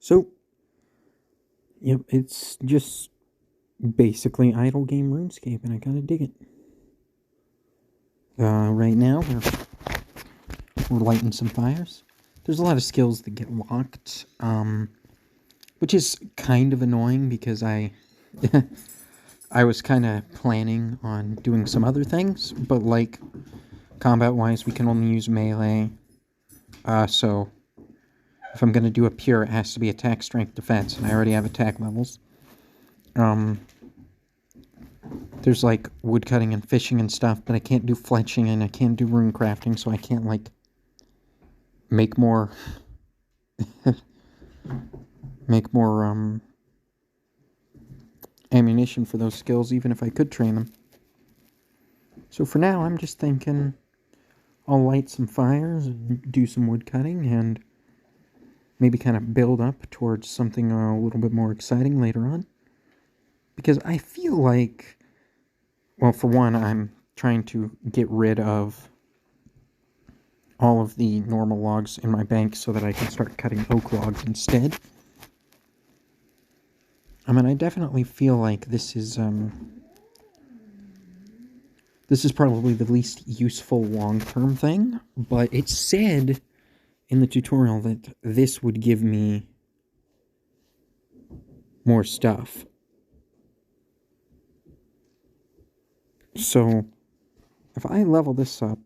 So, yep, it's just basically idle game RuneScape, and I kind of dig it. Right now, we're lighting some fires. There's a lot of skills that get locked, which is kind of annoying because I was kind of planning on doing some other things, but like combat-wise, we can only use melee. So if I'm gonna do a pure, it has to be attack, strength, defense, and I already have attack levels. There's like woodcutting and fishing and stuff, but I can't do fletching and I can't do rune crafting, so I can't like make more ammunition for those skills, even if I could train them. So for now, I'm just thinking I'll light some fires and do some woodcutting and maybe kind of build up towards something a little bit more exciting later on. Because I feel like, well, for one, I'm trying to get rid of all of the normal logs in my bank so that I can start cutting oak logs instead. I mean, I definitely feel like this is probably the least useful long-term thing, but it said in the tutorial that this would give me more stuff. So, if I level this up,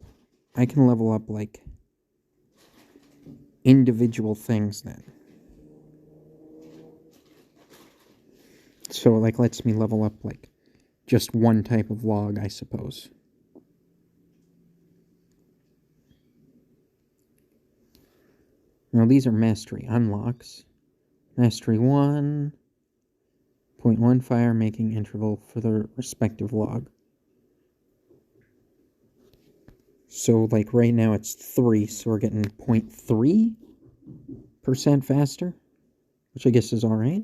I can level up, like, individual things then. So, like, lets me level up, like, just one type of log, I suppose. Now, these are mastery unlocks. Mastery 1, 0.1 fire making interval for the respective log. So, like, right now it's 3, so we're getting 0.3% faster, which I guess is alright.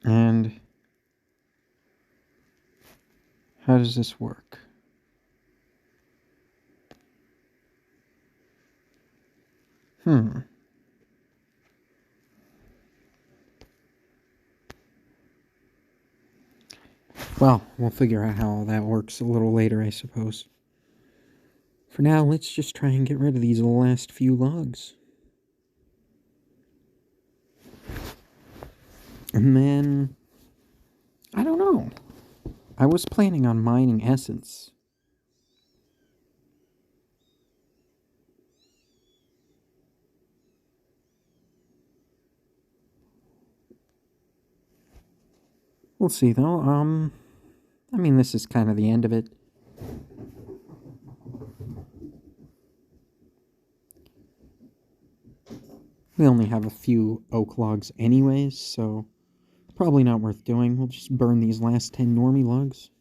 And how does this work? Well, we'll figure out how all that works a little later, I suppose. For now, let's just try and get rid of these last few logs. And then, I don't know. I was planning on mining essence. We'll see, though. I mean, this is kind of the end of it. We only have a few oak logs anyways, so probably not worth doing. We'll just burn these last 10 normie logs.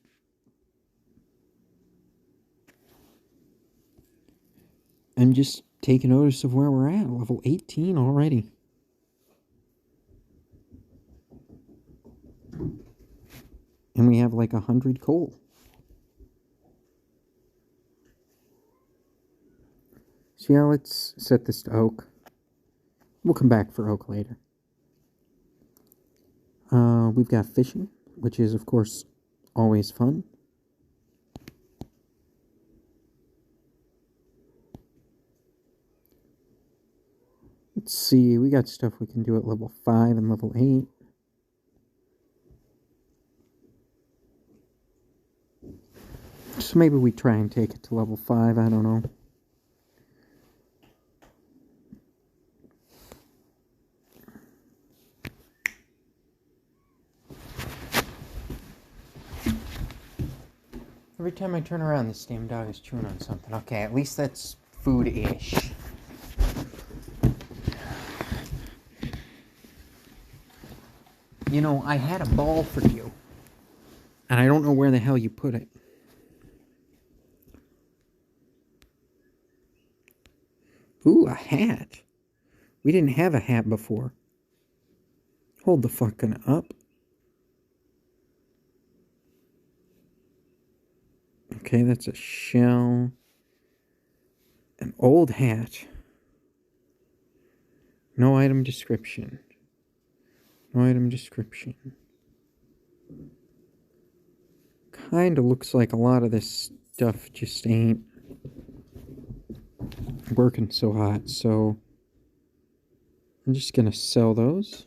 And just take notice of where we're at. Level 18 already. And we have like 100 coal. So yeah, let's set this to oak. We'll come back for oak later. We've got fishing, which is, of course, always fun. Let's see, we got stuff we can do at level 5 and level 8. So maybe we try and take it to level 5, I don't know. Every time I turn around, this damn dog is chewing on something. Okay, at least that's food-ish. You know, I had a ball for you. And I don't know where the hell you put it. Ooh, a hat. We didn't have a hat before. Hold the fucking up. Okay, that's a shell. An old hat. No item description. No item description. Kinda looks like a lot of this stuff just ain't working so hot, so I'm just gonna sell those.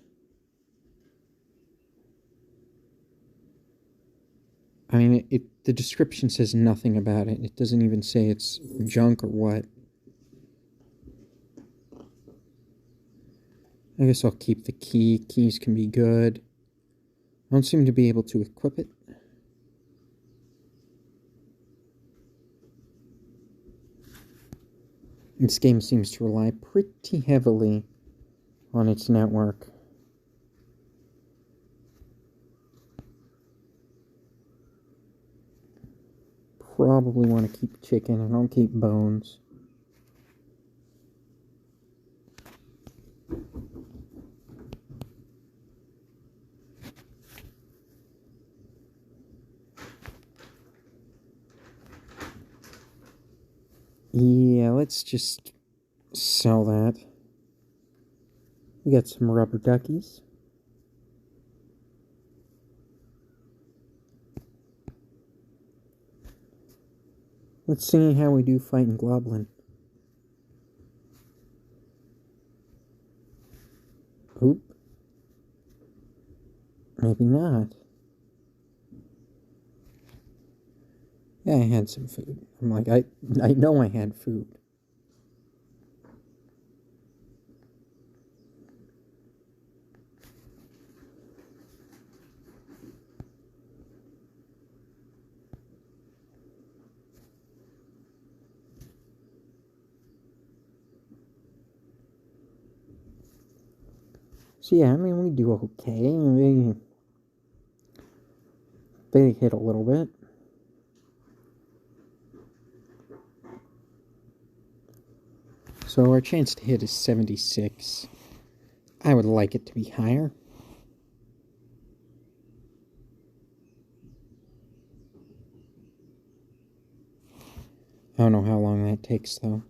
I mean, the description says nothing about it. It doesn't even say it's junk or what. I guess I'll keep the key. Keys can be good. I don't seem to be able to equip it. This game seems to rely pretty heavily on its network. Probably want to keep chicken, and I'll keep bones. Yeah, let's just sell that. We got some rubber duckies. Let's see how we do fighting Globlin. Oop. Maybe not. Yeah, I had some food. I'm like, I know I had food. So yeah, I mean, we do okay. They hit a little bit. So our chance to hit is 76. I would like it to be higher. I don't know how long that takes, though.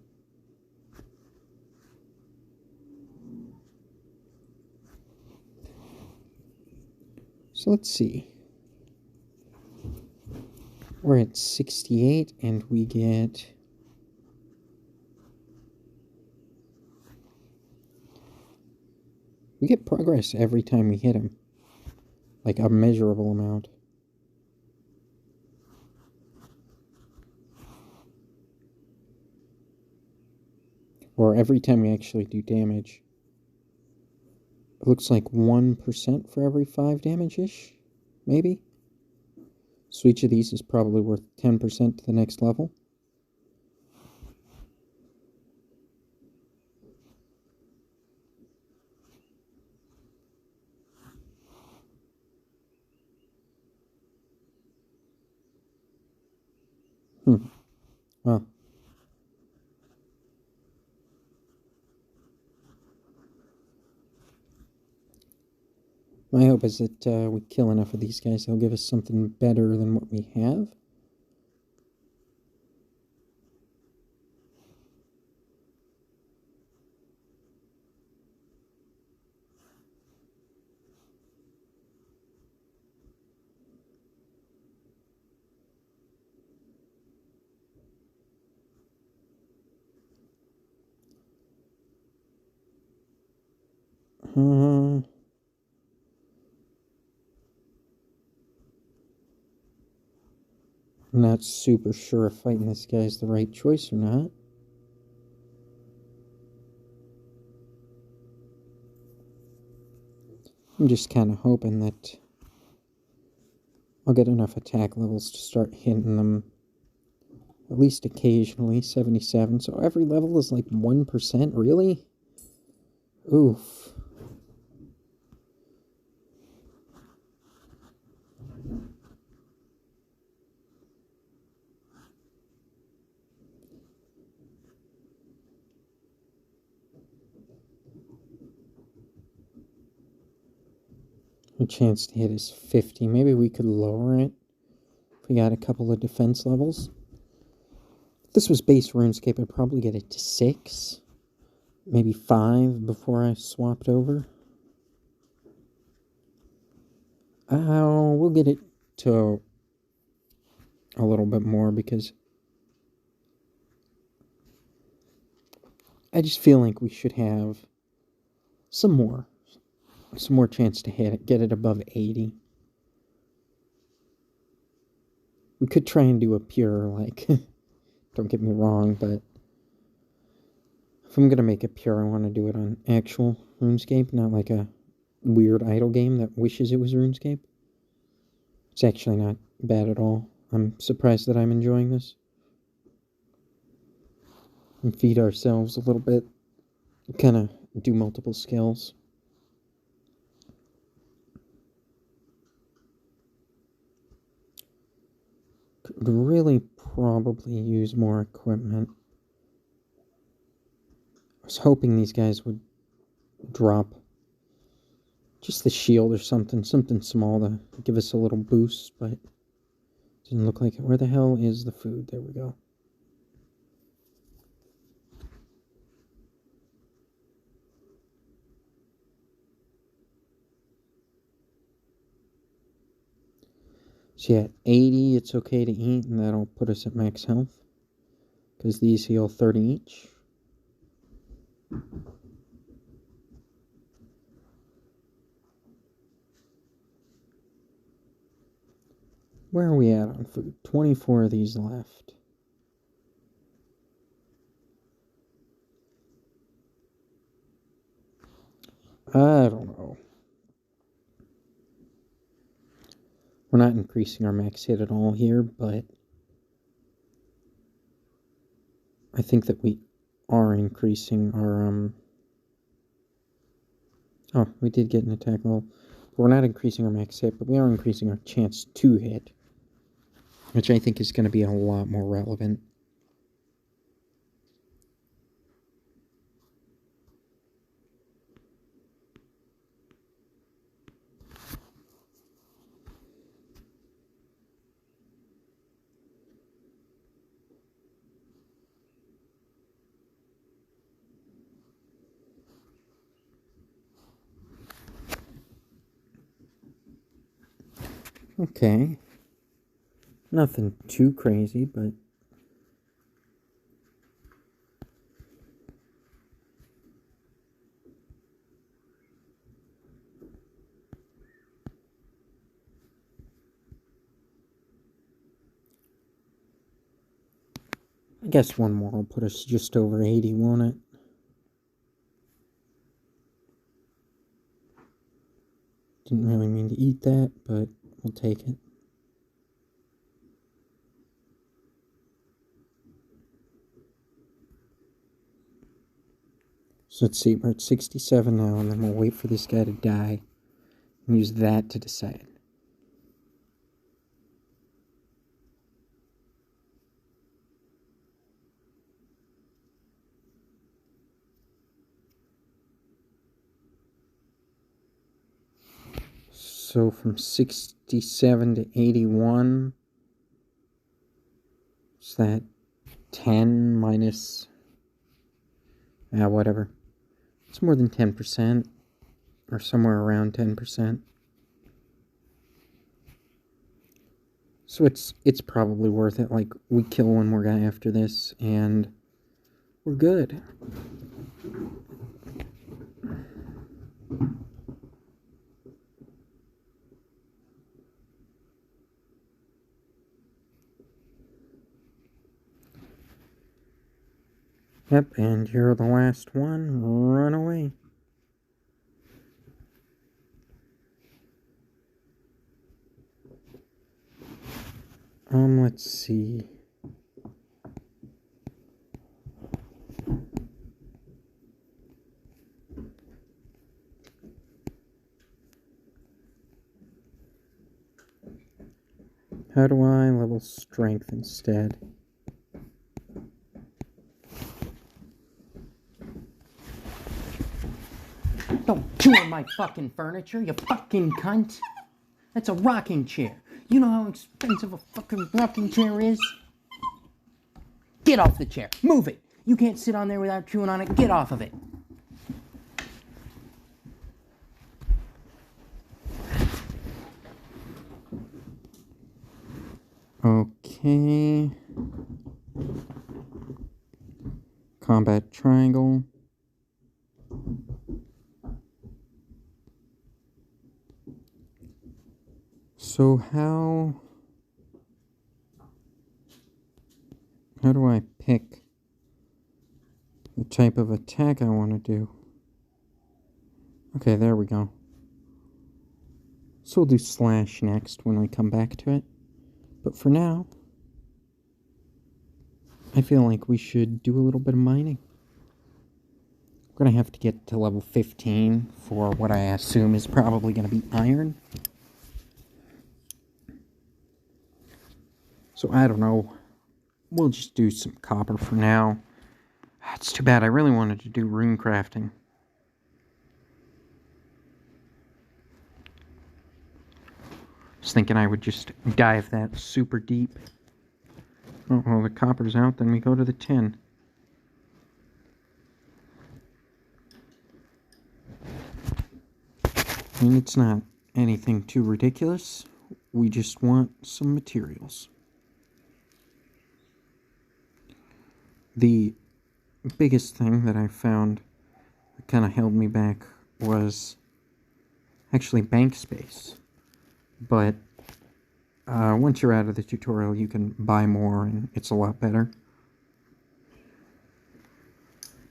So let's see. We're at 68, and we get... We get progress every time we hit him. Like a measurable amount. Or every time we actually do damage. It looks like 1% for every 5 damage-ish, maybe? So each of these is probably worth 10% to the next level. Well. My hope is that we kill enough of these guys, they'll give us something better than what we have. I'm not super sure if fighting this guy is the right choice or not. I'm just kind of hoping that I'll get enough attack levels to start hitting them at least occasionally. 77, so every level is like 1%, really? Oof. The chance to hit is 50. Maybe we could lower it if we got a couple of defense levels. If this was base RuneScape, I'd probably get it to 6, maybe 5 before I swapped over. We'll get it to a little bit more because I just feel like we should have some more chance to hit it, get it above 80. We could try and do a pure, like, don't get me wrong, but if I'm gonna make it pure, I want to do it on actual RuneScape, not like a weird idle game that wishes it was RuneScape. It's actually not bad at all. I'm surprised that I'm enjoying this. And feed ourselves a little bit. Kind of do multiple skills. Could really probably use more equipment. I was hoping these guys would drop just the shield or something small to give us a little boost, but didn't look like it. Where the hell is the food? There we go. So yeah, 80, it's okay to eat, and that'll put us at max health, because these heal 30 each. Where are we at on food? 24 of these left. I don't know. We're not increasing our max hit at all here, but I think that we are increasing our, Oh, we did get an attack roll. We're not increasing our max hit, but we are increasing our chance to hit, which I think is going to be a lot more relevant. Okay. Nothing too crazy, but I guess one more will put us just over 80, won't it? Didn't really mean to eat that, but we'll take it. So let's see, we're at 67 now, and then we'll wait for this guy to die and use that to decide. So from 67 to 81, is that 10 minus, whatever. It's more than 10%, or somewhere around 10%. So it's probably worth it. Like, we kill one more guy after this, and we're good. Yep, and you're the last one. Run away. Let's see. How do I level strength instead? Don't chew on my fucking furniture, you fucking cunt. That's a rocking chair. You know how expensive a fucking rocking chair is? Get Get off the chair. Move it. You can't sit on there without chewing on it. Get off of it. Okay. Combat triangle. So how do I pick the type of attack I want to do? Okay, there we go. So we'll do slash next when we come back to it. But for now, I feel like we should do a little bit of mining. We're going to have to get to level 15 for what I assume is probably going to be iron. So I don't know. We'll just do some copper for now. It's too bad. I really wanted to do rune crafting. I was thinking I would just dive that super deep. Oh, well, the copper's out, then we go to the tin. I mean, it's not anything too ridiculous. We just want some materials. The biggest thing that I found that kind of held me back was actually bank space. But once you're out of the tutorial, you can buy more, and it's a lot better.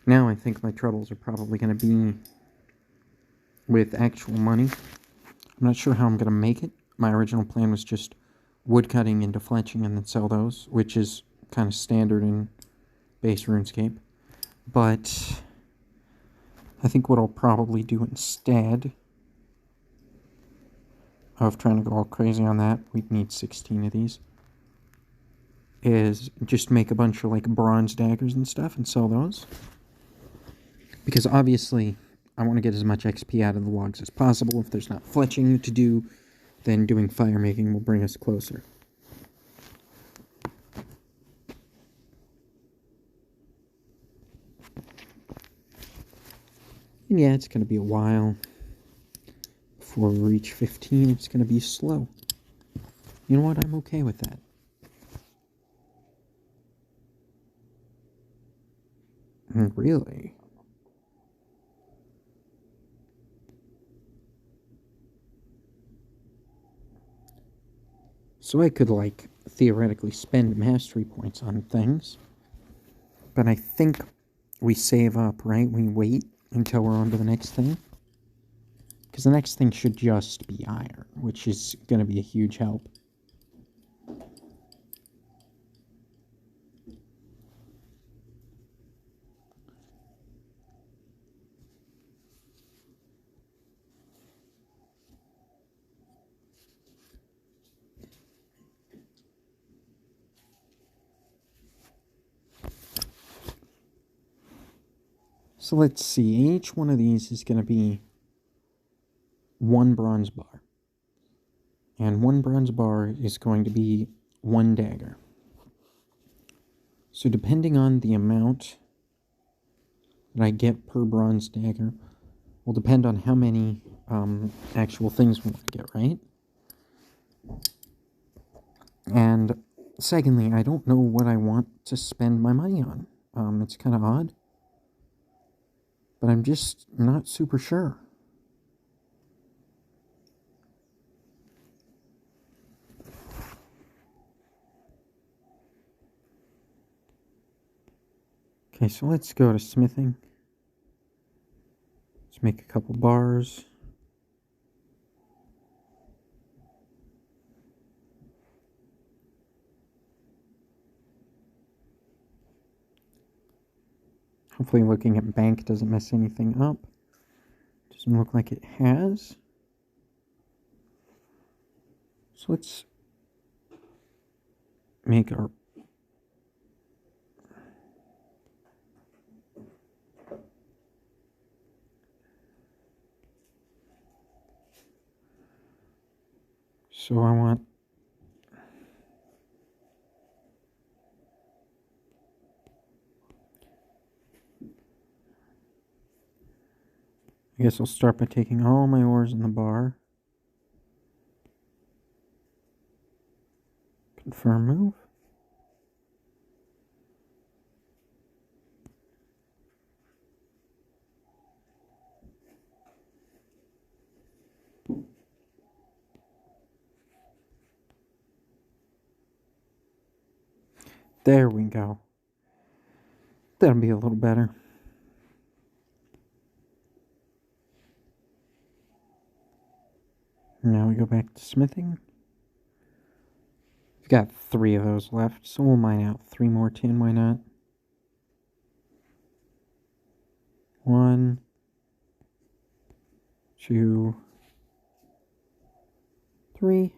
Now I think my troubles are probably going to be with actual money. I'm not sure how I'm going to make it. My original plan was just woodcutting into fletching and then sell those, which is kind of standard in base RuneScape. But I think what I'll probably do instead of trying to go all crazy on that, we'd need 16 of these, is just make a bunch of like bronze daggers and stuff and sell those. Because obviously I want to get as much XP out of the logs as possible. If there's not fletching to do, then doing fire making will bring us closer. And yeah, it's going to be a while before we reach 15. It's going to be slow. You know what? I'm okay with that. Really? So I could, like, theoretically spend mastery points on things. But I think we save up, right? We wait until we're on to the next thing. Because the next thing should just be iron, which is going to be a huge help. So let's see, each one of these is going to be one bronze bar. And one bronze bar is going to be one dagger. So depending on the amount that I get per bronze dagger will depend on how many actual things we want to get, right? And secondly, I don't know what I want to spend my money on. It's kind of odd. But I'm just not super sure. Okay, so let's go to smithing. Let's make a couple bars. Hopefully looking at bank doesn't mess anything up. Doesn't look like it has. So let's make our... So I want I guess I'll start by taking all my ores in the bar. Confirm move. There we go. That'll be a little better. Now we go back to smithing. We've got 3 of those left, so we'll mine out 3 more tin, why not? 1, 2, 3.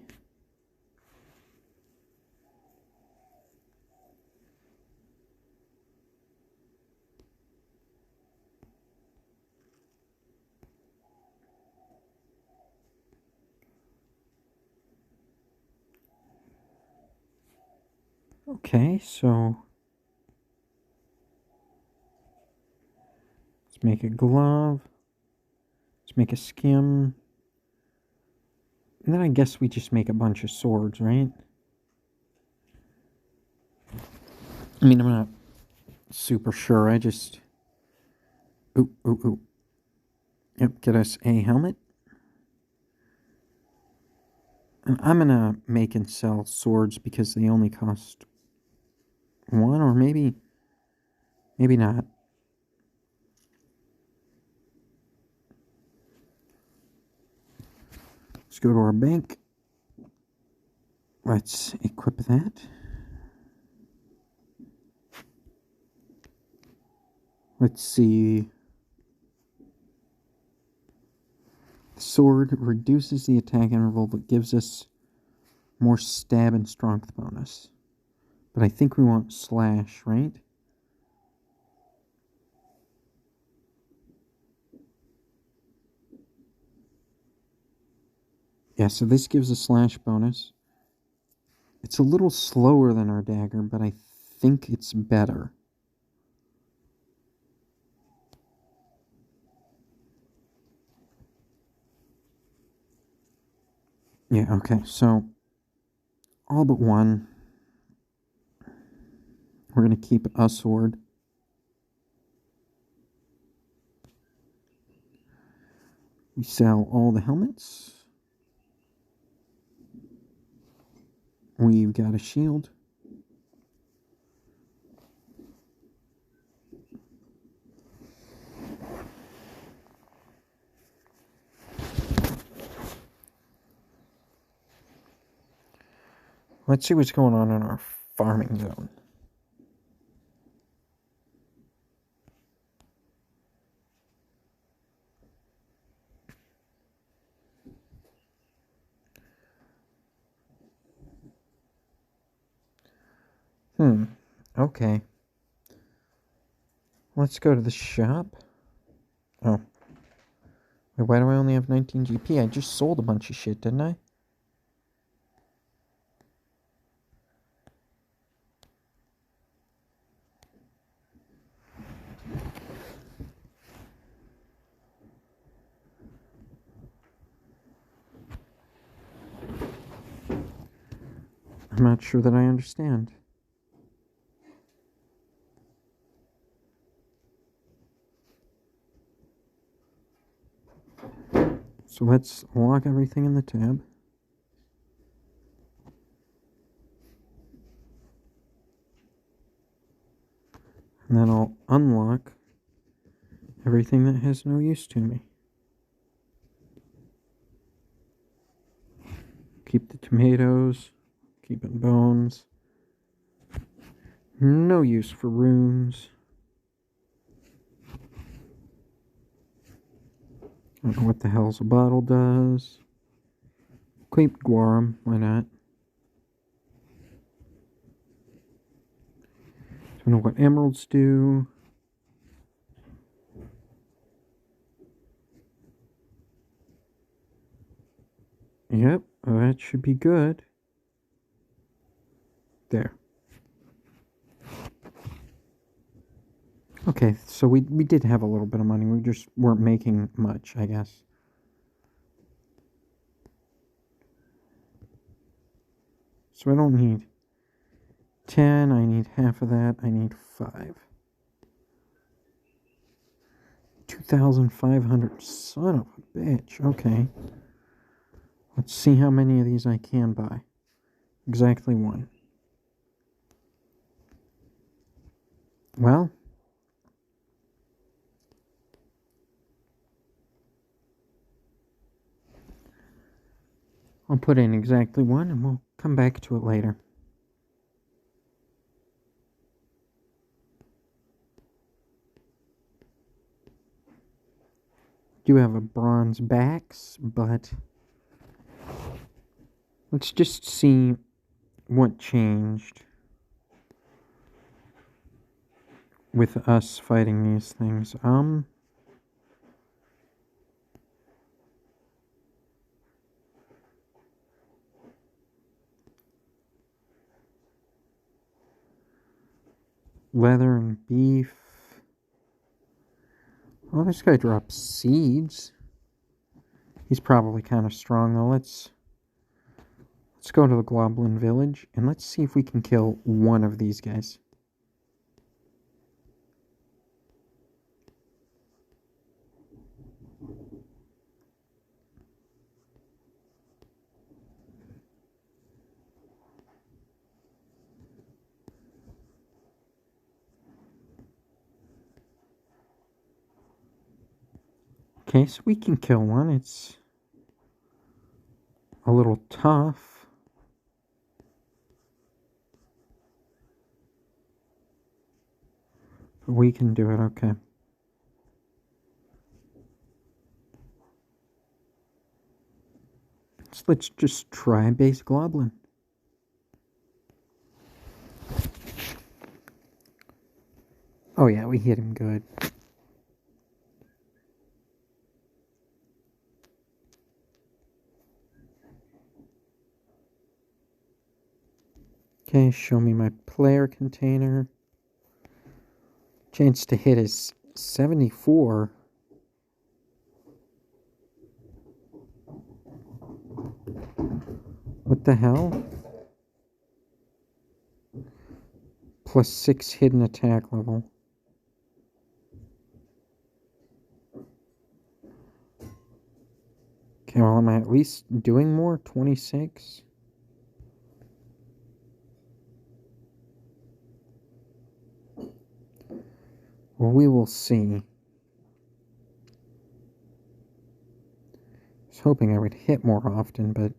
Okay, so let's make a glove. Let's make a skim. And then I guess we just make a bunch of swords, right? I mean, I'm not super sure. I just... Ooh. Yep, get us a helmet. And I'm gonna make and sell swords because they only cost 1, or maybe not. Let's go to our bank. Let's equip that. Let's see. The sword reduces the attack interval but gives us more stab and strength bonus. But I think we want slash, right? Yeah, so this gives a slash bonus. It's a little slower than our dagger, but I think it's better. Yeah, okay, so all but one. We're going to keep a sword. We sell all the helmets. We've got a shield. Let's see what's going on in our farming zone. Okay. Let's go to the shop. Oh. Wait, why do I only have 19 GP? I just sold a bunch of shit, didn't I? I'm not sure that I understand. So let's lock everything in the tab. And then I'll unlock everything that has no use to me. Keep the tomatoes, keeping bones. No use for runes. I don't know what the hell's a bottle does. Keep Guarum, why not? Don't know what emeralds do. Yep, that should be good. There. Okay, so we did have a little bit of money. We just weren't making much, I guess. So I don't need 10. I need half of that. I need 5. 2,500. Son of a bitch. Okay. Let's see how many of these I can buy. Exactly 1. Well, I'll put in exactly 1 and we'll come back to it later. Do have a bronze backs, but let's just see what changed with us fighting these things. Leather and beef. Oh, this guy drops seeds. He's probably kind of strong though. Let's go to the Goblin Village and let's see if we can kill one of these guys. Okay, so we can kill one. It's a little tough. But we can do it, okay. So let's just try base Goblin. Oh yeah, we hit him good. Okay, show me my player container. Chance to hit is 74. What the hell? Plus 6 hidden attack level. Okay, well, am I at least doing more? 26? Well, we will see. I was hoping I would hit more often, but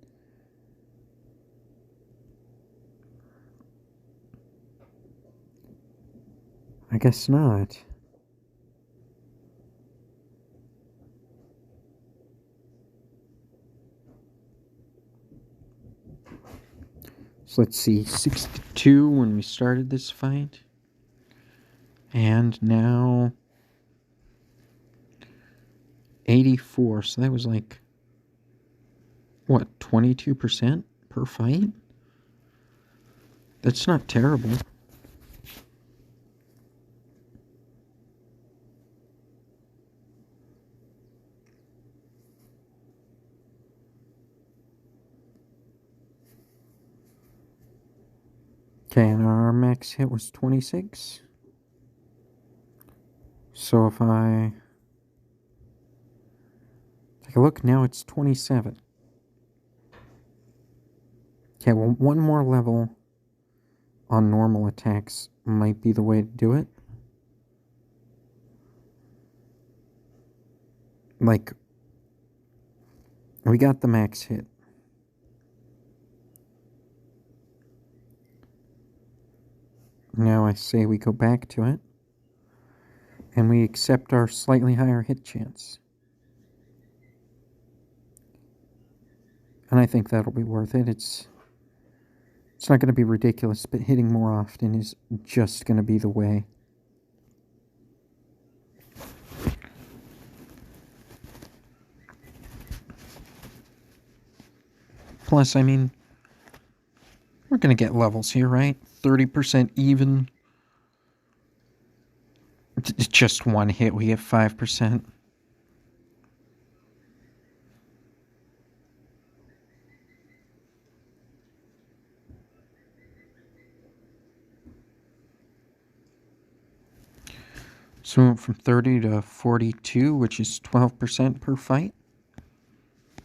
I guess not. So let's see, 62 when we started this fight. And now 84. So that was like, what, 22% per fight? That's not terrible. Okay, and our max hit was 26. So if I take a look, now it's 27. Okay, well, one more level on normal attacks might be the way to do it. Like, we got the max hit. Now I say we go back to it. And we accept our slightly higher hit chance. And I think that'll be worth it. It's not going to be ridiculous, but hitting more often is just going to be the way. Plus, I mean, we're going to get levels here, right? 30% even. Just one hit, we get 5%. So we went from 30 to 42, which is 12% per fight.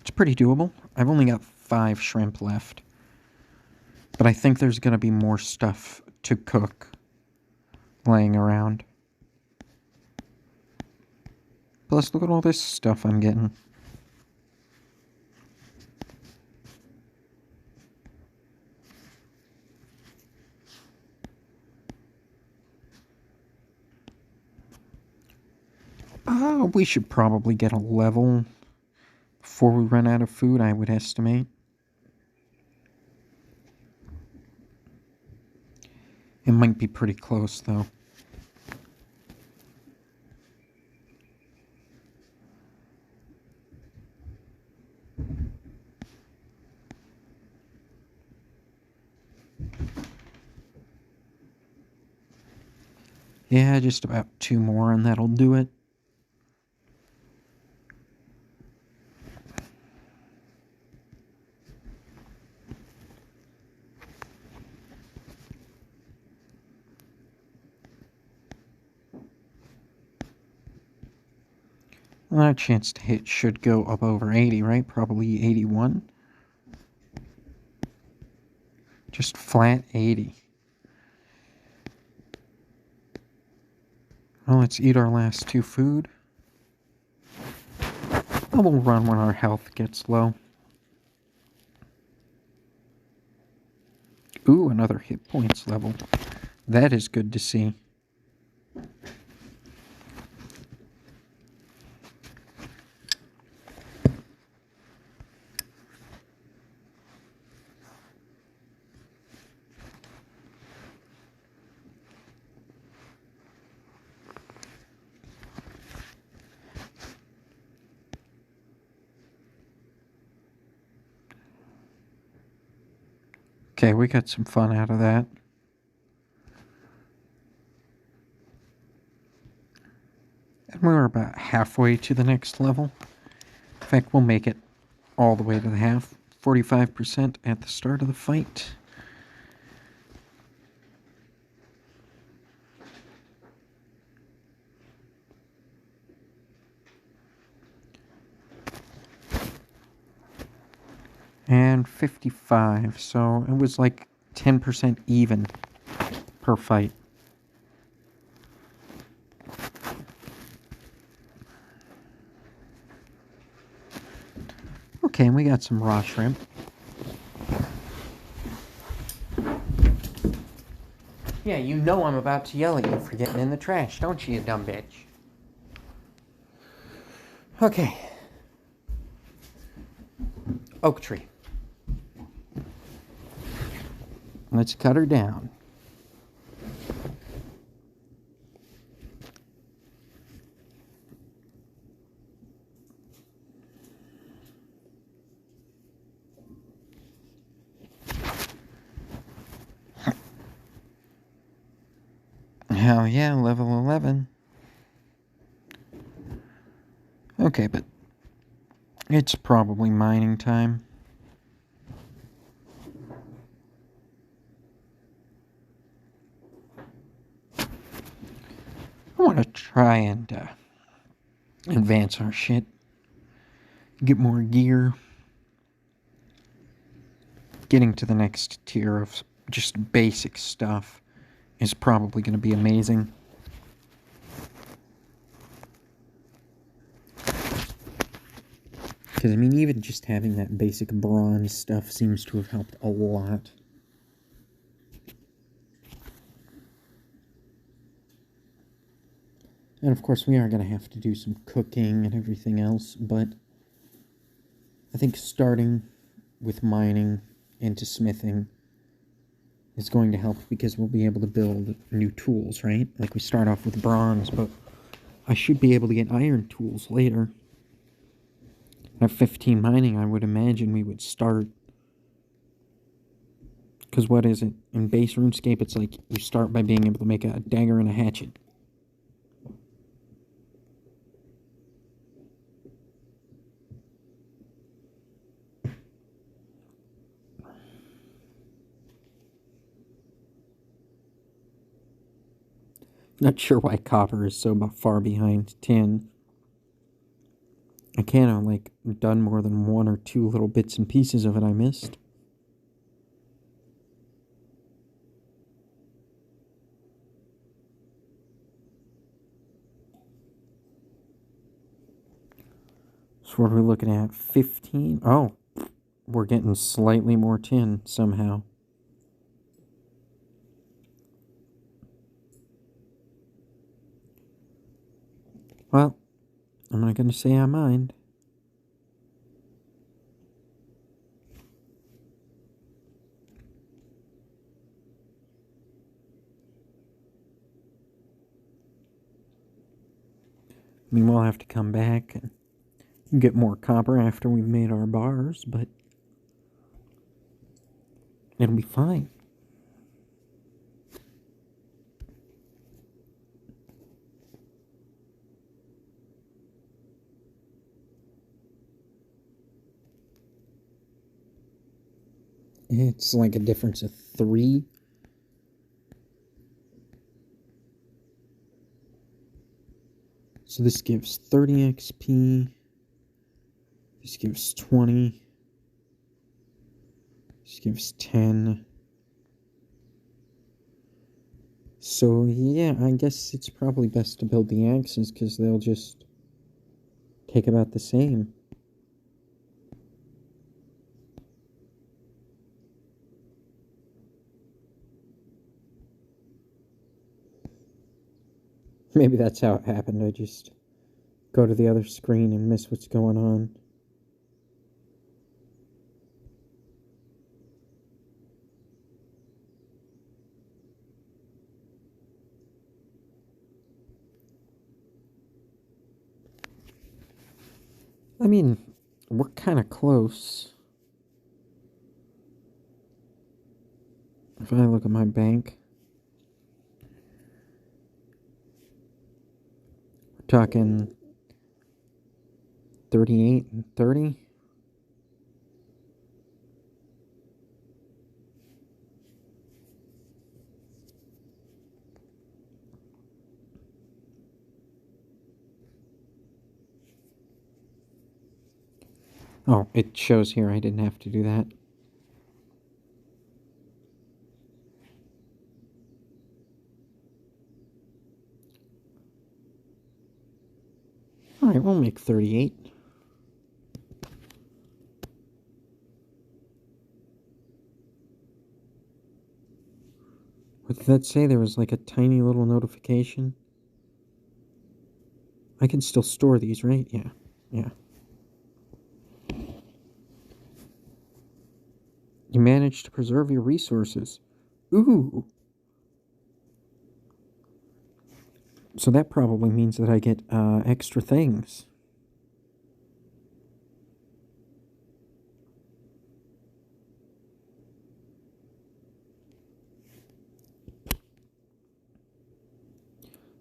It's pretty doable. I've only got 5 shrimp left. But I think there's going to be more stuff to cook laying around. Plus, look at all this stuff I'm getting. We should probably get a level before we run out of food, I would estimate. It might be pretty close, though. Yeah, just about 2 more and that'll do it. Well, our chance to hit should go up over 80, right? Probably 81. Just flat 80. Well, let's eat our last 2 food. And we'll run when our health gets low. Ooh, another hit points level. That is good to see. Okay, we got some fun out of that. And we're about halfway to the next level. In fact, we'll make it all the way to the half. 45% at the start of the fight. And 55, so it was like 10% even per fight. Okay, and we got some raw shrimp. Yeah, you know I'm about to yell at you for getting in the trash, don't you, you dumb bitch? Okay. Oak tree. Let's cut her down. Hell yeah, level 11. Okay, but it's probably mining time. I want to try and advance our shit. Get more gear. Getting to the next tier of just basic stuff is probably going to be amazing. Because, I mean, even just having that basic bronze stuff seems to have helped a lot. And, of course, we are going to have to do some cooking and everything else, but I think starting with mining into smithing is going to help because we'll be able to build new tools, right? Like, we start off with bronze, but I should be able to get iron tools later. At 15 mining, I would imagine we would start. Because what is it? In base RuneScape, it's like you start by being able to make a dagger and a hatchet. Not sure why copper is so far behind tin. I can't have, like, done more than one or two little bits and pieces of it I missed. So what are we looking at? 15? Oh, we're getting slightly more tin somehow. Well, I'm not going to say I mind. I mean, we'll have to come back and get more copper after we've made our bars, but it'll be fine. It's like a difference of 3. So this gives 30 XP. This gives 20. This gives 10. So yeah, I guess it's probably best to build the axes because they'll just take about the same. Maybe that's how it happened. I just go to the other screen and miss what's going on. I mean, we're kind of close. If I look at my bank, we're talking 38 and 30. Oh, it shows here I didn't have to do that. Alright, we'll make 38. What did that say? There was like a tiny little notification. I can still store these, right? Yeah. Yeah. You managed to preserve your resources. Ooh. So that probably means that I get extra things.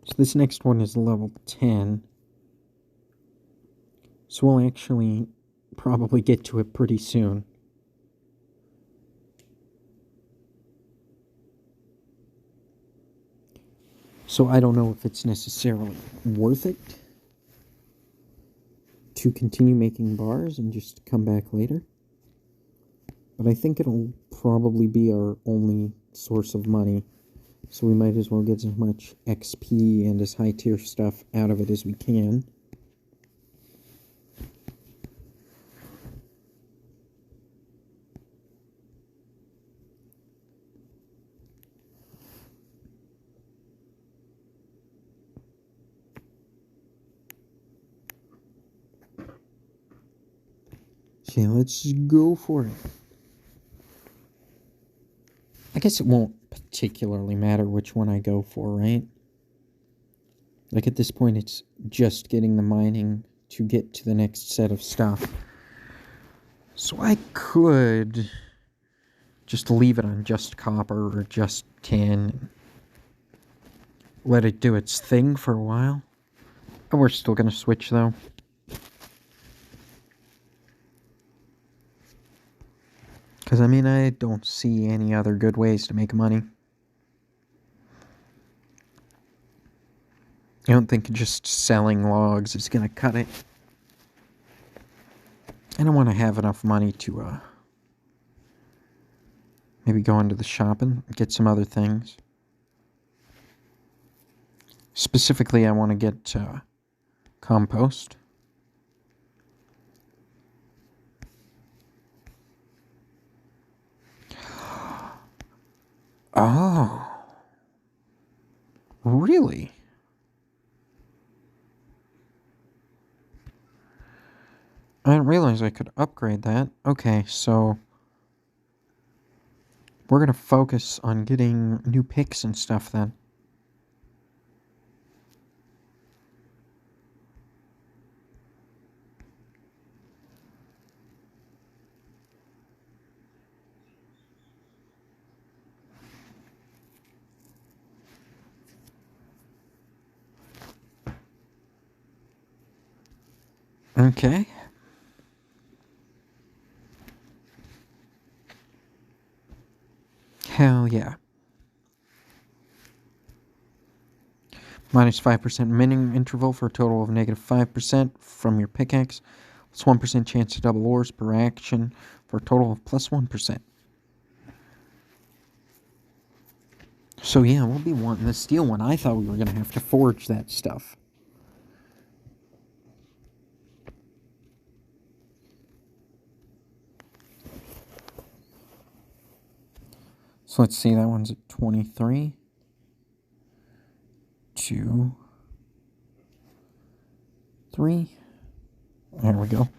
So this next one is level 10. So we'll actually probably get to it pretty soon. So I don't know if it's necessarily worth it to continue making bars and just come back later. But I think it'll probably be our only source of money. So we might as well get as much XP and as high tier stuff out of it as we can. Okay, let's go for it. I guess it won't particularly matter which one I go for, right? Like at this point, it's just getting the mining to get to the next set of stuff. So I could just leave it on just copper or just tin. Let it do its thing for a while. And we're still going to switch though. Because I mean, I don't see any other good ways to make money. I don't think just selling logs is going to cut it. And I want to have enough money to maybe go into the shop and get some other things. Specifically, I want to get compost. Oh. Really? I didn't realize I could upgrade that. Okay, so we're going to focus on getting new picks and stuff then. Okay. Hell yeah. Minus 5% mining interval for a total of negative 5% from your pickaxe. Plus 1% chance to double ores per action for a total of plus 1%. So yeah, we'll be wanting the steel one. I thought we were going to have to forge that stuff. So let's see, that one's at 23. 2, 3. There we go.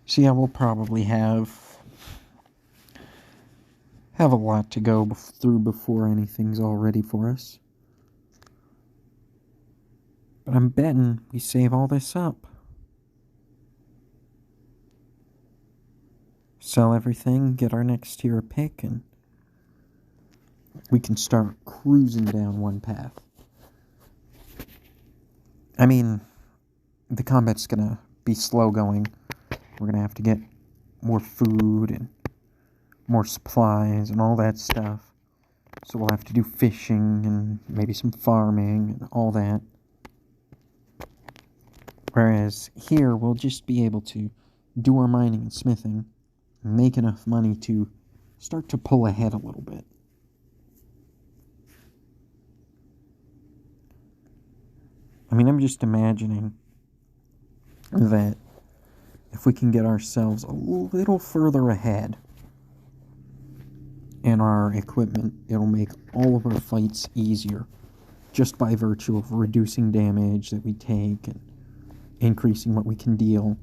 So yeah, we'll probably have a lot to go through before anything's all ready for us. But I'm betting we save all this up. Sell everything, get our next tier of pick, and we can start cruising down one path. I mean, the combat's gonna be slow going. We're gonna have to get more food and more supplies and all that stuff. So we'll have to do fishing and maybe some farming and all that. Whereas here, we'll just be able to do our mining and smithing, make enough money to start to pull ahead a little bit. I mean, I'm just imagining that if we can get ourselves a little further ahead in our equipment, it'll make all of our fights easier, just by virtue of reducing damage that we take and increasing what we can deal.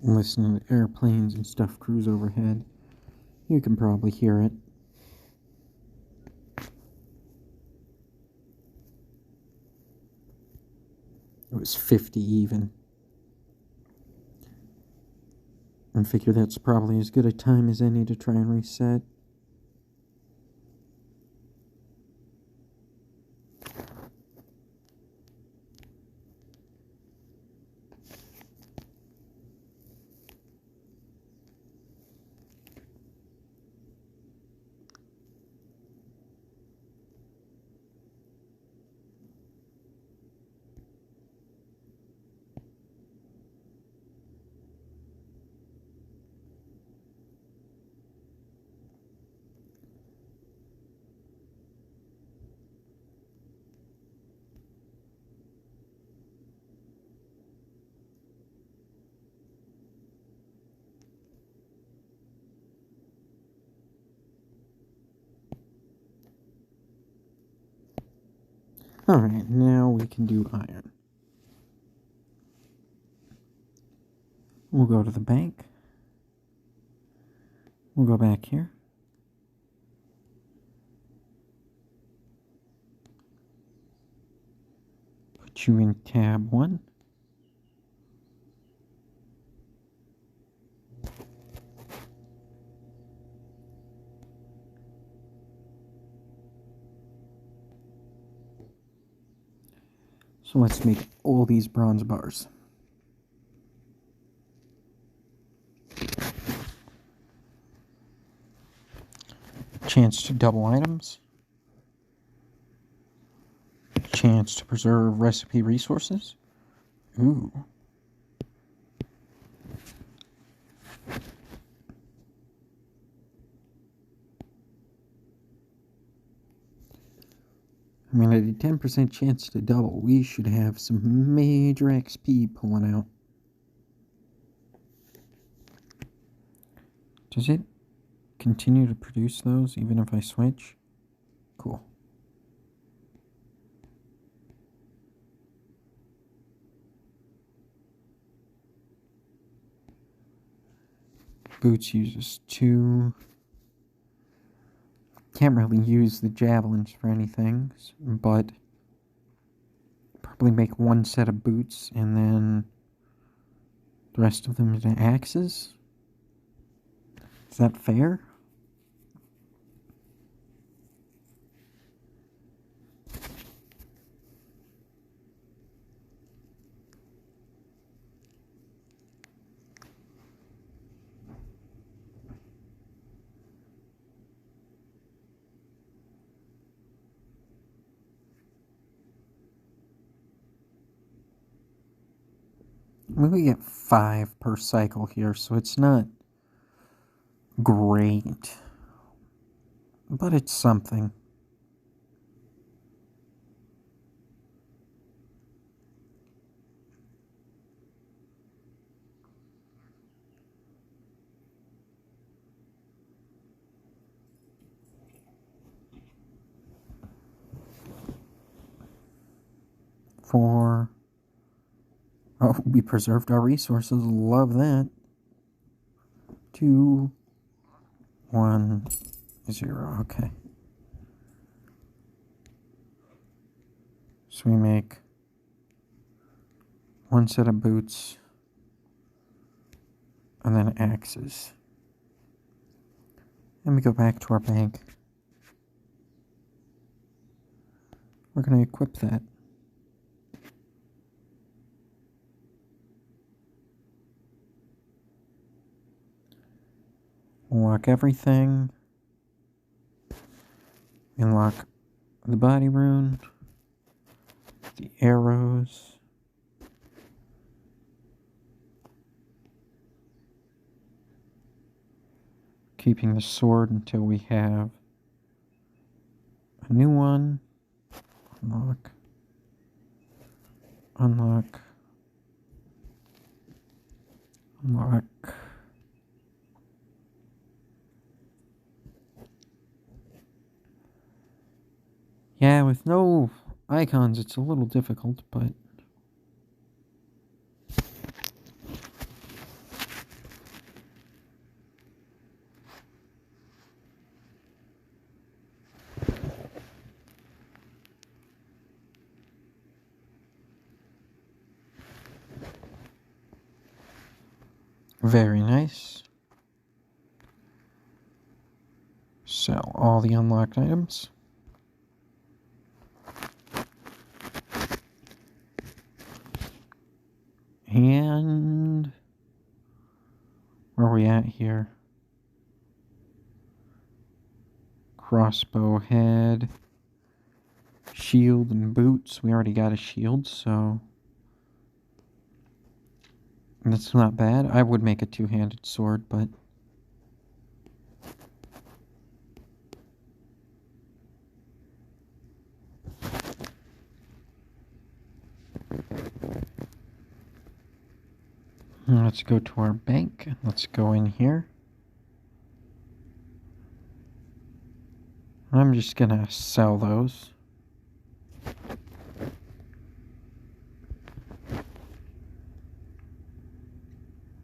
Listening to airplanes and stuff cruise overhead, you can probably hear it. It was 50 even. I figure that's probably as good a time as any to try and reset. Alright, now we can do iron. We'll go to the bank. We'll go back here. Put you in tab 1. So let's make all these bronze bars. Chance to double items. Chance to preserve recipe resources. Ooh. I mean, at a 10% chance to double, we should have some major XP pulling out. Does it continue to produce those even if I switch? Cool. Boots uses 2. Can't really use the javelins for anything, but probably make 1 set of boots and then the rest of them into axes. Is that fair? We get 5 per cycle here, so it's not great, but it's something. Oh, we preserved our resources. Love that. 2, 1, 0. Okay. So we make 1 set of boots and then axes. And we go back to our bank. We're going to equip that. Unlock everything. Unlock the body rune. The arrows. Keeping the sword until we have a new one. Unlock. Unlock. Unlock. Yeah, with no icons, it's a little difficult, but... Very nice. Sell all the unlocked items. And where are we at here? Crossbow head, shield and boots. We already got a shield, so that's not bad. I would make a 2-handed sword, but let's go to our bank. Let's go in here. I'm just gonna sell those.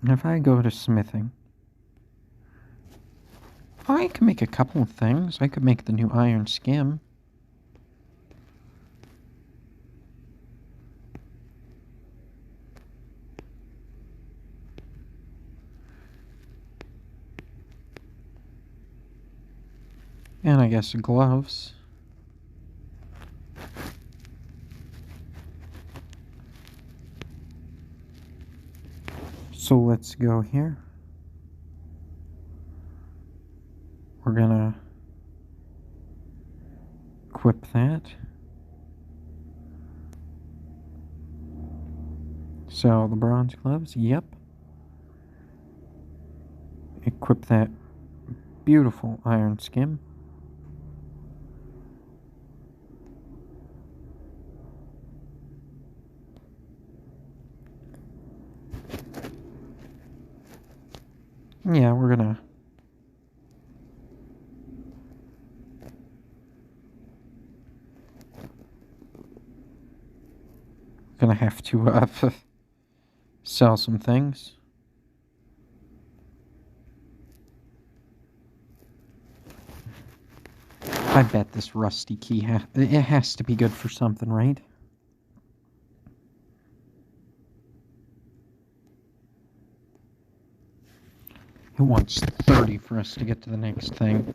If I go to smithing, I can make a couple of things. I could make the new iron skim. And I guess gloves. So let's go here. We're gonna equip that. So the bronze gloves, yep. Equip that beautiful iron skim. Yeah, we're gonna have to sell some things. I bet this rusty key it has to be good for something, right? It wants 30 for us to get to the next thing.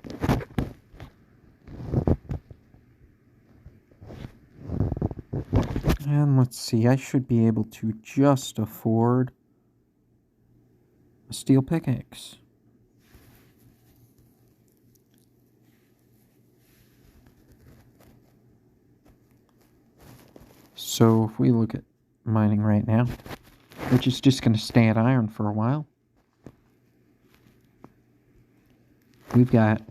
And let's see, I should be able to just afford a steel pickaxe. So if we look at mining right now, which is just going to stay at iron for a while, we've got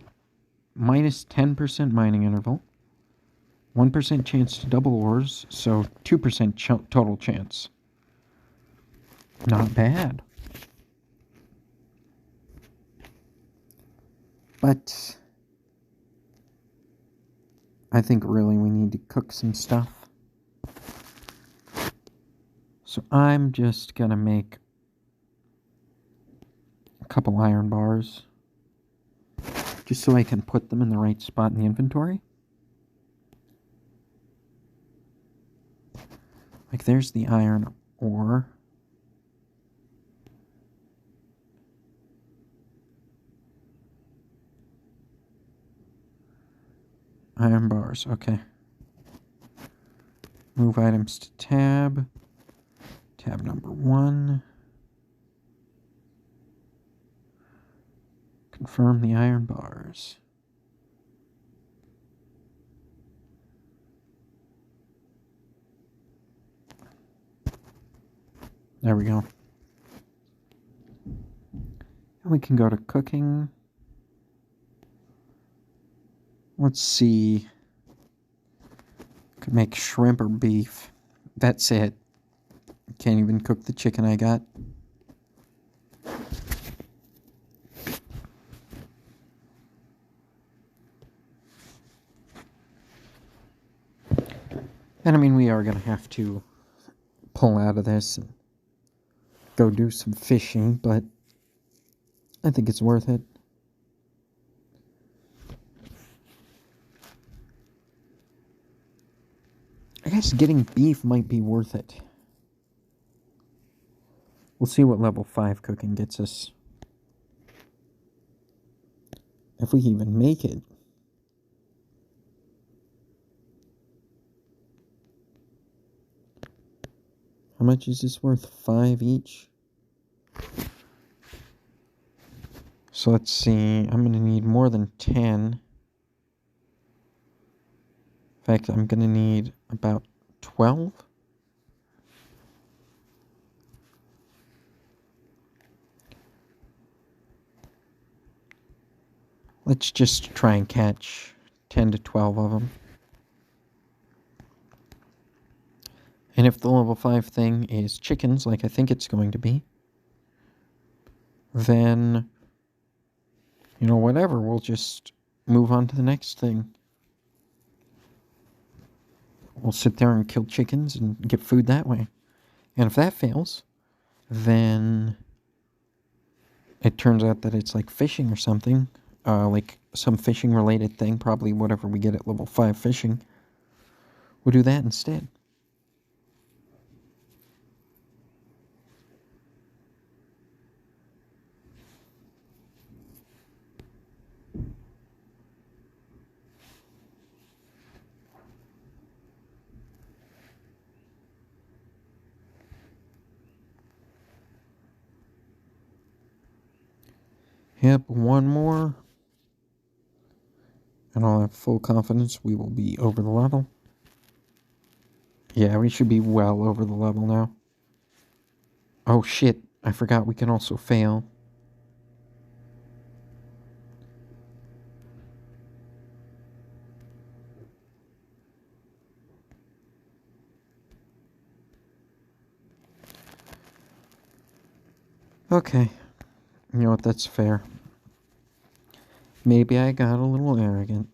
minus 10% mining interval, 1% chance to double ores, so 2% total chance. Not bad. But I think really we need to cook some stuff. So I'm just going to make a couple iron bars, just so I can put them in the right spot in the inventory. Like there's the iron ore. Iron bars, okay. Move items to tab. Tab number 1. Confirm the iron bars. There we go. And we can go to cooking. Let's see. Could make shrimp or beef. That's it. Can't even cook the chicken I got. And I mean, we are going to have to pull out of this and go do some fishing, but I think it's worth it. I guess getting beef might be worth it. We'll see what level 5 cooking gets us. If we even make it. How much is this worth? 5 each? So let's see. I'm going to need more than 10. In fact, I'm going to need about 12. Let's just try and catch 10 to 12 of them. And if the level 5 thing is chickens, like I think it's going to be, then, you know, whatever, we'll just move on to the next thing. We'll sit there and kill chickens and get food that way. And if that fails, then it turns out that it's like fishing or something. Like some fishing related thing, probably whatever we get at level 5 fishing. We'll do that instead. Yep, one more. And I'll have full confidence we will be over the level. Yeah, we should be well over the level now. Oh shit, I forgot we can also fail. Okay, you know what, that's fair. Maybe I got a little arrogant.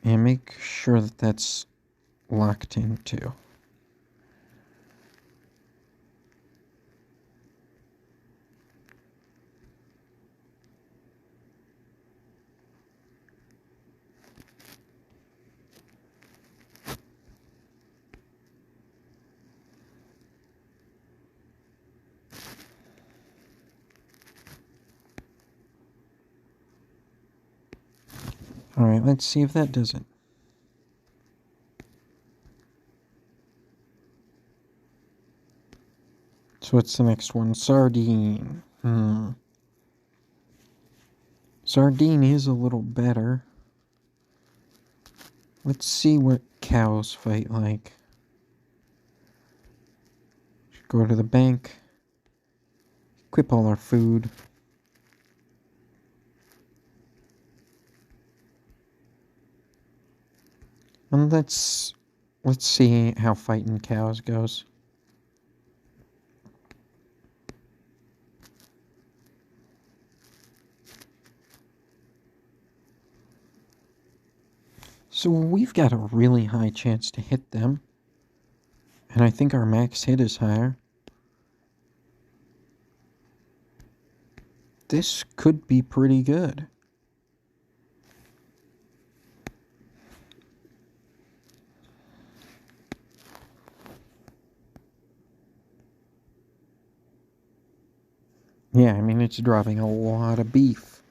And make sure that that's locked in too. Alright, let's see if that does it. So what's the next one? Sardine. Sardine is a little better. Let's see what cows fight like. Should go to the bank. Equip all our food. And let's see how fighting cows goes. So we've got a really high chance to hit them. And I think our max hit is higher. This could be pretty good. Yeah, I mean, it's dropping a lot of beef.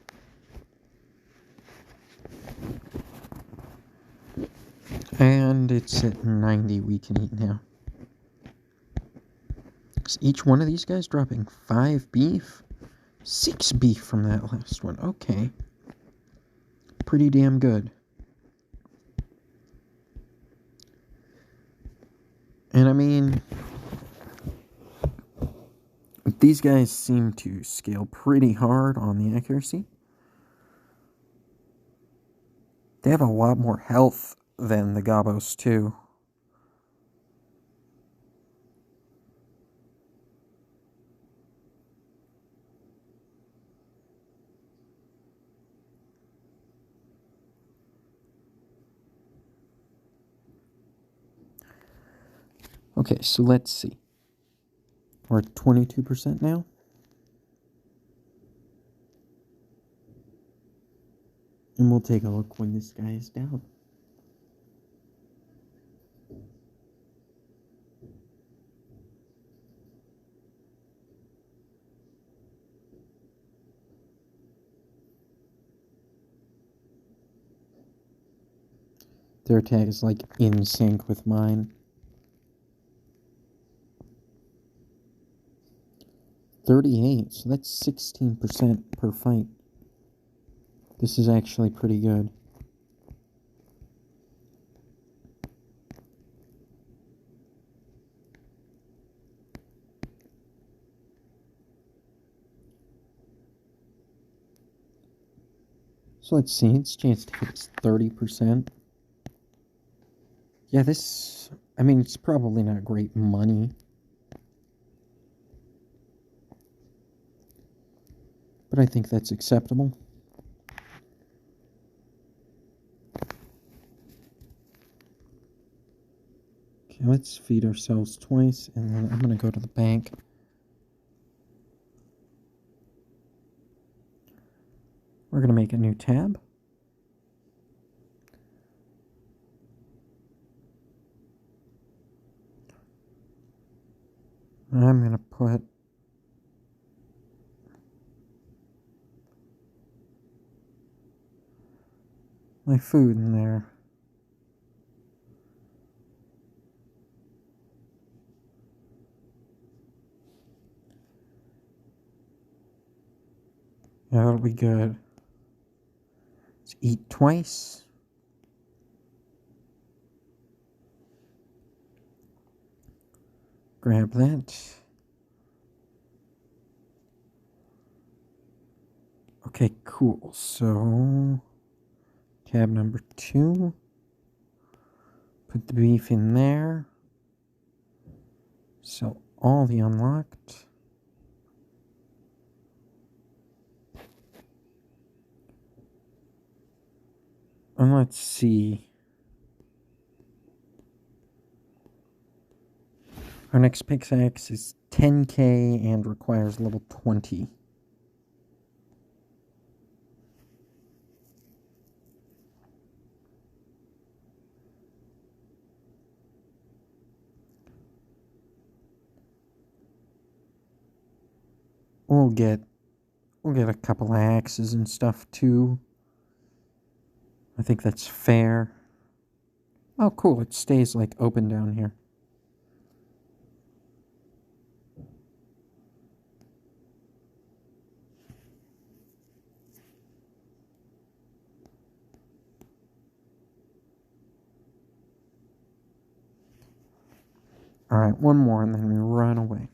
And it's at 90 we can eat now. Is each one of these guys dropping 5 beef? 6 beef from that last one. Okay. Pretty damn good. And I mean, these guys seem to scale pretty hard on the accuracy. They have a lot more health than the Gabos too. Okay, so let's see. We're at 22% now. And we'll take a look when this guy is down. Their attack is like in sync with mine. 38, so that's 16% per fight. This is actually pretty good. So let's see, its chance to hit is 30%. Yeah, this, I mean, it's probably not great money. But I think that's acceptable. Okay, let's feed ourselves twice, and then I'm going to go to the bank. We're going to make a new tab. I'm going to put my food in there. Yeah, that'll be good. Let's eat twice. Grab that. Okay, cool. So, tab number 2. Put the beef in there. Sell all the unlocked. And let's see. Our next pickaxe is 10k and requires level 20. We'll get a couple of axes and stuff too. I think that's fair. Oh, cool. It stays like open down here. All right, one more and then we run away.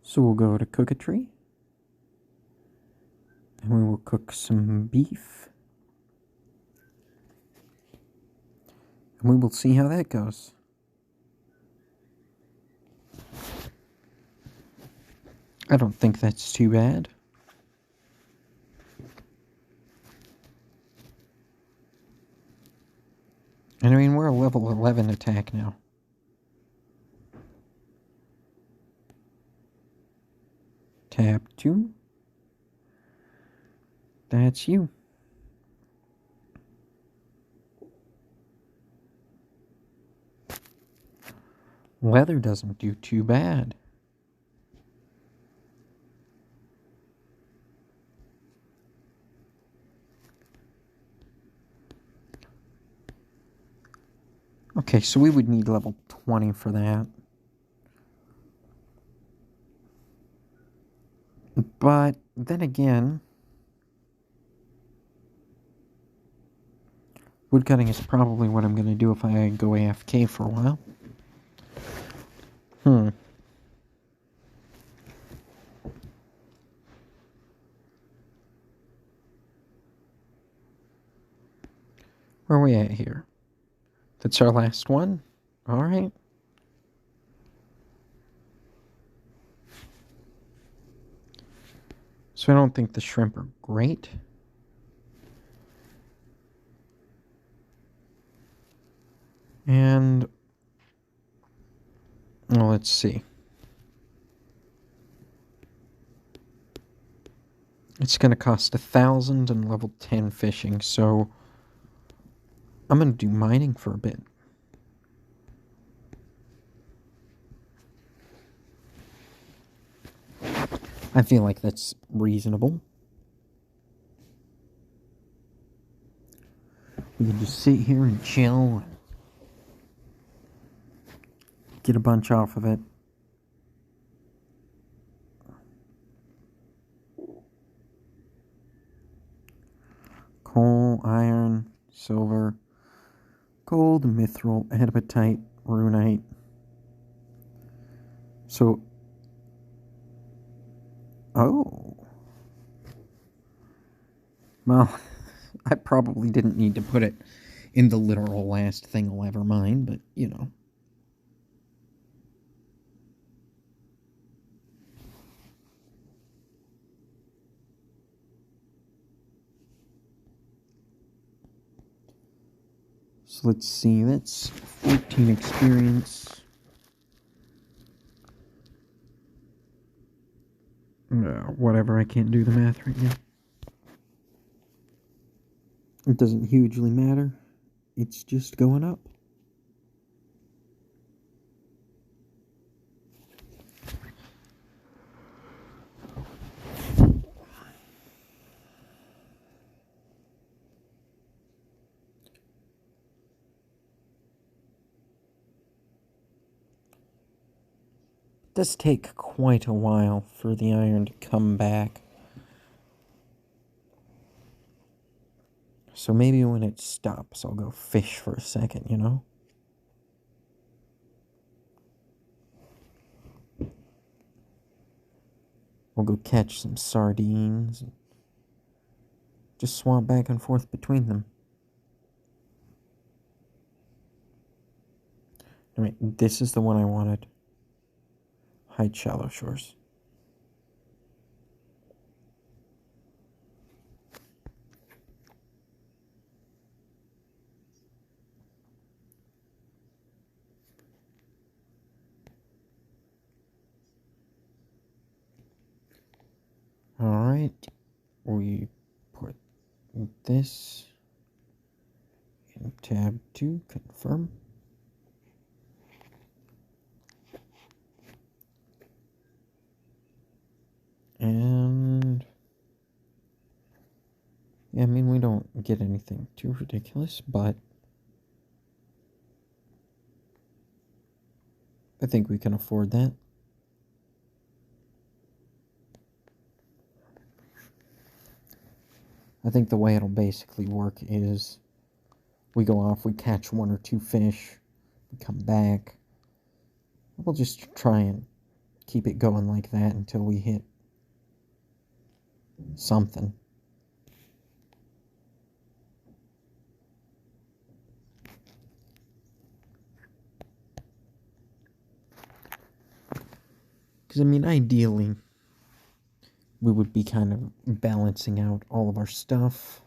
So we'll go to Cook-a-Tree. And we will cook some beef. And we will see how that goes. I don't think that's too bad. And I mean, we're a level 11 attack now. Tab 2. That's you. Leather doesn't do too bad. Okay, so we would need level 20 for that. But then again, woodcutting is probably what I'm going to do if I go AFK for a while. Where are we at here? That's our last one? Alright. So I don't think the shrimp are great. And, well, let's see. It's going to cost 1,000 and level 10 fishing, so I'm going to do mining for a bit. I feel like that's reasonable. We can just sit here and chill and get a bunch off of it. Coal, iron, silver, gold, mithril, hepatite, runite. So, oh. Well, I probably didn't need to put it in the literal last thing I'll ever mine, but, you know. So let's see, that's 14 experience. Whatever, I can't do the math right now. It doesn't hugely matter. It's just going up. It does take quite a while for the iron to come back. So maybe when it stops, I'll go fish for a second, you know? We'll go catch some sardines. And just swap back and forth between them. Alright, this is the one I wanted. Height shallow shores. Alright, we put this in tab 2, confirm. And yeah, I mean, we don't get anything too ridiculous, but I think we can afford that. I think the way it'll basically work is we go off, we catch 1 or 2 fish, we come back. We'll just try and keep it going like that until we hit something. Because, I mean, ideally, we would be kind of balancing out all of our stuff.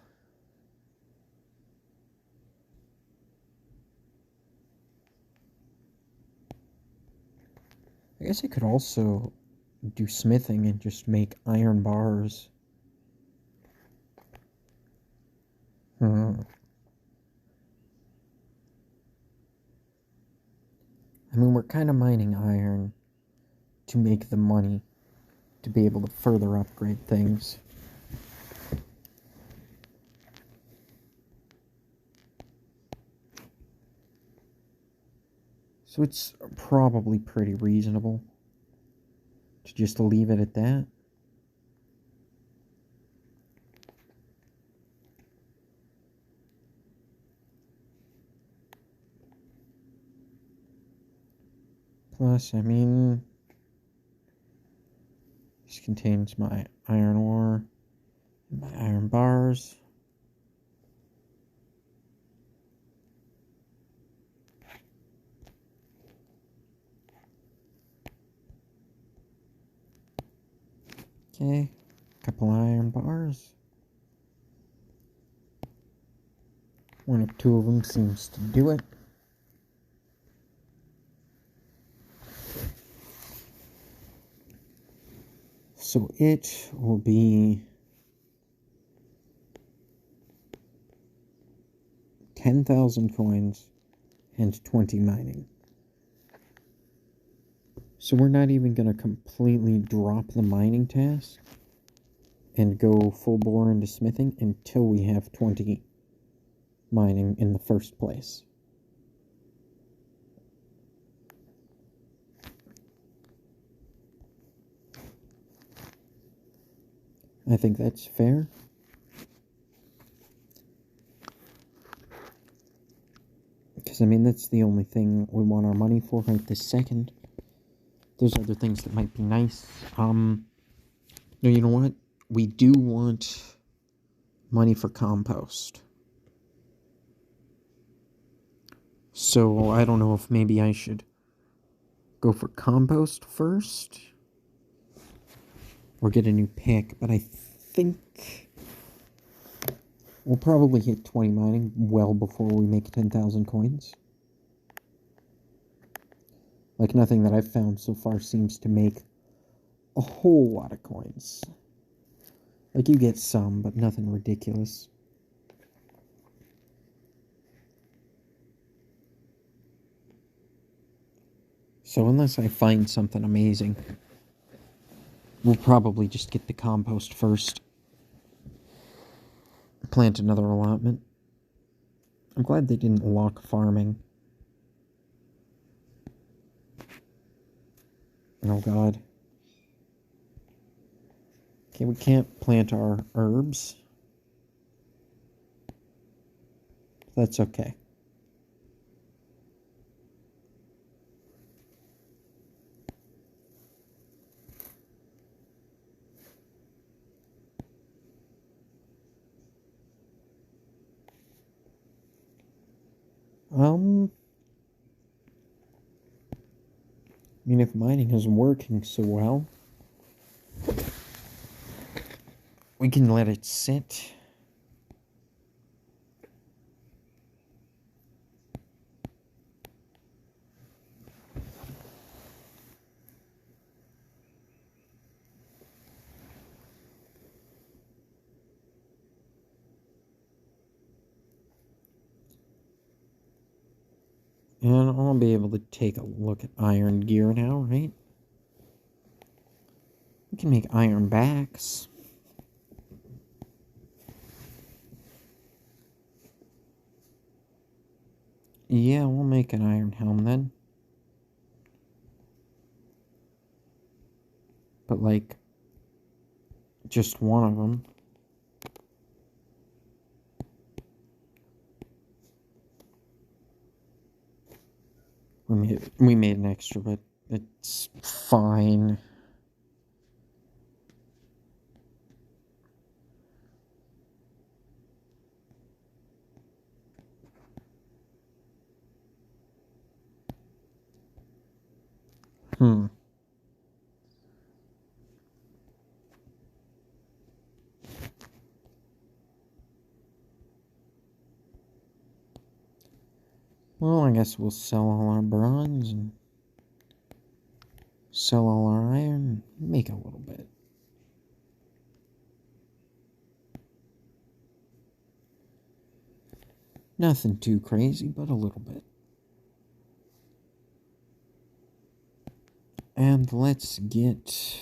I guess I could also do smithing and just make iron bars. I mean, we're kind of mining iron to make the money to be able to further upgrade things. So it's probably pretty reasonable to just leave it at that. Plus, I mean, this contains my iron ore and my iron bars. Okay, a couple iron bars. 1 or 2 of them seems to do it. So it will be 10,000 coins and 20 mining. So we're not even going to completely drop the mining task and go full bore into smithing until we have 20 mining in the first place. I think that's fair. Because Because, I mean, that's the only thing we want our money for right this second. There's other things that might be nice. No, you know what? We do want money for compost. So, I don't know if maybe I should go for compost first. Or get a new pick. But I think we'll probably hit 20 mining well before we make 10,000 coins. Like, nothing that I've found so far seems to make a whole lot of coins. Like, you get some, but nothing ridiculous. So unless I find something amazing, we'll probably just get the compost first. Plant another allotment. I'm glad they didn't lock farming. Oh god. Okay, we can't plant our herbs. That's okay. I mean, if mining isn't working so well, we can let it sit. And I'll be able to take a look at iron gear now, right? We can make iron backs. Yeah, we'll make an iron helm then. But, like, just one of them. We made an extra, but it's fine. Well, I guess we'll sell all our bronze and sell all our iron, make a little bit. Nothing too crazy, but a little bit. And let's get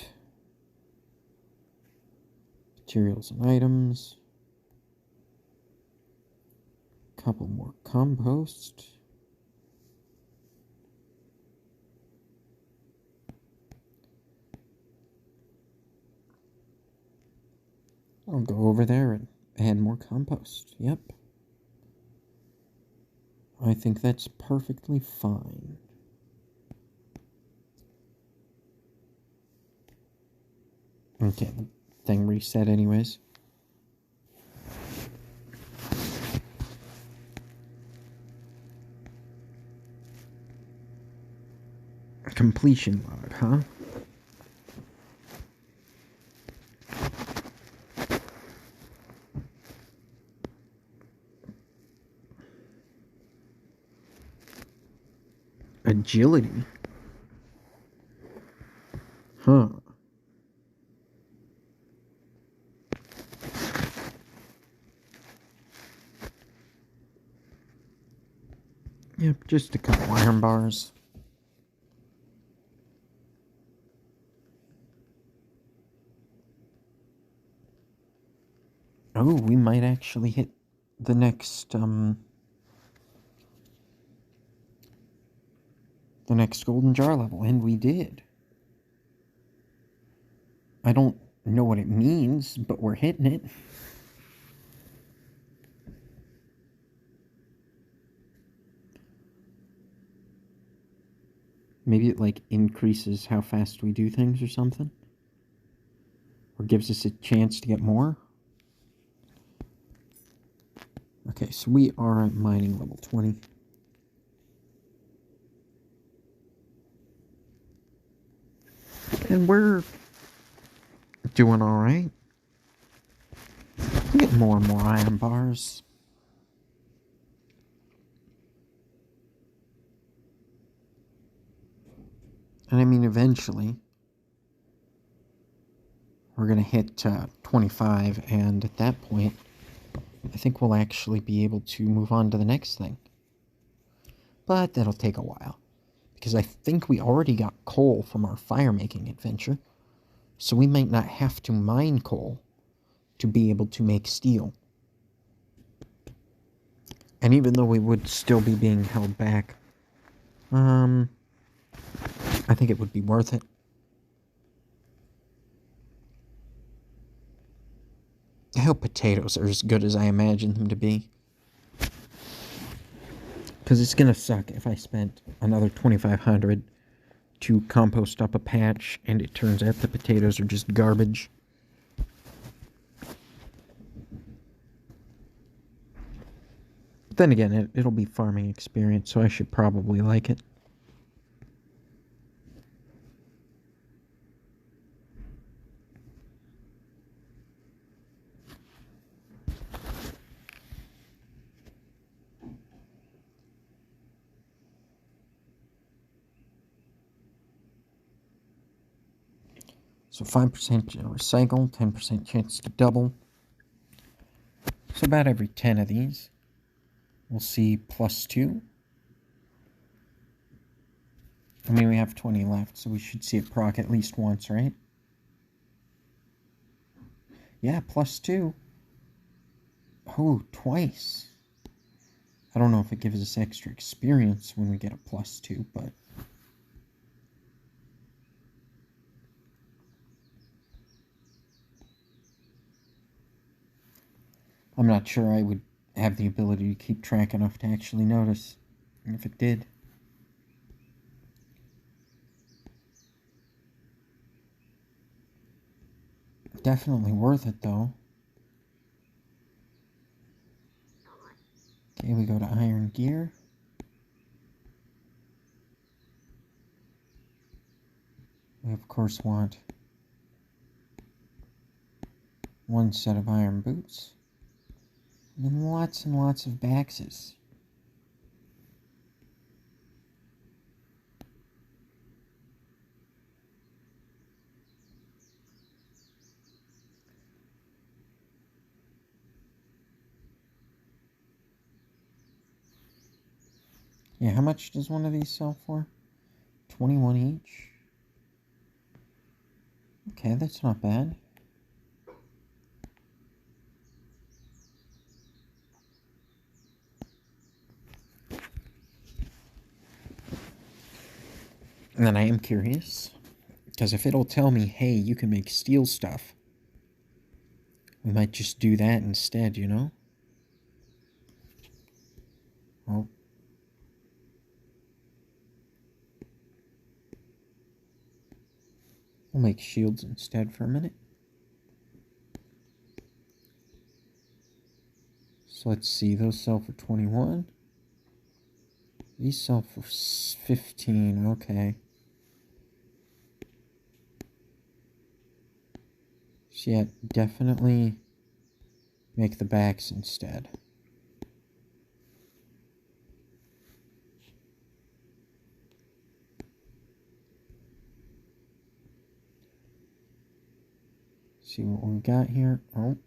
materials and items. Couple more compost. I'll go over there and add more compost. Yep. I think that's perfectly fine. Okay, the thing reset anyways. Completion log, huh? Agility? Huh. Yep, just a couple iron bars. Oh, we might actually hit the next golden jar level, and we did. I don't know what it means, but we're hitting it. Maybe it, like, increases how fast we do things or something? Or gives us a chance to get more? Okay, so we are at mining level 20. And we're doing alright. We get more and more iron bars. And I mean, eventually, we're going to hit 25, and at that point, I think we'll actually be able to move on to the next thing. But that'll take a while, because I think we already got coal from our fire-making adventure, so we might not have to mine coal to be able to make steel. And even though we would still be being held back, I think it would be worth it. I hope potatoes are as good as I imagine them to be. Because it's going to suck if I spent another $2,500 to compost up a patch and it turns out the potatoes are just garbage. But then again, it'll be farming experience, so I should probably like it. So 5% recycle, 10% chance to double. So about every 10 of these, we'll see +2. I mean, we have 20 left, so we should see it proc at least once, right? Yeah, +2. Oh, twice. I don't know if it gives us extra experience when we get a +2, but... I'm not sure I would have the ability to keep track enough to actually notice if it did. Definitely worth it, though. Okay, we go to iron gear. We, of course, want one set of iron boots. And lots of baxes. Yeah, how much does one of these sell for? 21 each? Okay, that's not bad. And then I am curious, because if it'll tell me, hey, you can make steel stuff, we might just do that instead, you know? Well, we'll make shields instead for a minute. So let's see, those sell for 21. These sell for 15, okay. So yeah, definitely make the backs instead. See what we got here. Oh.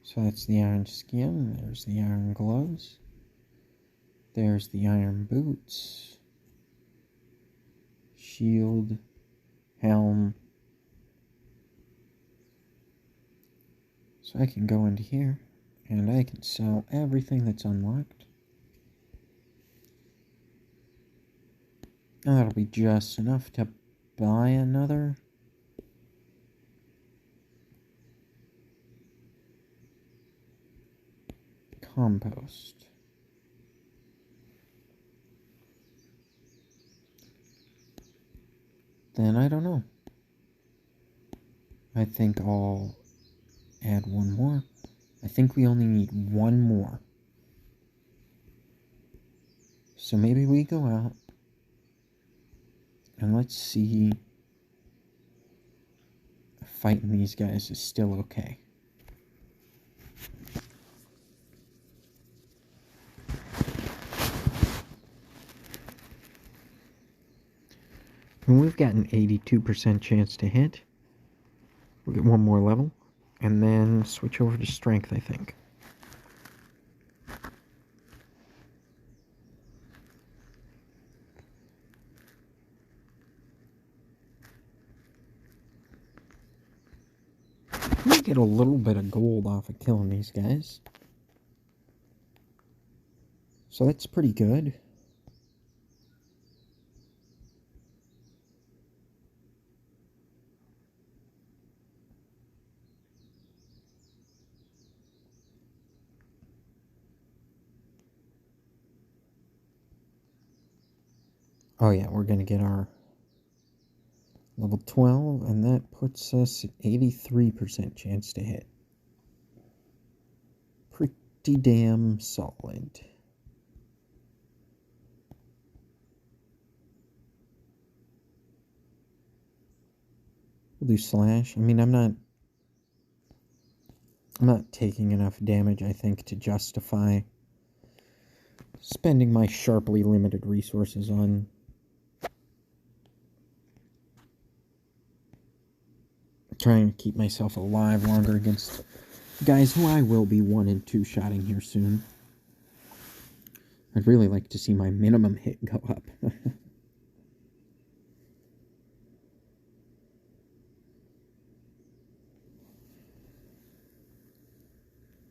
So that's the iron skin, there's the iron gloves, there's the iron boots, shield, helm. So I can go into here, and I can sell everything that's unlocked. And that'll be just enough to buy another compost. Then I don't know. I think I'll add one more. I think we only need one more. So maybe we go out and let's see if fighting these guys is still okay. And we've got an 82% chance to hit. We'll get one more level and then switch over to strength, I think. We get a little bit of gold off of killing these guys. So that's pretty good. Oh yeah, we're going to get our level 12, and that puts us at 83% chance to hit. Pretty damn solid. We'll do slash. I mean, I'm not taking enough damage, I think, to justify spending my sharply limited resources on trying to keep myself alive longer against guys who I will be 1 and 2 shotting here soon. I'd really like to see my minimum hit go up.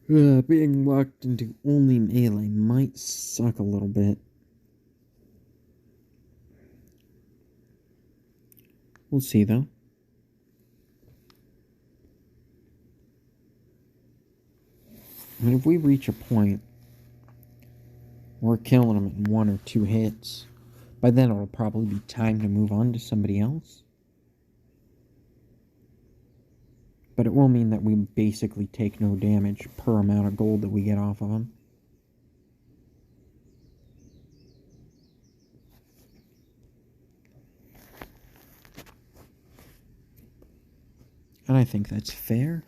Being locked into only melee might suck a little bit. We'll see, though. I mean, if we reach a point where we're killing them in 1 or 2 hits, by then it'll probably be time to move on to somebody else. But it will mean that we basically take no damage per amount of gold that we get off of them. And I think that's fair.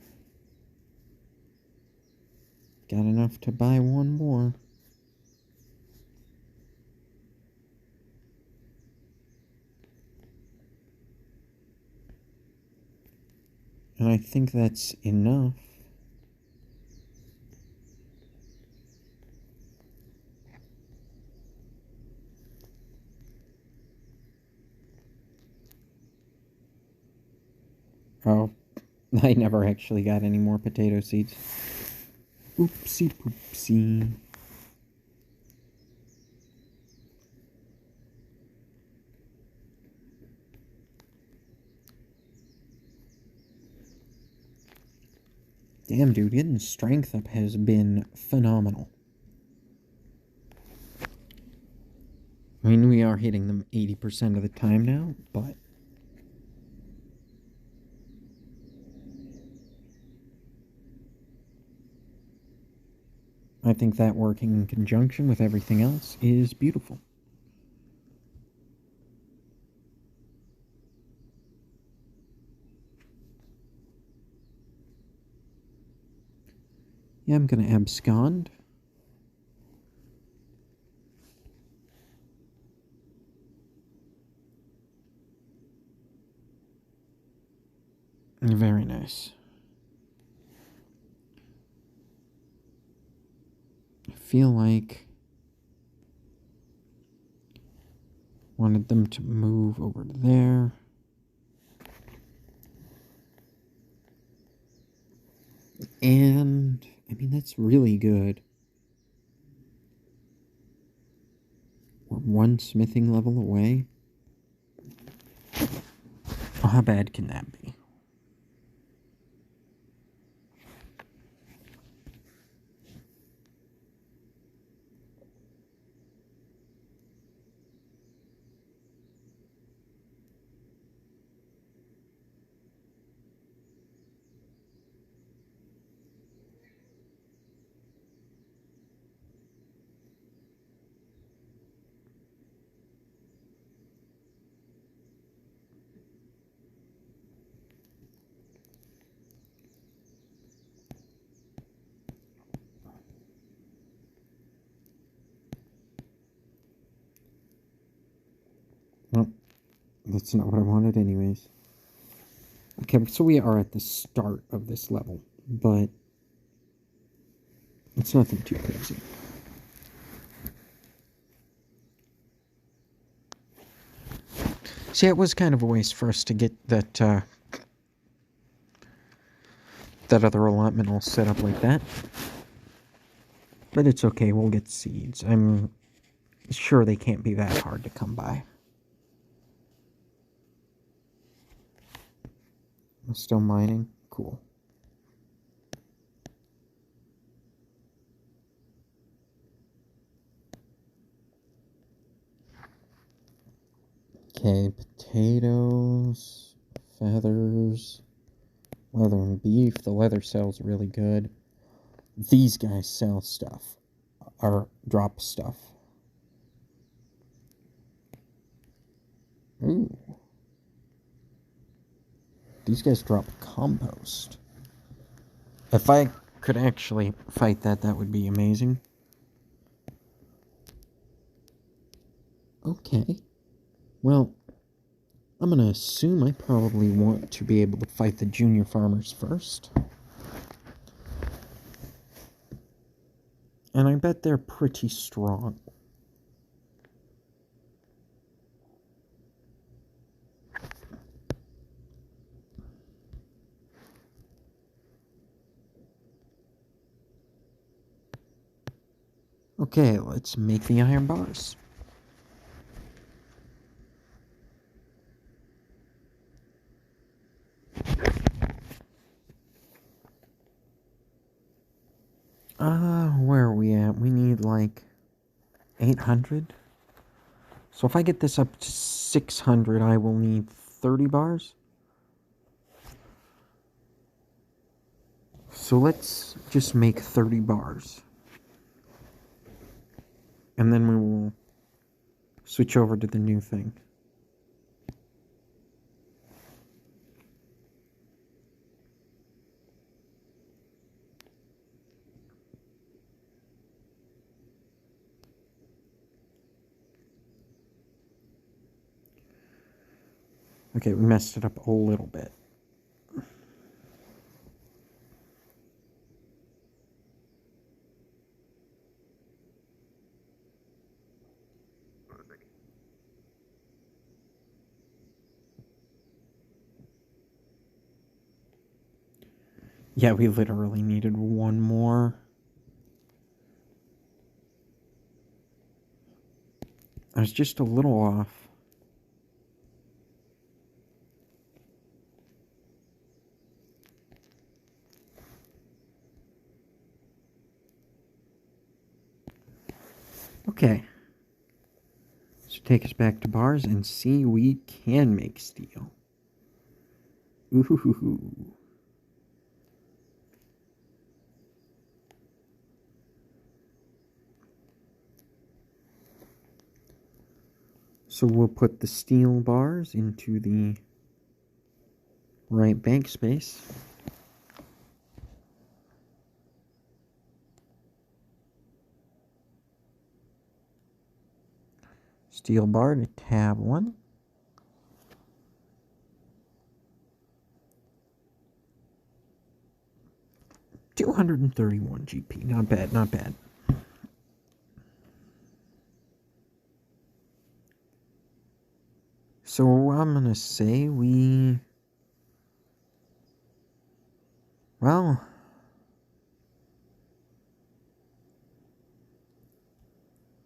Got enough to buy one more. And I think that's enough. Oh, I never actually got any more potato seeds. Oopsie poopsie. Damn, dude, getting strength up has been phenomenal. I mean, we are hitting them 80% of the time now, but I think that working in conjunction with everything else is beautiful. Yeah, I'm going to abscond. Very nice. I feel like wanted them to move over to there. And I mean, that's really good. We're 1 smithing level away. Oh, how bad can that be? Well, that's not what I wanted anyways. Okay, so we are at the start of this level, but it's nothing too crazy. See, it was kind of a waste for us to get that, that other allotment all set up like that. But it's okay, we'll get seeds. I'm sure they can't be that hard to come by. I'm still mining? Cool. Okay, potatoes, feathers, leather and beef. The leather sells really good. These guys sell stuff, or drop stuff. Ooh. These guys drop compost. If I could actually fight that, that would be amazing. Okay. Well, I'm gonna assume I probably want to be able to fight the junior farmers first. And I bet they're pretty strong. Okay, let's make the iron bars. Where are we at? We need like 800. So if I get this up to 600, I will need 30 bars. So let's just make 30 bars. And then we will switch over to the new thing. Okay, we messed it up a little bit. Yeah, we literally needed one more. I was just a little off. Okay. So take us back to bars and see we can make steel. Ooh. So we'll put the steel bars into the right bank space. Steel bar to tab 1. $231 GP. Not bad, not bad. So I'm gonna say well,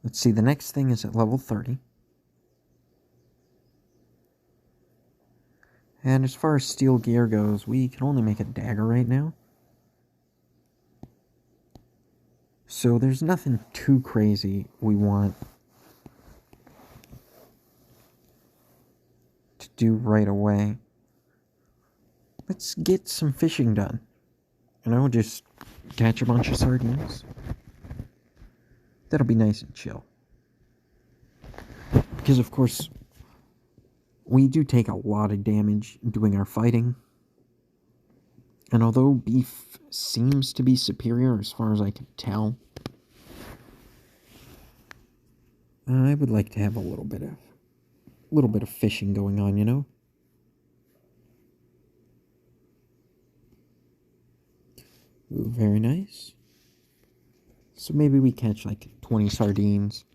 let's see, the next thing is at level 30. And as far as steel gear goes, we can only make a dagger right now. So there's nothing too crazy we want to do right away. Let's get some fishing done. Just catch a bunch of sardines. That'll be nice and chill. Because, of course, we do take a lot of damage doing our fighting. And although beef seems to be superior as far as I can tell, I would like to have a little bit of little bit of fishing going on, you know? Ooh, very nice. So maybe we catch like 20 sardines.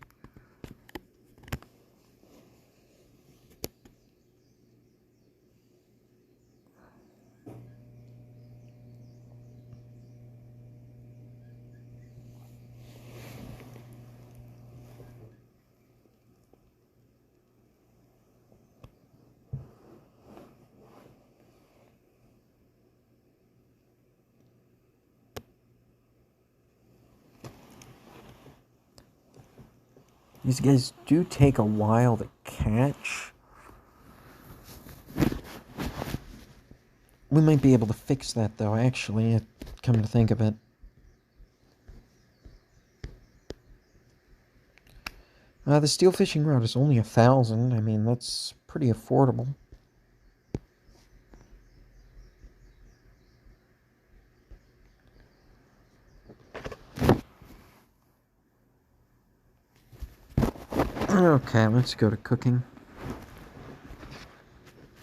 These guys do take a while to catch. We might be able to fix that, though, actually, come to think of it. The steel fishing rod is only 1,000. I mean, that's pretty affordable. Okay, let's go to cooking.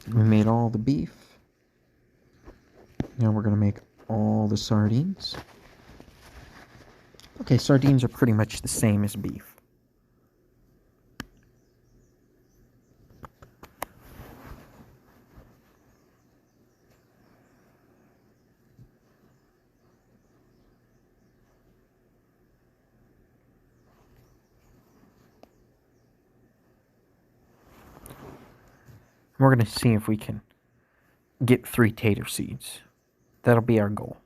We made all the beef. Now we're going to make all the sardines. Okay, sardines are pretty much the same as beef. We're going to see if we can get 3 tater seeds. That'll be our goal.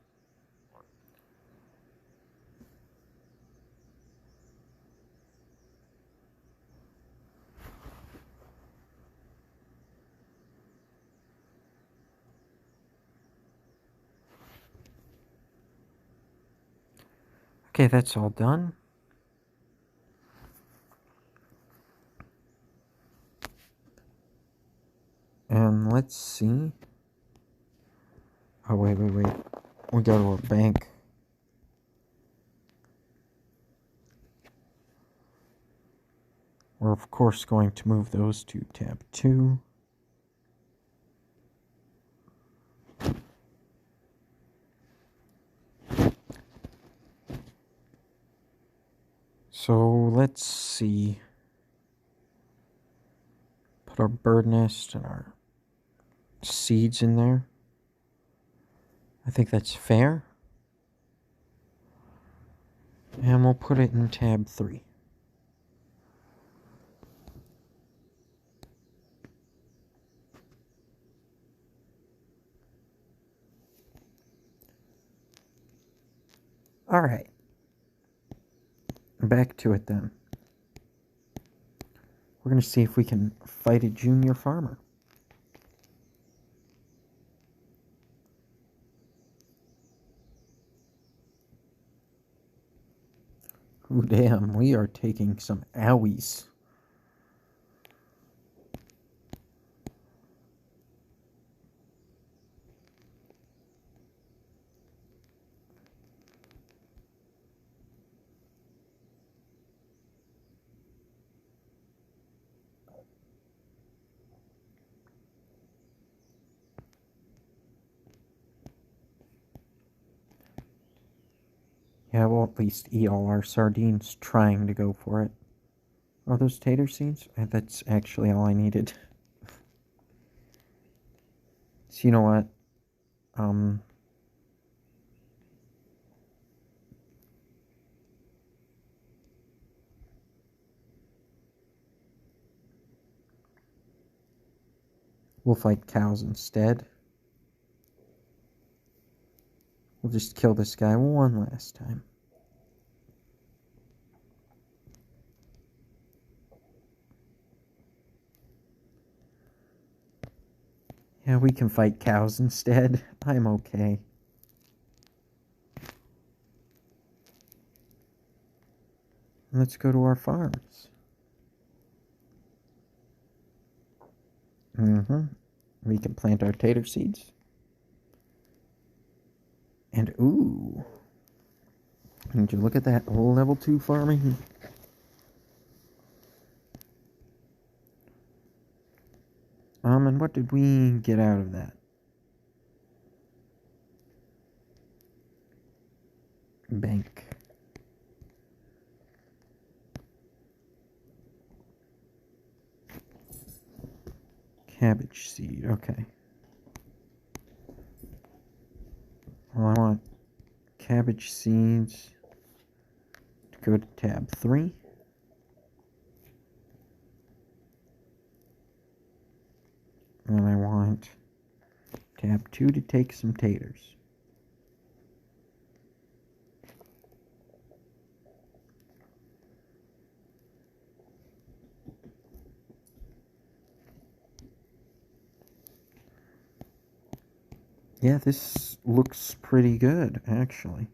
Okay, that's all done. And let's see. Oh, wait. We go to a bank. We're, of course, going to move those to tab 2. So, let's see. Put our bird nest and our seeds in there. I think that's fair. And we'll put it in tab 3. Alright. Back to it then. We're going to see if we can fight a junior farmer. Ooh, damn, we are taking some owies. Yeah, we'll at least eat all our sardines trying to go for it. Are those tater seeds? That's actually all I needed. So you know what? We'll fight cows instead. We'll just kill this guy one last time. Yeah, we can fight cows instead. I'm okay. Let's go to our farms. We can plant our tater seeds. And ooh. Would you look at that level 2 farming? And what did we get out of that? Bank. Cabbage seed, okay. Well, I want cabbage seeds to go to tab 3. And I want tab 2 to take some taters. Yeah, this looks pretty good, actually.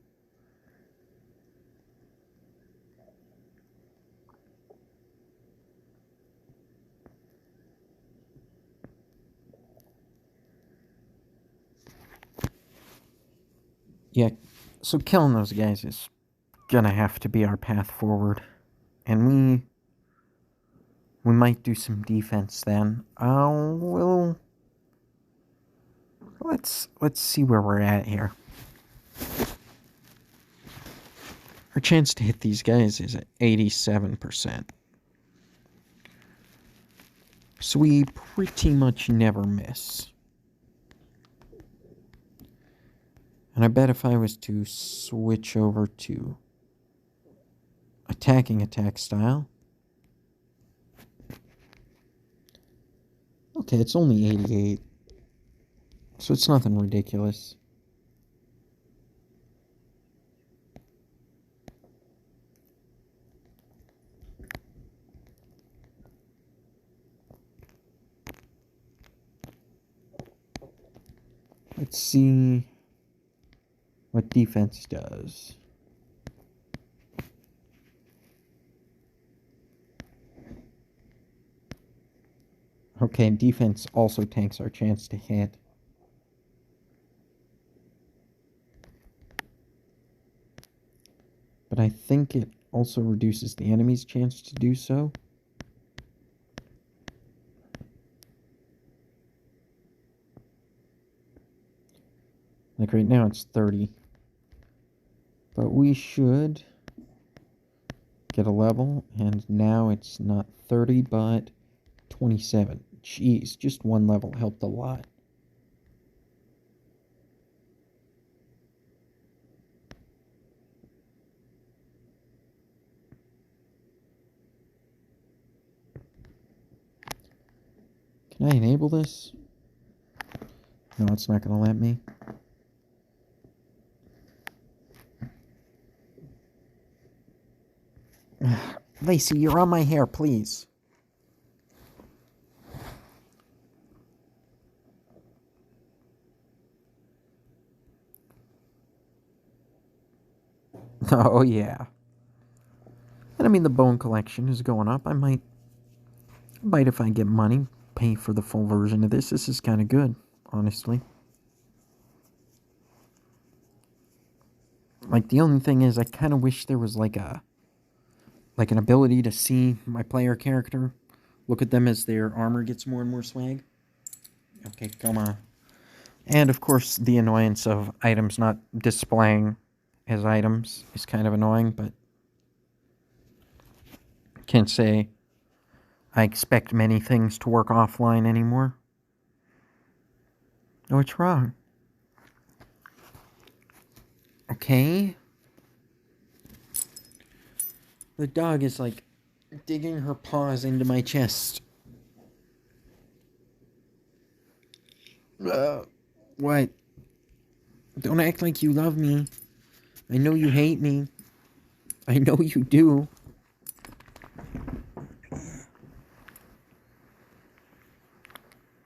Yeah, so killing those guys is gonna have to be our path forward. And we might do some defense then. Let's see where we're at here. Our chance to hit these guys is at 87%. So we pretty much never miss. And I bet if I was to switch over to attacking attack style. Okay, it's only 88. So it's nothing ridiculous. Let's see what defense does. Okay, defense also tanks our chance to hit. But I think it also reduces the enemy's chance to do so. Like right now it's 30. But we should get a level, and now it's not 30, but 27. Jeez, just one level helped a lot. Can I enable this? No, it's not going to let me. Lacey, you're on my hair, please. Oh, yeah. And I mean, the bone collection is going up. I might, if I get money, pay for the full version of this. This is kind of good, honestly. Like, the only thing is, I kind of wish there was like an ability to see my player character. Look at them as their armor gets more and more swag. Okay, come on. And, of course, the annoyance of items not displaying as items is kind of annoying, but can't say I expect many things to work offline anymore. Oh, what's wrong? Okay. The dog is, like, digging her paws into my chest. What? Don't act like you love me. I know you hate me. I know you do.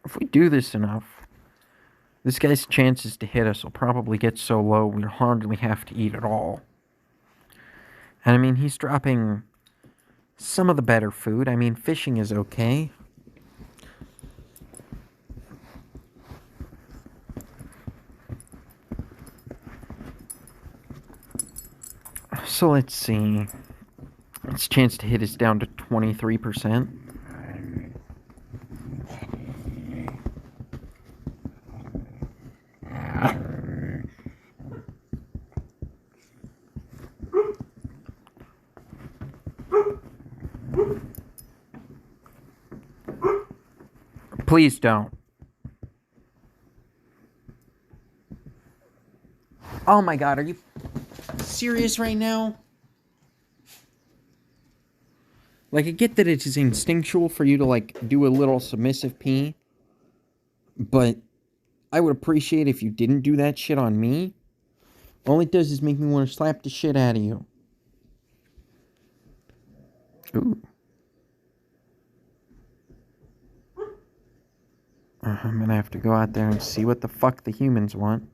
If we do this enough, this guy's chances to hit us will probably get so low we'll hardly have to eat at all. And I mean, he's dropping some of the better food. I mean, fishing is okay. So let's see. Its chance to hit is down to 23%. Please don't. Oh my god, are you serious right now? Like, I get that it is instinctual for you to, like, do a little submissive pee. But I would appreciate if you didn't do that shit on me. All it does is make me want to slap the shit out of you. Ooh. I'm gonna have to go out there and see what the fuck the humans want.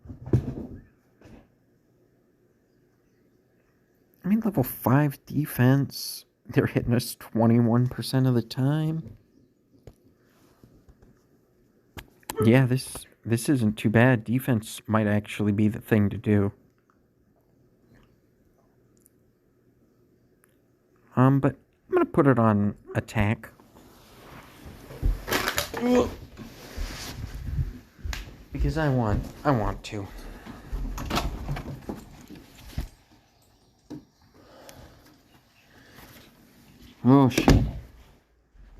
I mean, level 5 defense. They're hitting us 21% of the time. Yeah, this isn't too bad. Defense might actually be the thing to do. But I'm gonna put it on attack. Because I want to. Oh shit.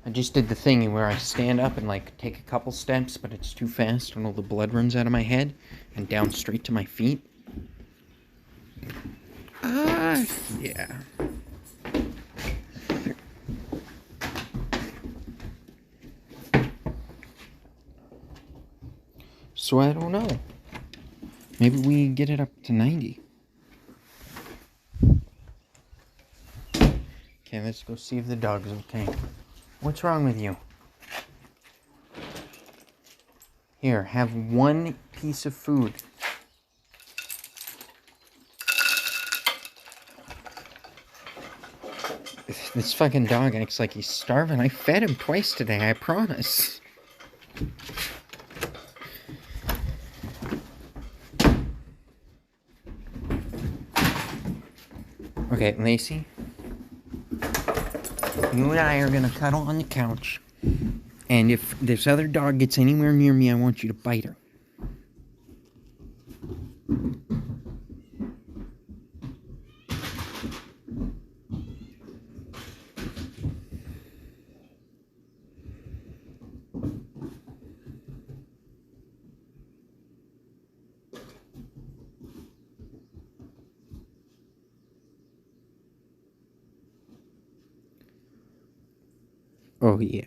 I just did the thing where I stand up and like take a couple steps, but it's too fast and all the blood runs out of my head and down straight to my feet. Yeah. So I don't know. Maybe we get it up to 90. Okay, let's go see if the dog's okay. What's wrong with you? Here, have one piece of food. This fucking dog acts like he's starving. I fed him twice today, I promise. Okay, Lacey. You and I are gonna cuddle on the couch. And if this other dog gets anywhere near me, I want you to bite her. Oh, yeah.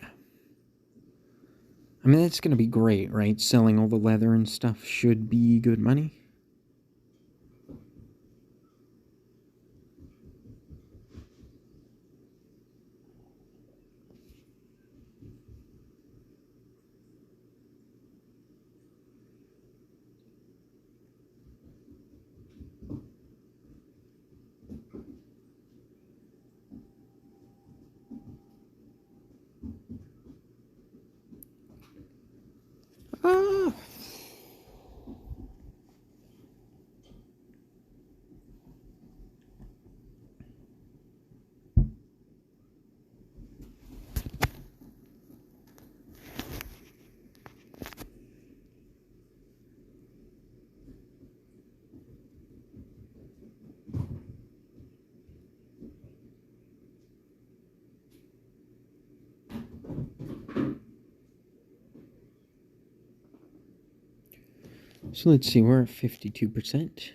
I mean, that's gonna be great, right? Selling all the leather and stuff should be good money. Ah. So let's see, we're at 52%.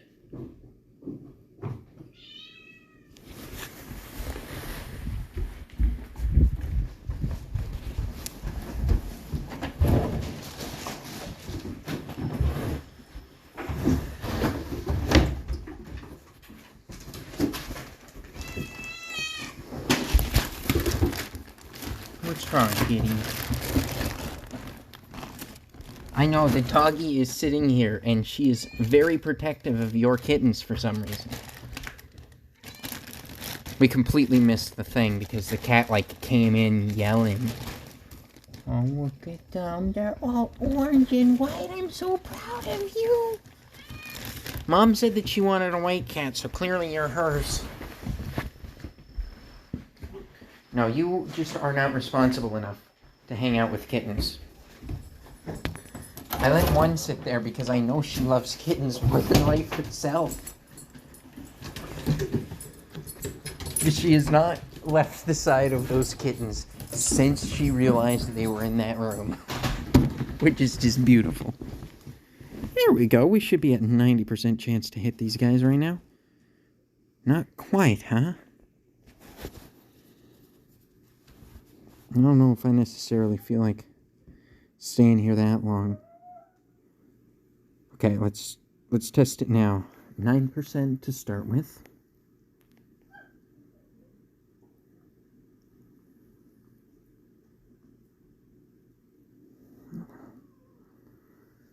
What's wrong, kitty? I know, the doggy is sitting here, and she is very protective of your kittens for some reason. We completely missed the thing, because the cat, like, came in yelling. Oh, look at them. They're all orange and white. I'm so proud of you. Mom said that she wanted a white cat, so clearly you're hers. No, you just are not responsible enough to hang out with kittens. I let one sit there because I know she loves kittens more than life itself. She has not left the side of those kittens since she realized they were in that room. which is just beautiful. There we go. We should be at 90% chance to hit these guys right now. Not quite, huh? I don't know if I necessarily feel like staying here that long. Okay, let's test it now. 9% to start with.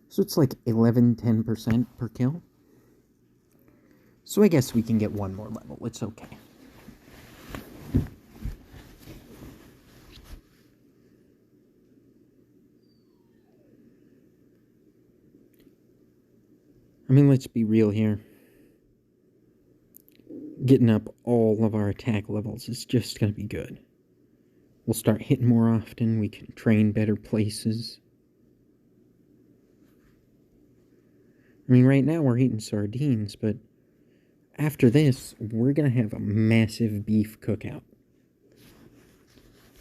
So it's like 11-10% per kill. So I guess we can get one more level. It's okay. I mean, let's be real here. Getting up all of our attack levels is just going to be good. We'll start hitting more often. We can train better places. I mean, right now we're eating sardines, but after this, we're going to have a massive beef cookout.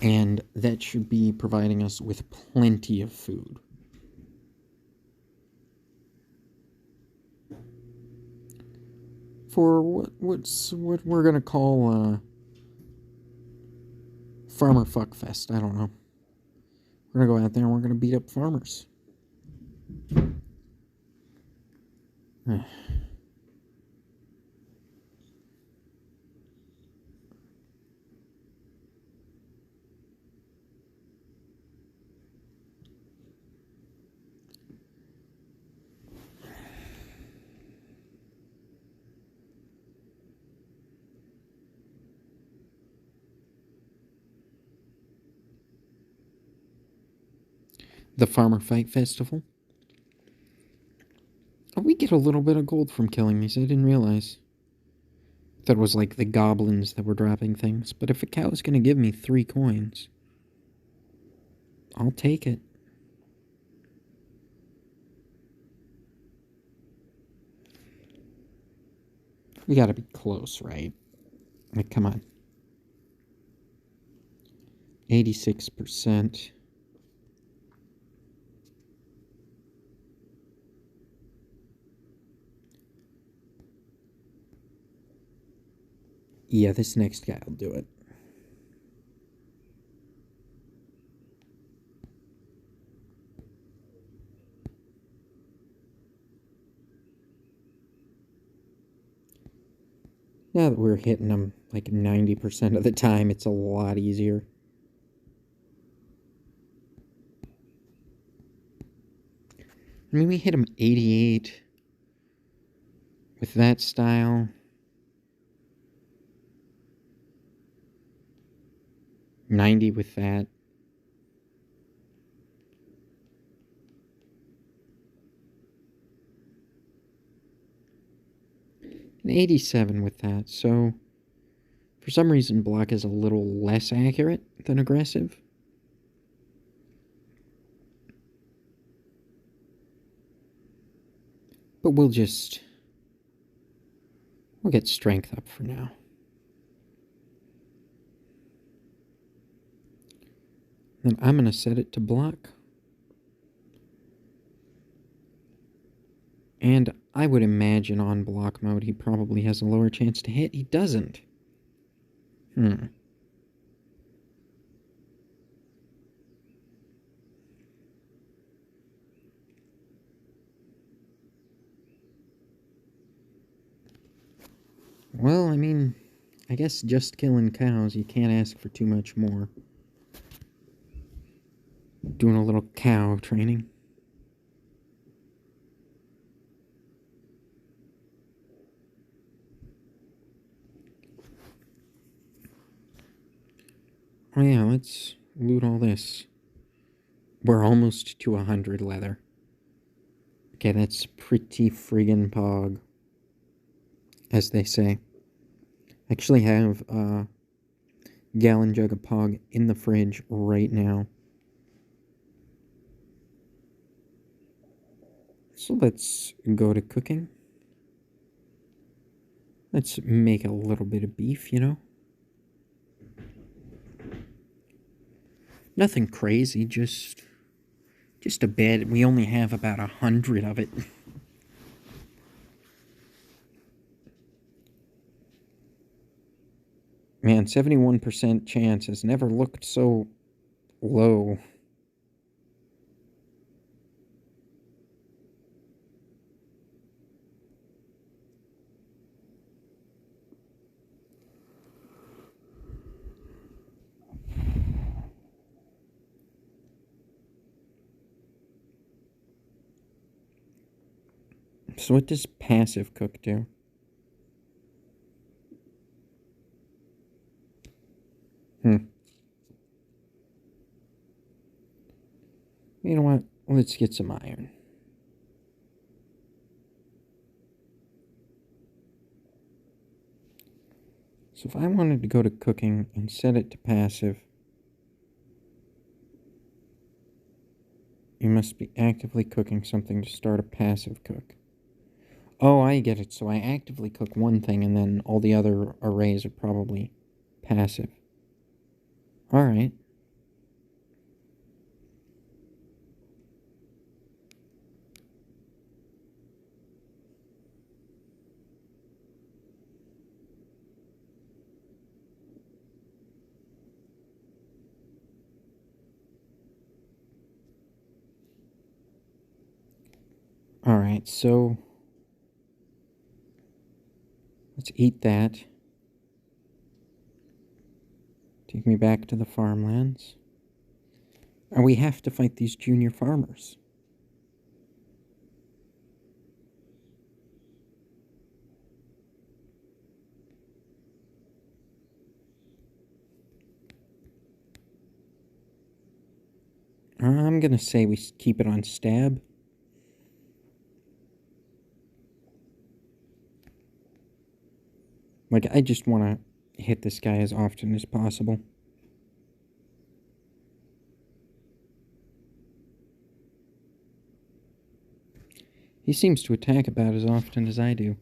And that should be providing us with plenty of food. For what we're going to call Farmer Fuckfest. I don't know. We're going to go out there and we're going to beat up farmers. The Farmer Fight Festival. Oh, we get a little bit of gold from killing these. I didn't realize. That was like the goblins that were dropping things. But if a cow is going to give me 3 coins, I'll take it. We gotta be close, right? Like, come on. 86%. Yeah, this next guy will do it. Now that we're hitting them like 90% of the time, it's a lot easier. I mean, we hit him 88 with that style. 90 with that. And 87 with that. So, for some reason, block is a little less accurate than aggressive. But we'll get strength up for now. Then I'm going to set it to block. And I would imagine on block mode he probably has a lower chance to hit. He doesn't. Well, I mean, I guess just killing cows, you can't ask for too much more. Doing a little cow training. Oh yeah, let's loot all this. We're almost to 100 leather. Okay, that's pretty friggin' pog, as they say. I actually have a gallon jug of pog in the fridge right now. So let's go to cooking. Let's make a little bit of beef, you know? Nothing crazy, just Just a bit. We only have about 100 of it. Man, 71% chance has never looked so low. So what does passive cook do? You know what? Let's get some iron. So if I wanted to go to cooking and set it to passive, you must be actively cooking something to start a passive cook. Oh, I get it. So I actively cook one thing and then all the other arrays are probably passive. Alright. Alright, so let's eat that. Take me back to the farmlands. And we have to fight these junior farmers. I'm gonna say we keep it on stab. Like, I just want to hit this guy as often as possible. He seems to attack about as often as I do.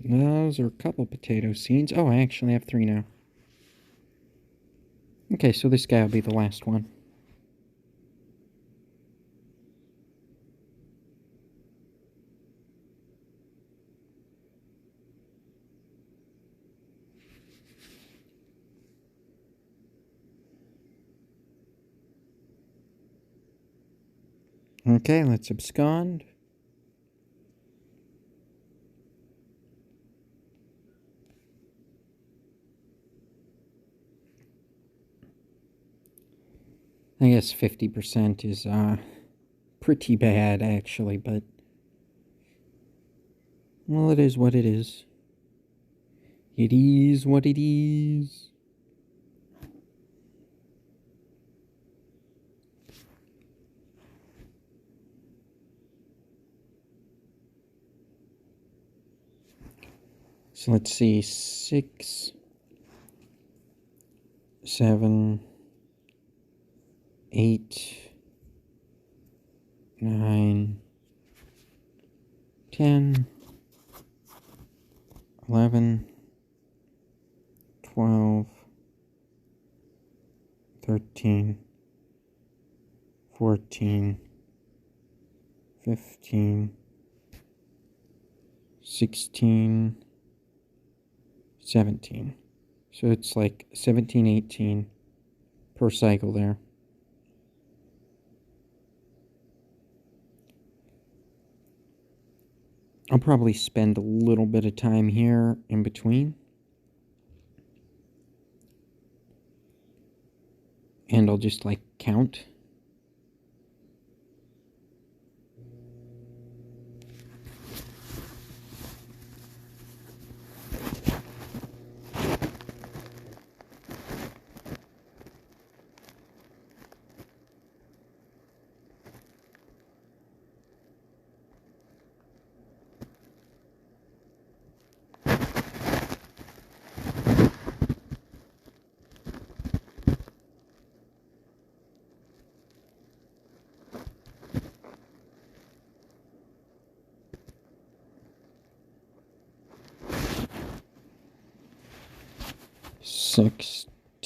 Those are a couple potato seeds. Oh, I actually have 3 now. Okay, so this guy will be the last one. Okay, let's abscond. I guess 50% is pretty bad, actually, but well, it is what it is. It is what it is. So let's see, 6, 7, 8, 9, 10, 11, 12, 13, 14, 15, 16, 17. So it's like 17, 18 per cycle there. I'll probably spend a little bit of time here in between. And I'll just like count.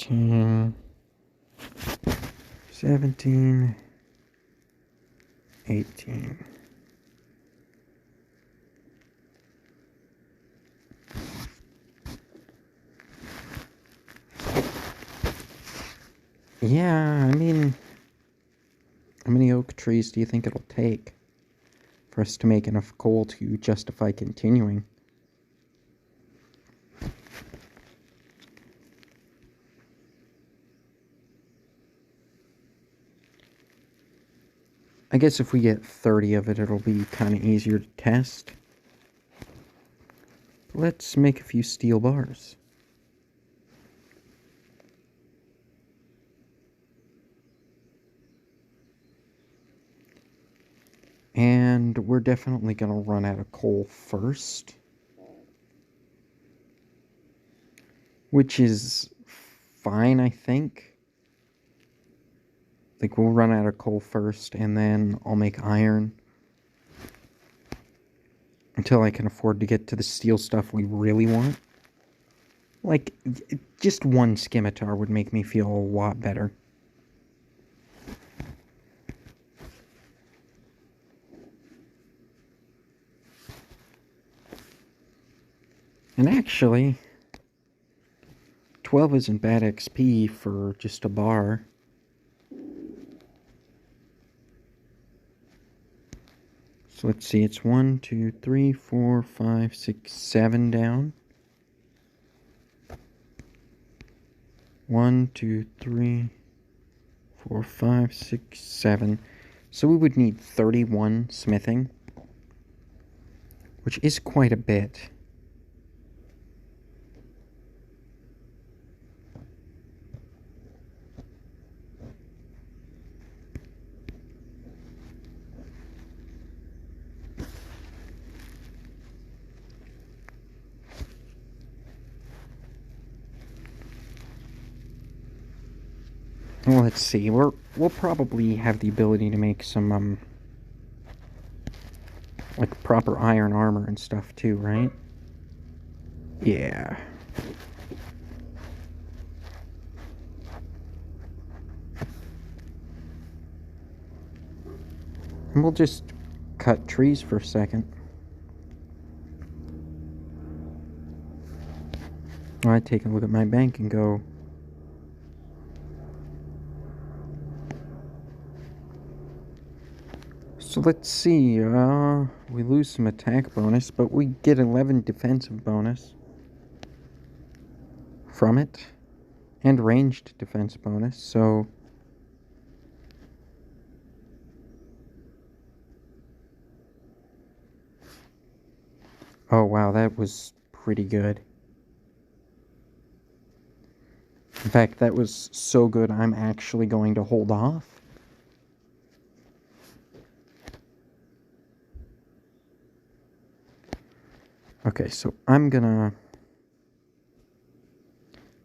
16, 17, 18. Yeah, I mean, how many oak trees do you think it'll take for us to make enough coal to justify continuing? I guess if we get 30 of it, it'll be kind of easier to test. Let's make a few steel bars. And we're definitely going to run out of coal first, which is fine, I think. Like, we'll run out of coal first, and then I'll make iron until I can afford to get to the steel stuff we really want. Like, just one scimitar would make me feel a lot better. And actually, 12 isn't bad XP for just a bar. So let's see, it's 1, 2, 3, 4, 5, 6, 7 down. 1, 2, 3, 4, 5, 6, 7. So we would need 31 smithing, which is quite a bit. Well, let's see. We'll probably have the ability to make some like proper iron armor and stuff too, right? Yeah. And we'll just cut trees for a second. I take a look at my bank and go, so let's see, we lose some attack bonus, but we get 11 defensive bonus from it, and ranged defense bonus, so oh wow, that was pretty good. In fact, that was so good, I'm actually going to hold off. Okay, so I'm gonna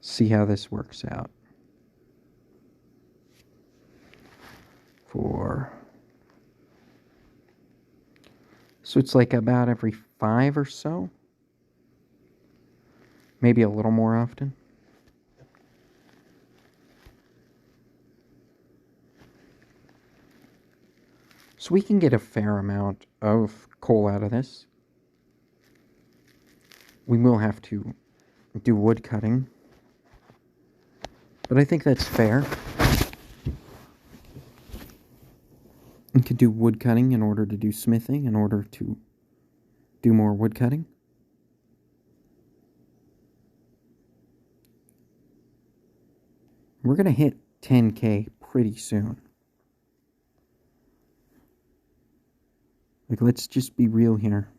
see how this works out. So it's like about every 5 or so. Maybe a little more often. So we can get a fair amount of coal out of this. We will have to do wood cutting, but I think that's fair. We could do wood cutting in order to do smithing, in order to do more wood cutting. We're going to hit 10K pretty soon. Like, let's just be real here.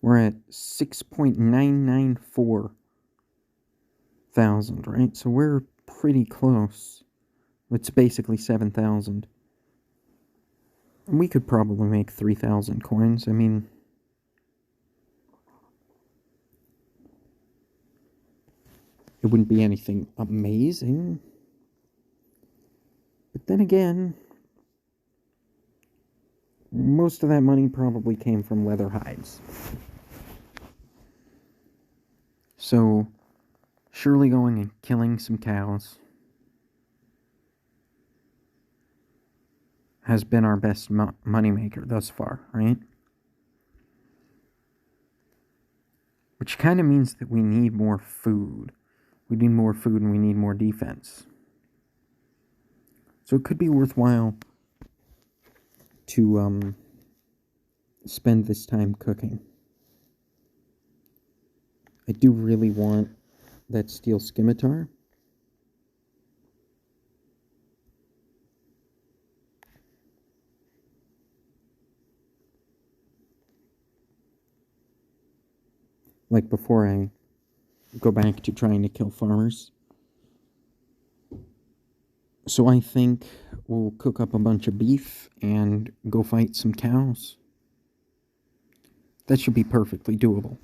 We're at 6.994 thousand, right? So we're pretty close. It's basically 7,000. And we could probably make 3,000 coins. I mean, it wouldn't be anything amazing. But then again, most of that money probably came from leather hides. So, surely going and killing some cows has been our best moneymaker thus far, right? Which kind of means that we need more food. We need more food and we need more defense. So it could be worthwhile to spend this time cooking. I do really want that steel scimitar. Like before I go back to trying to kill farmers. So I think we'll cook up a bunch of beef and go fight some cows. That should be perfectly doable.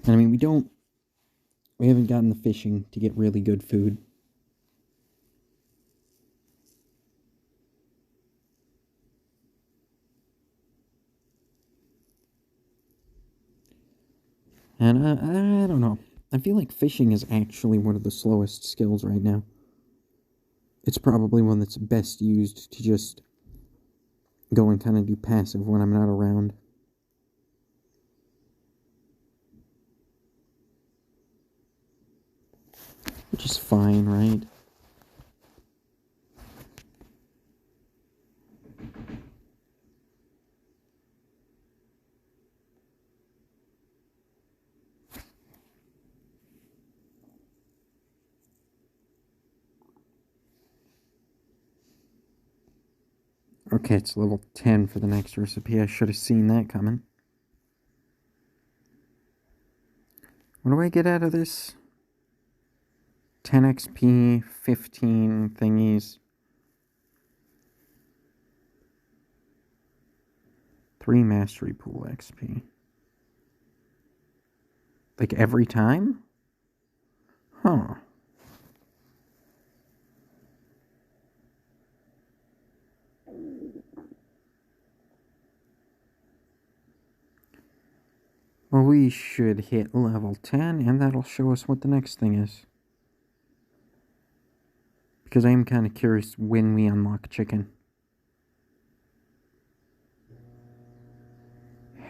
And I mean, we haven't gotten the fishing to get really good food. And I don't know. I feel like fishing is actually one of the slowest skills right now. It's probably one that's best used to just go and kind of do passive when I'm not around. Which is fine, right? Okay, it's level 10 for the next recipe. I should have seen that coming. What do I get out of this? 10 XP, 15 thingies. 3 mastery pool XP. Like every time? Huh. Well, we should hit level 10, and that'll show us what the next thing is. Because I am kind of curious when we unlock chicken.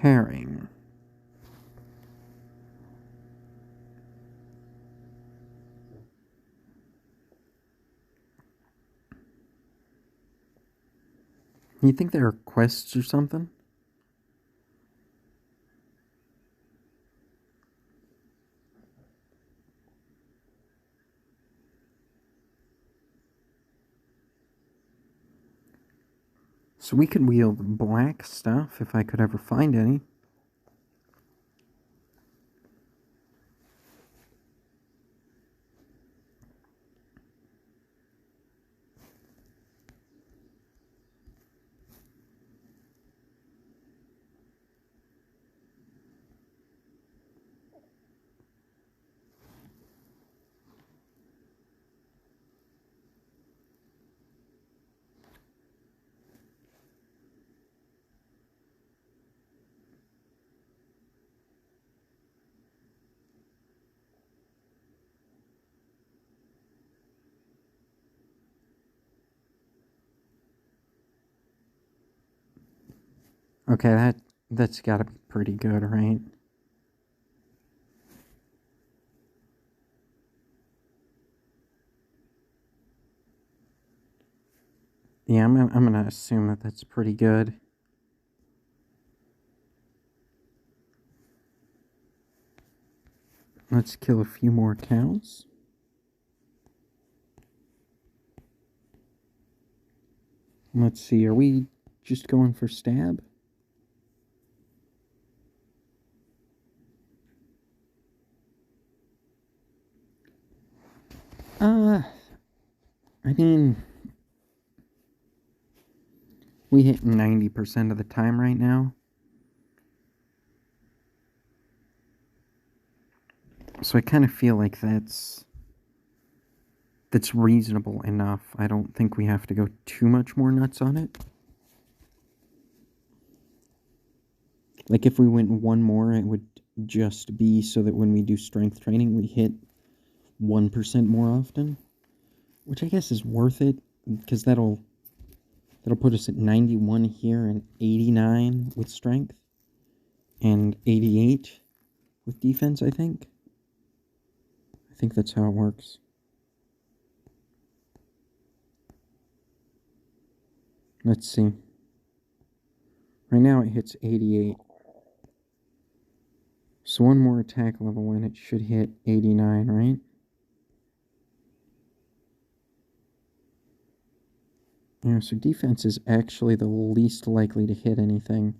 Herring. You think there are quests or something? So we could wield black stuff if I could ever find any. Okay, that's gotta be pretty good, right? Yeah, I'm gonna assume that that's pretty good. Let's kill a few more cows. Let's see, are we just going for stab? I mean, we hit 90% of the time right now. So I kind of feel like that's reasonable enough. I don't think we have to go too much more nuts on it. Like, if we went one more, it would just be so that when we do strength training, we hit 1% more often. Which I guess is worth it, because that'll put us at 91 here and 89 with strength. And 88 with defense, I think. I think that's how it works. Let's see. Right now it hits 88. So one more attack level and it should hit 89, right? Yeah, so defense is actually the least likely to hit anything.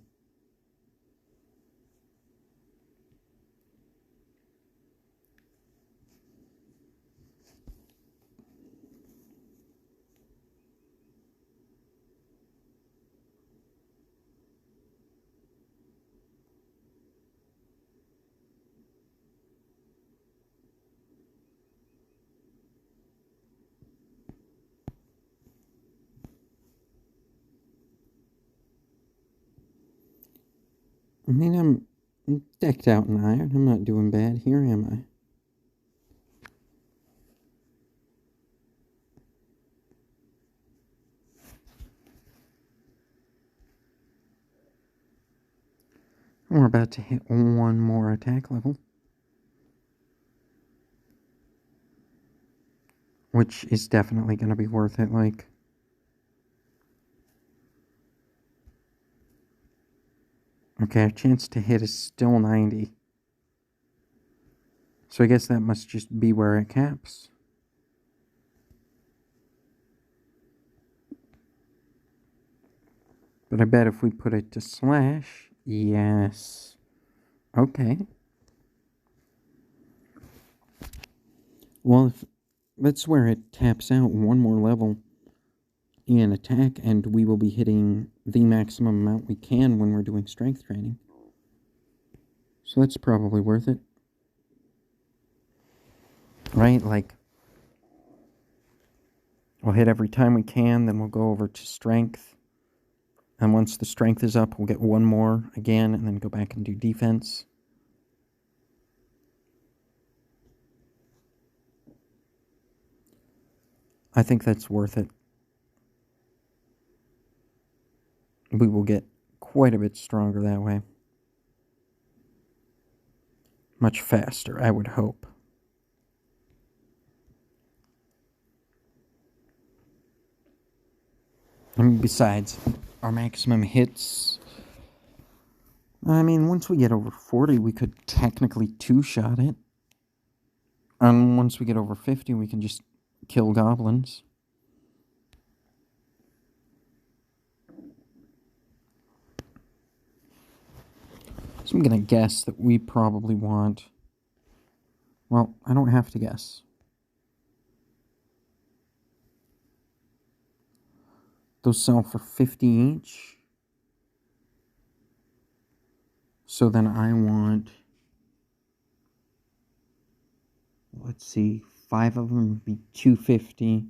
I mean, I'm decked out in iron. I'm not doing bad here, am I? We're about to hit one more attack level. Which is definitely going to be worth it, like... Okay, our chance to hit is still 90. So I guess that must just be where it caps. But I bet if we put it to slash... Yes. Okay. Well, if that's where it taps out one more level in attack, and we will be hitting the maximum amount we can when we're doing strength training. So that's probably worth it. Right? Like, we'll hit every time we can, then we'll go over to strength. And once the strength is up, we'll get one more again, and then go back and do defense. I think that's worth it. We will get quite a bit stronger that way. Much faster, I would hope. And besides, our maximum hits... I mean, once we get over 40, we could technically two-shot it. And once we get over 50, we can just kill goblins. So I'm going to guess that we probably want... Well, I don't have to guess. Those sell for 50 each. So then I want... Let's see, 5 of them would be 250.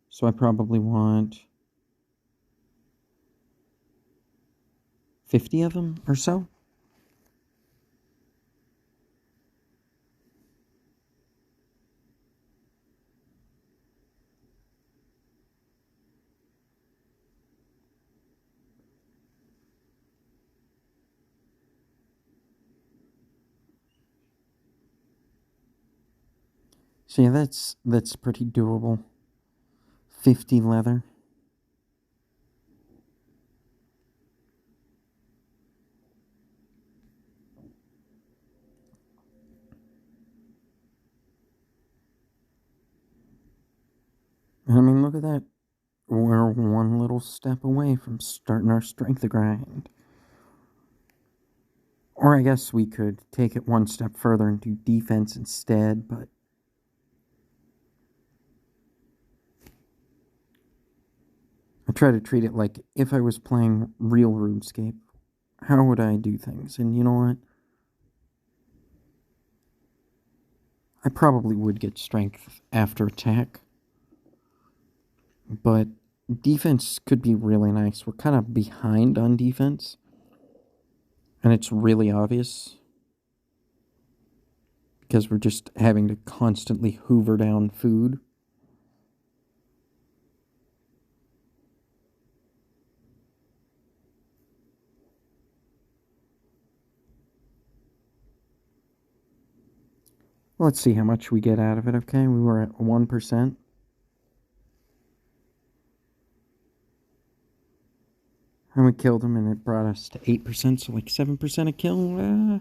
So I probably want 50 of them or so. So yeah, that's pretty doable. 50 leather. And I mean, look at that. We're one little step away from starting our strength grind. Or I guess we could take it one step further and do defense instead, but... I try to treat it like if I was playing real RuneScape, how would I do things? And you know what? I probably would get strength after attack. But defense could be really nice. We're kind of behind on defense. And it's really obvious because we're just having to constantly hoover down food. Let's see how much we get out of it, okay? We were at 1%. And we killed him, and it brought us to 8%, so like 7% a kill.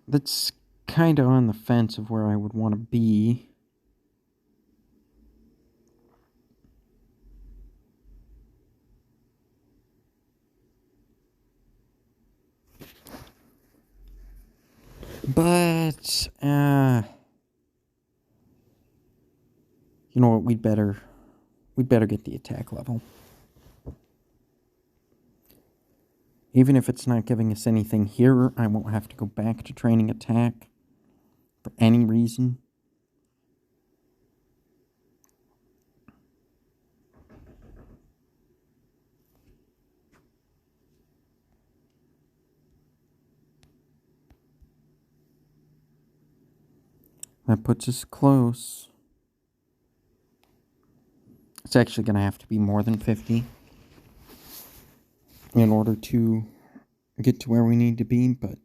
That's kind of on the fence of where I would want to be. But, you know what, we'd better get the attack level. Even if it's not giving us anything here, I won't have to go back to training attack for any reason. That puts us close. It's actually going to have to be more than 50 in order to get to where we need to be, but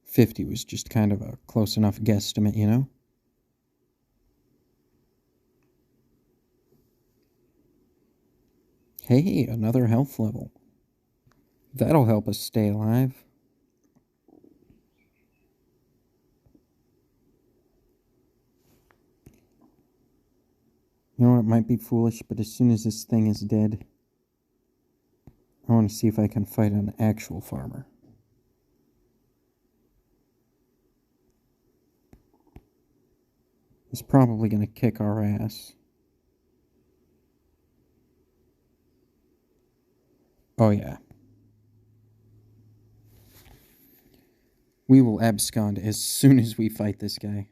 50 was just kind of a close enough guesstimate, you know? Hey, another health level. That'll help us stay alive. You know, it might be foolish, but as soon as this thing is dead, I want to see if I can fight an actual farmer. He's probably going to kick our ass. Oh, yeah. We will abscond as soon as we fight this guy.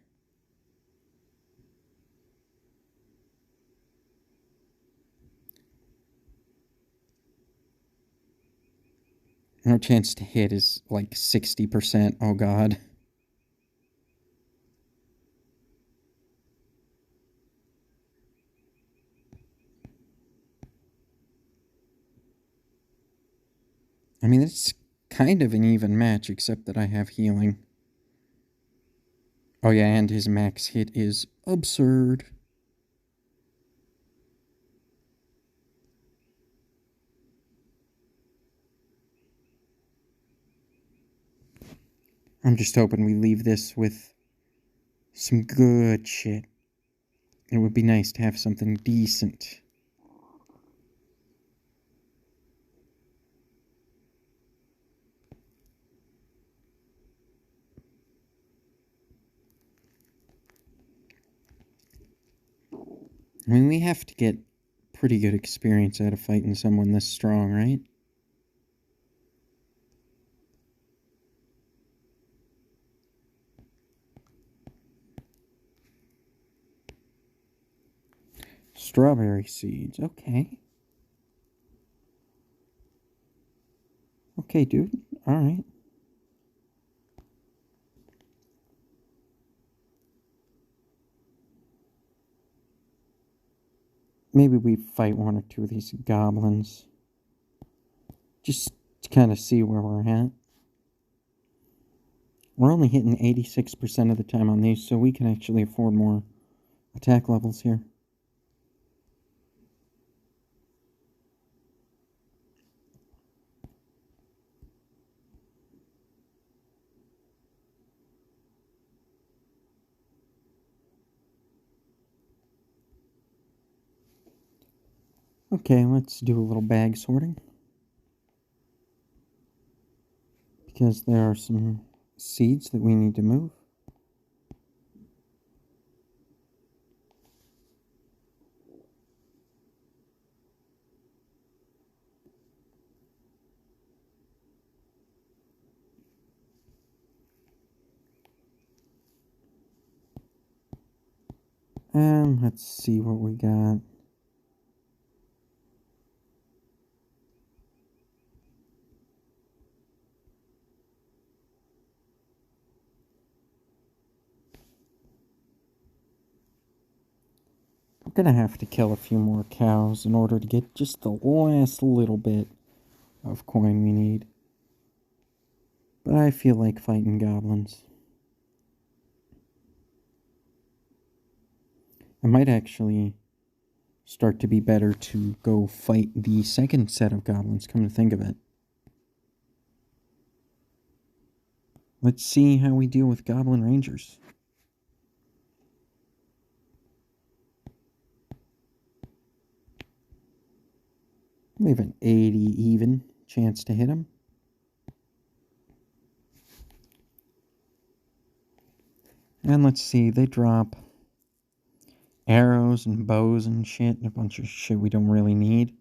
And our chance to hit is like 60%. Oh, God. I mean, it's kind of an even match, except that I have healing. Oh, yeah, and his max hit is absurd. I'm just hoping we leave this with some good shit. It would be nice to have something decent. I mean, we have to get pretty good experience out of fighting someone this strong, right? Strawberry seeds, okay. Okay, dude, alright. Maybe we fight one or two of these goblins. Just to kind of see where we're at. We're only hitting 86% of the time on these, so we can actually afford more attack levels here. Okay, let's do a little bag sorting. Because there are some seeds that we need to move. And let's see what we got. I'm gonna have to kill a few more cows in order to get just the last little bit of coin we need. But I feel like fighting goblins. I might actually start to be better to go fight the second set of goblins, come to think of it. Let's see how we deal with goblin rangers. We have an 80 even chance to hit him. And let's see, they drop arrows and bows and shit, and a bunch of shit we don't really need.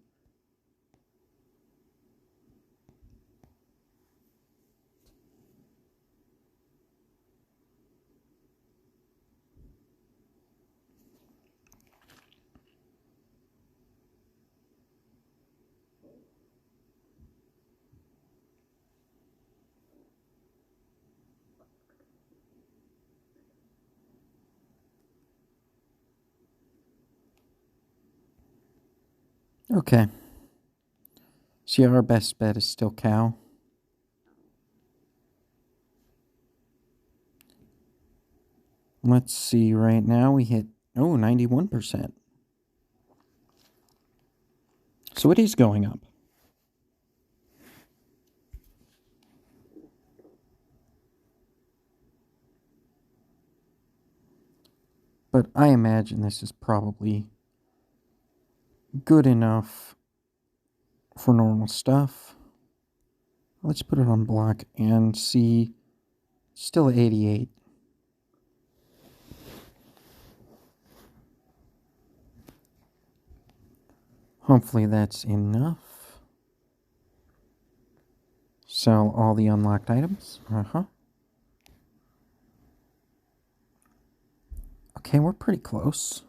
Okay. See, our best bet is still cow. Let's see, right now we hit, 91%. So it is going up. But I imagine this is probably good enough for normal stuff. Let's put it on block and see, still at 88. Hopefully that's enough. Sell all the unlocked items. Okay, we're pretty close.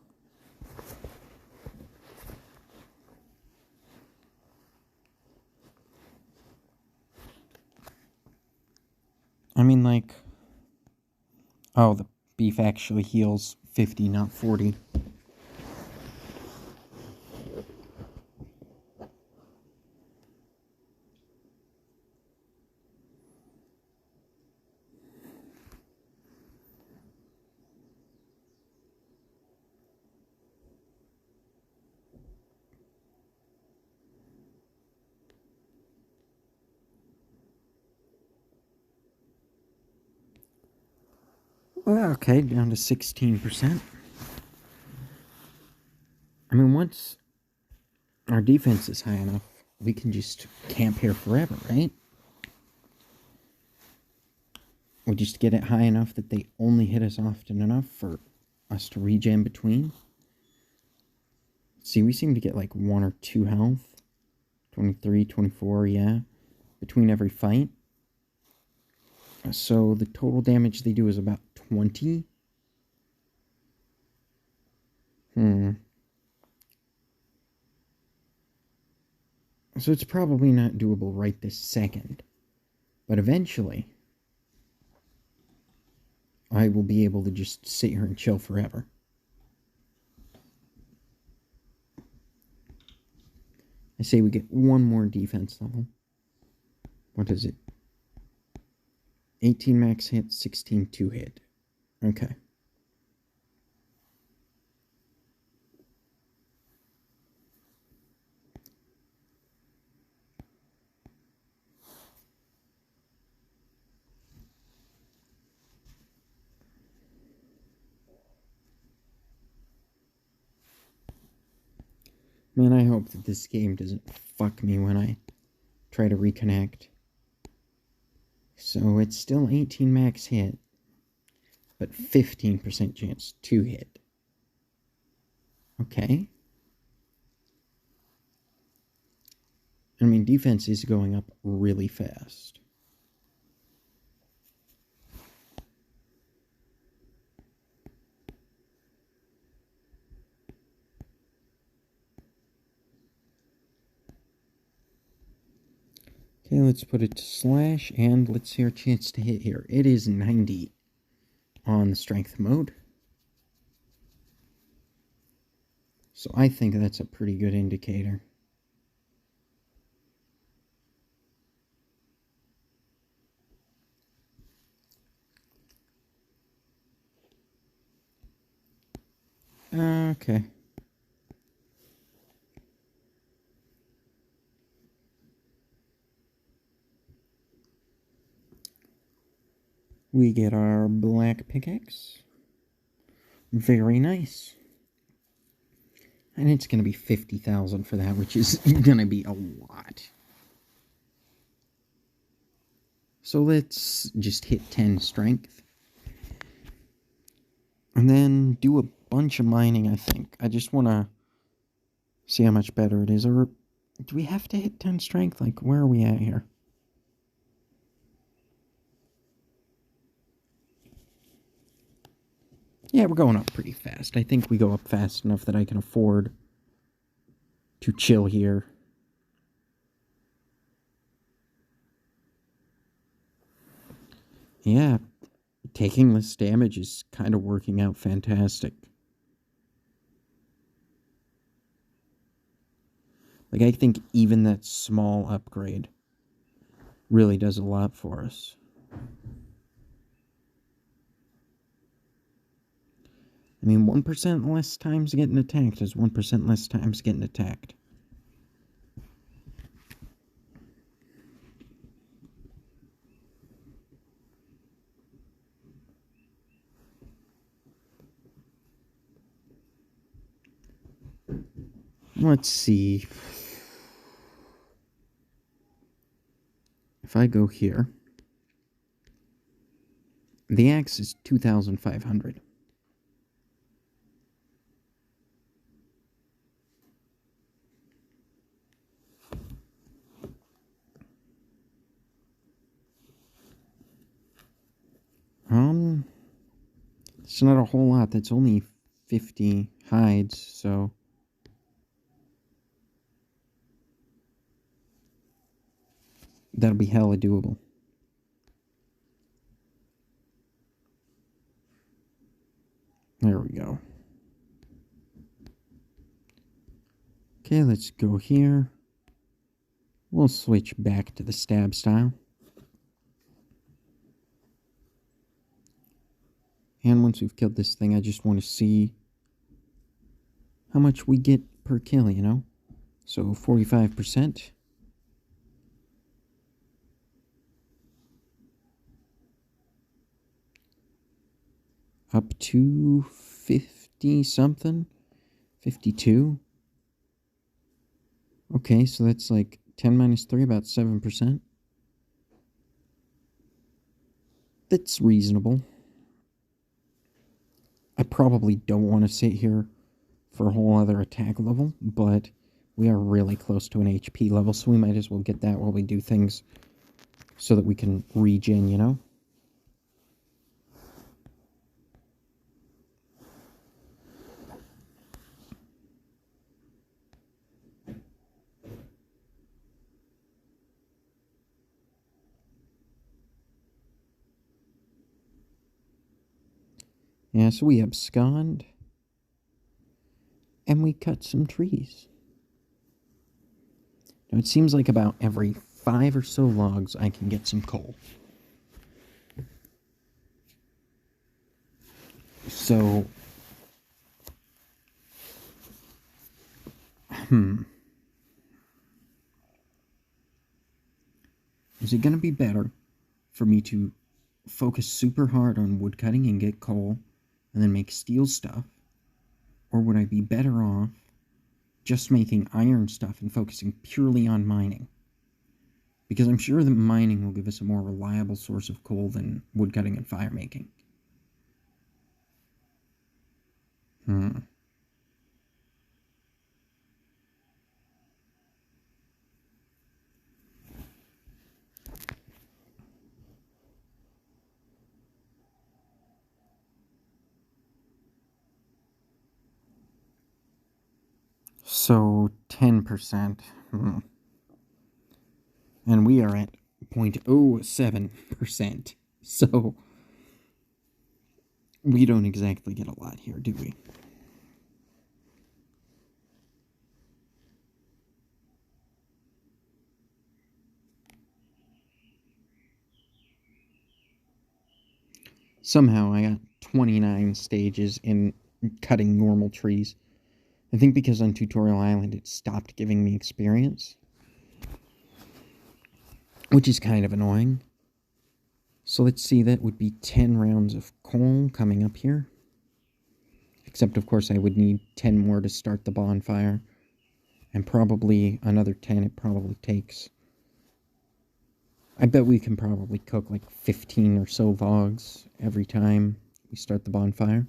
I mean, like... Oh, the beef actually heals 50, not 40. Well, okay, down to 16%. I mean, once our defense is high enough, we can just camp here forever, right? We just get it high enough that they only hit us often enough for us to regen between. See, we seem to get like 1 or 2 health. 23, 24, yeah. Between every fight. So the total damage they do is about 20. So it's probably not doable right this second. But eventually, I will be able to just sit here and chill forever. I say we get 1 more defense level. What is it? 18 max hit, 16 2 hit. Okay. Man, I hope that this game doesn't fuck me when I try to reconnect. So it's still 18 max hit, but 15% chance to hit. Okay. I mean, defense is going up really fast. Okay, let's put it to slash, and let's see our chance to hit here. It is 90 on the strength mode. So I think that's a pretty good indicator. Okay. We get our black pickaxe. Very nice. And it's going to be 50,000 for that, which is going to be a lot. So let's just hit 10 strength. And then do a bunch of mining, I think. I just want to see how much better it is. Or do we have to hit 10 strength? Like, where are we at here? Yeah, we're going up pretty fast. I think we go up fast enough that I can afford to chill here. Yeah, taking less damage is kind of working out fantastic. Like, I think even that small upgrade really does a lot for us. I mean, 1% less times getting attacked is 1% less times getting attacked. Let's see. If I go here, the axe is 2,500. It's not a whole lot. That's only 50 hides, so that'll be hella doable. There we go. Okay, let's go here. We'll switch back to the stab style. And once we've killed this thing, I just want to see how much we get per kill, you know? So 45%. Up to 50 something. 52. Okay, so that's like 10 minus 3, about 7%. That's reasonable. I probably don't want to sit here for a whole other attack level, but we are really close to an HP level, so we might as well get that while we do things so that we can regen, you know? Yeah, so we abscond, and we cut some trees. Now, it seems like about every 5 or so logs, I can get some coal. So, is it going to be better for me to focus super hard on woodcutting and get coal, and then make steel stuff? Or would I be better off just making iron stuff and focusing purely on mining? Because I'm sure that mining will give us a more reliable source of coal than woodcutting and fire making. So 10%. And we are at 0.07%. So we don't exactly get a lot here, do we? Somehow I got 29 stages in cutting normal trees. I think because on Tutorial Island it stopped giving me experience, which is kind of annoying. So let's see, that would be 10 rounds of coal coming up here. Except, of course, I would need 10 more to start the bonfire. And probably another 10 it probably takes. I bet we can probably cook like 15 or so logs every time we start the bonfire.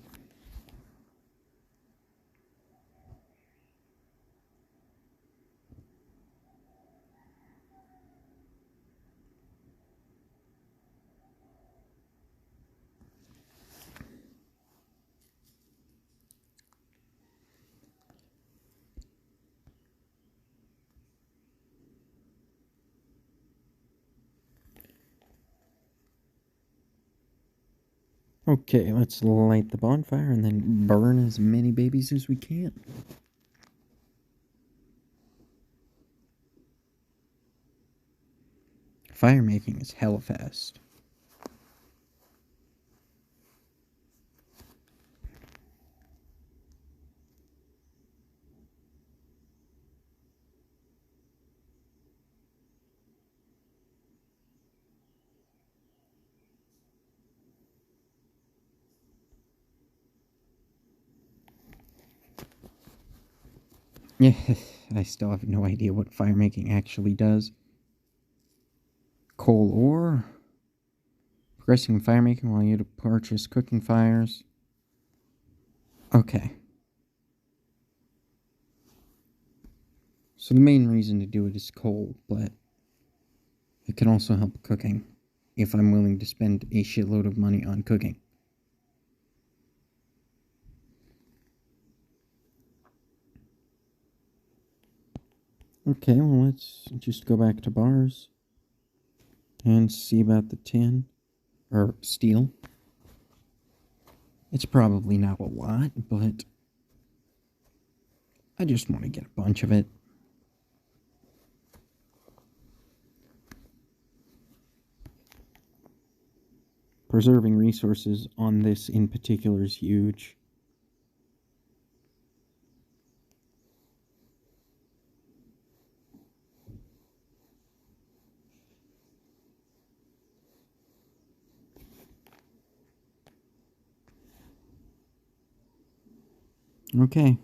Okay, let's light the bonfire and then burn as many babies as we can. Fire making is hella fast. Yeah, I still have no idea what fire making actually does. Coal ore. Progressing in fire making while you to purchase cooking fires. Okay. So the main reason to do it is coal, but it can also help cooking if I'm willing to spend a shitload of money on cooking. Okay, well, let's just go back to bars and see about the tin, or steel. It's probably not a lot, but I just want to get a bunch of it. Preserving resources on this in particular is huge. Okay.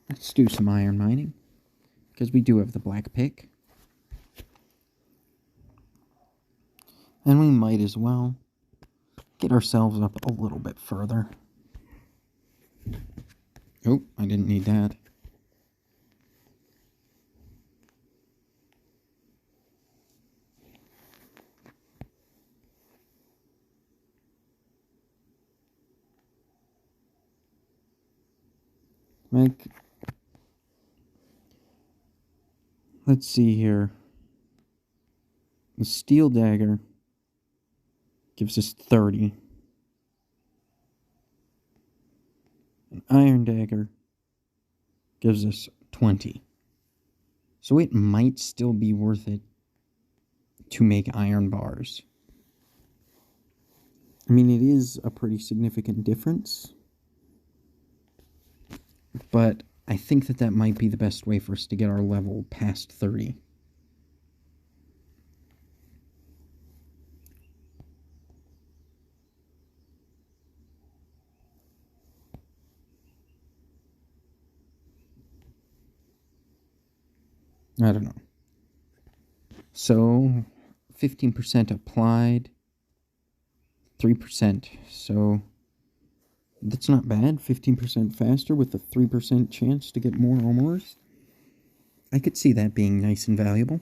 Let's do some iron mining, because we do have the black pick. And we might as well get ourselves up a little bit further. Oh, I didn't need that. Let's see here. The steel dagger gives us 30. An iron dagger gives us 20. So it might still be worth it to make iron bars. I mean, it is a pretty significant difference, but I think that might be the best way for us to get our level past 30. I don't know. So, 15% applied, 3%. So, that's not bad. 15% faster with a 3% chance to get more ores. I could see that being nice and valuable.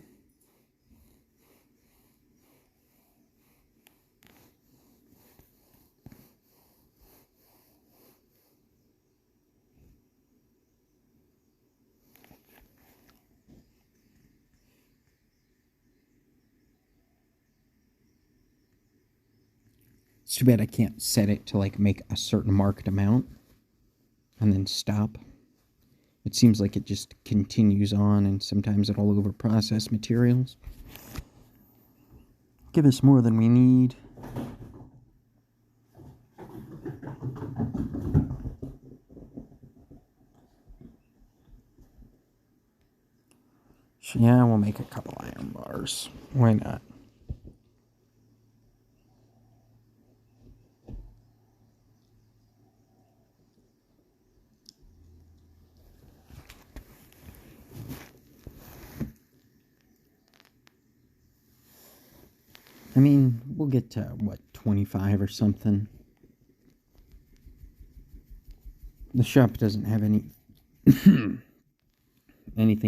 It's too bad I can't set it to like make a certain marked amount and then stop. It seems like it just continues on, and sometimes it'll overprocess materials. give us more than we need. So yeah, we'll make a couple iron bars. Why not? I mean, we'll get to, what, 25 or something. The shop doesn't have anything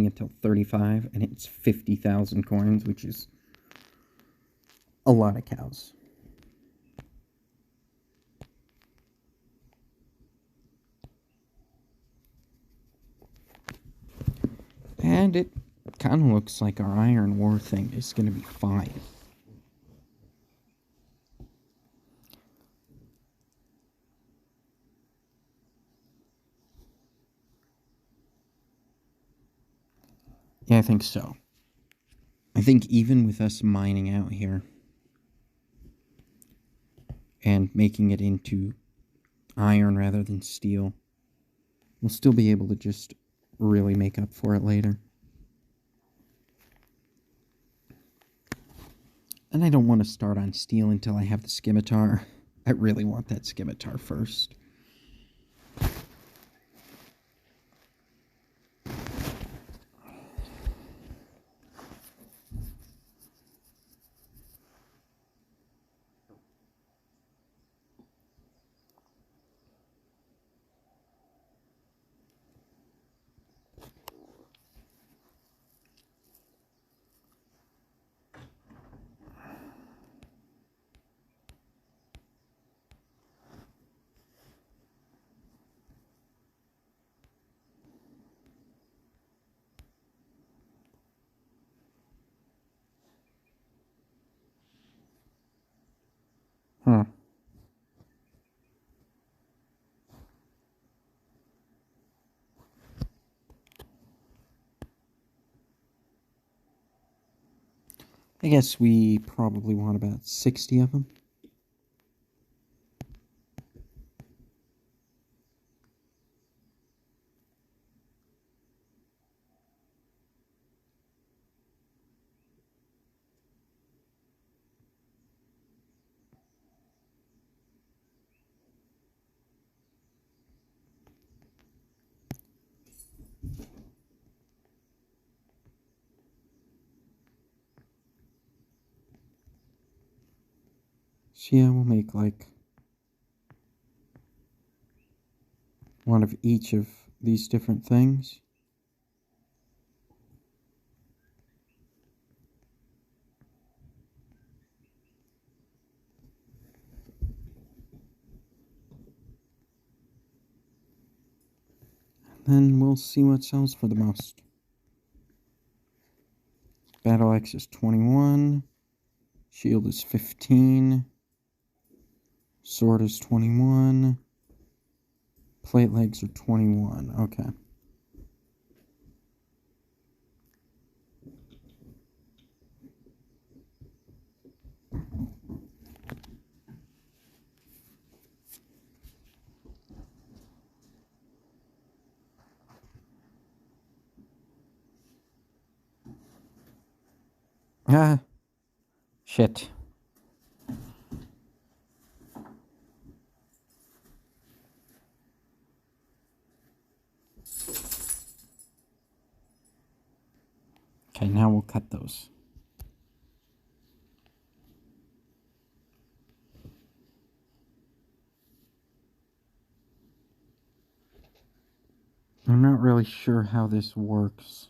until 35, and it's 50,000 coins, which is a lot of cows. And it kind of looks like our iron war thing is going to be fine. Yeah, I think so. I think even with us mining out here and making it into iron rather than steel, we'll still be able to just really make up for it later. And I don't want to start on steel until I have the scimitar. I really want that scimitar first. Huh. I guess we probably want about 60 of them. So yeah, we'll make like one of each of these different things. Then we'll see what sells for the most. Battle axe is 21. Shield is 15. Sword is 21. Plate legs are 21. Okay. Ah. Shit. Okay, now we'll cut those. I'm not really sure how this works.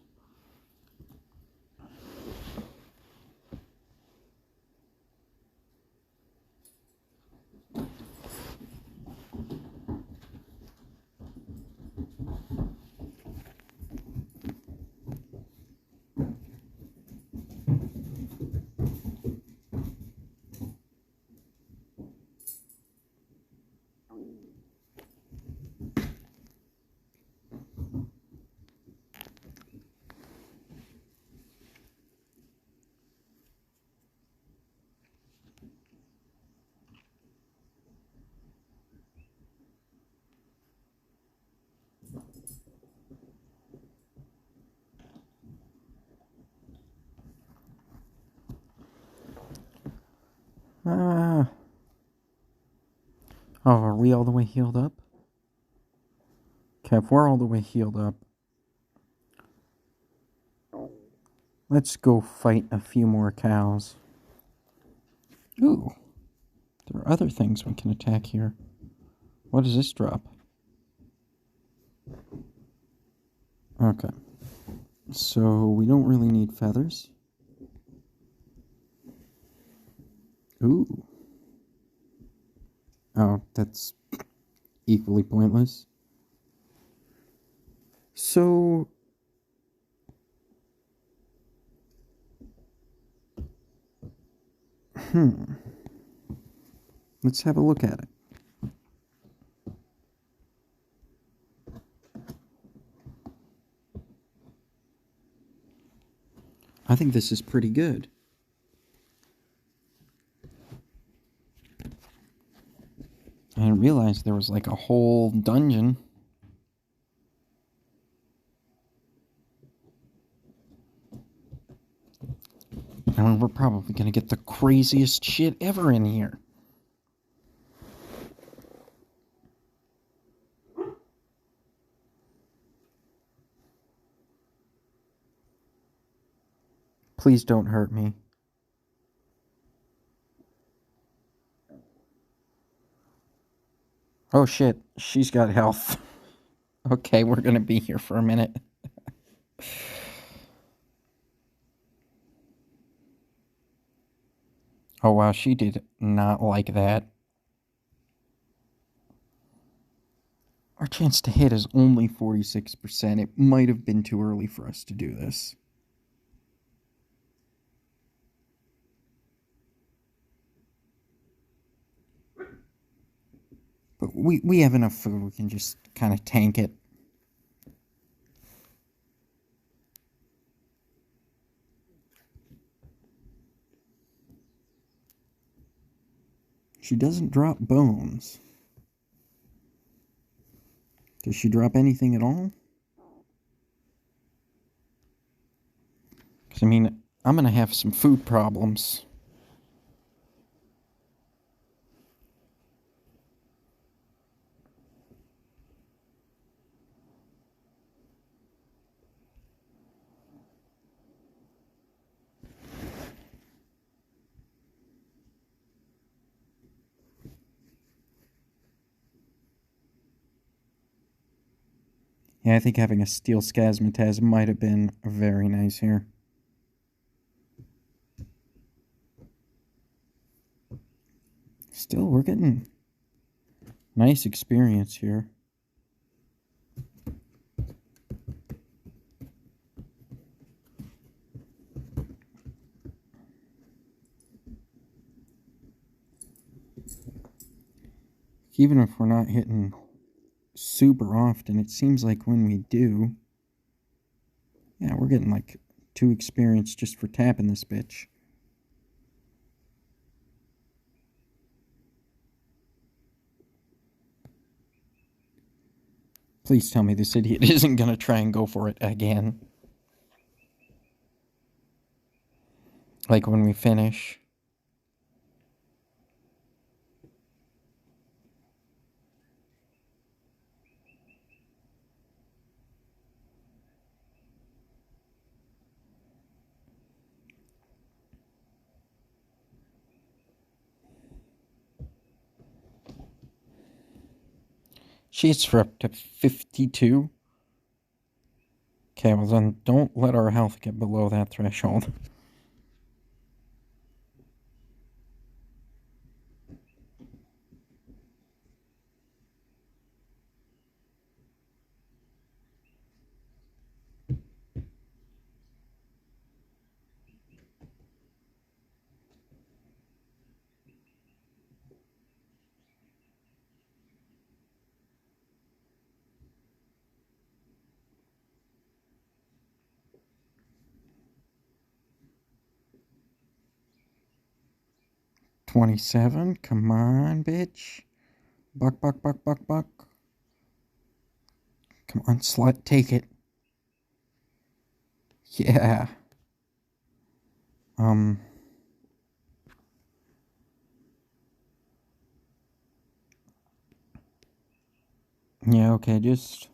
Ah. Oh, are we all the way healed up? Okay, if we're all the way healed up, let's go fight a few more cows. Ooh, there are other things we can attack here. What does this drop? Okay. So we don't really need feathers. Ooh. Oh, that's equally pointless. So... Let's have a look at it. I think this is pretty good. I didn't realize there was like a whole dungeon. And we're probably going to get the craziest shit ever in here. Please don't hurt me. Oh shit, she's got health. Okay, we're going to be here for a minute. Oh wow, she did not like that. Our chance to hit is only 46%. It might have been too early for us to do this. But we have enough food, we can just kind of tank it. She doesn't drop bones. Does she drop anything at all? Because, I mean, I'm going to have some food problems. Yeah, I think having a steel scasmataz might have been very nice here. Still, we're getting nice experience here. Even if we're not hitting super often, it seems like when we do, yeah, we're getting like 2 experience just for tapping this bitch. Please tell me this idiot isn't gonna try and go for it again. Like when we finish. She's for up to 52. Okay, well then don't let our health get below that threshold. $27. Come on, bitch. Buck, buck, buck, buck, buck. Come on, slut, take it. Yeah. Yeah, okay, just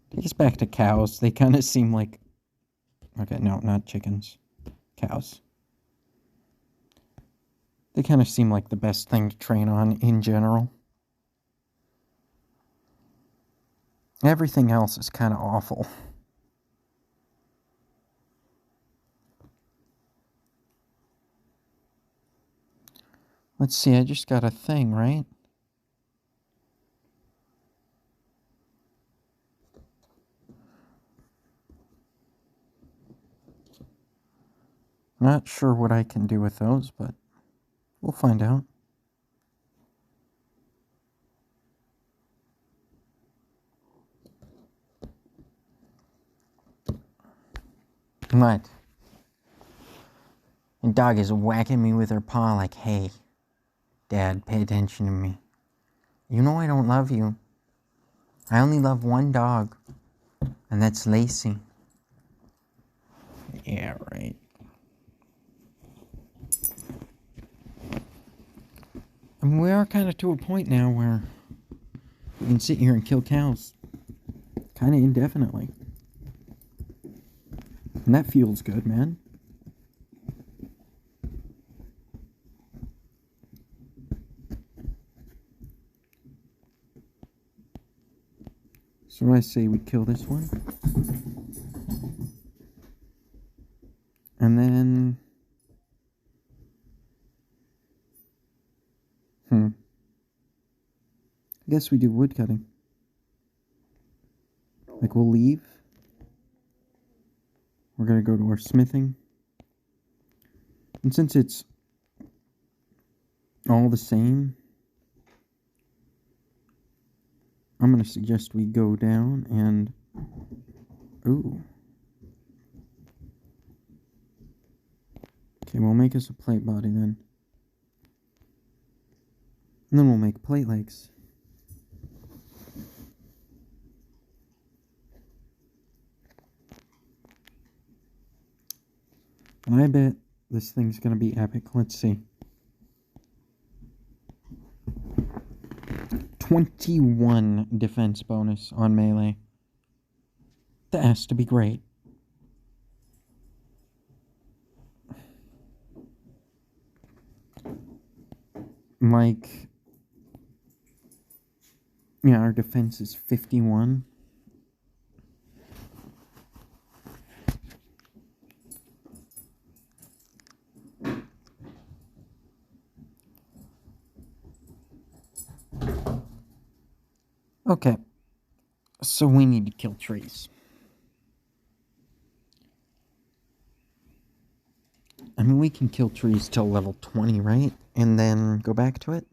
take us back to cows. They kind of seem like... Okay, no, not chickens. Cows. They kind of seem like the best thing to train on in general. Everything else is kind of awful. Let's see, I just got a thing, right? Not sure what I can do with those, but we'll find out. What? The dog is whacking me with her paw like, hey, Dad, pay attention to me. You know I don't love you. I only love one dog, and that's Lacey. Yeah, right. And we are kind of to a point now where we can sit here and kill cows kind of indefinitely. And that feels good, man. So I say we kill this one. And then... I guess we do wood cutting. Like, we'll leave. We're gonna go to our smithing. And since it's all the same, I'm gonna suggest we go down and... Ooh. Okay, we'll make us a plate body then. And then we'll make plate legs. And I bet this thing's gonna be epic. Let's see. 21 defense bonus on melee. That has to be great. Like... Yeah, our defense is 51. Okay, so we need to kill trees. I mean, we can kill trees till level 20, right? And then go back to it?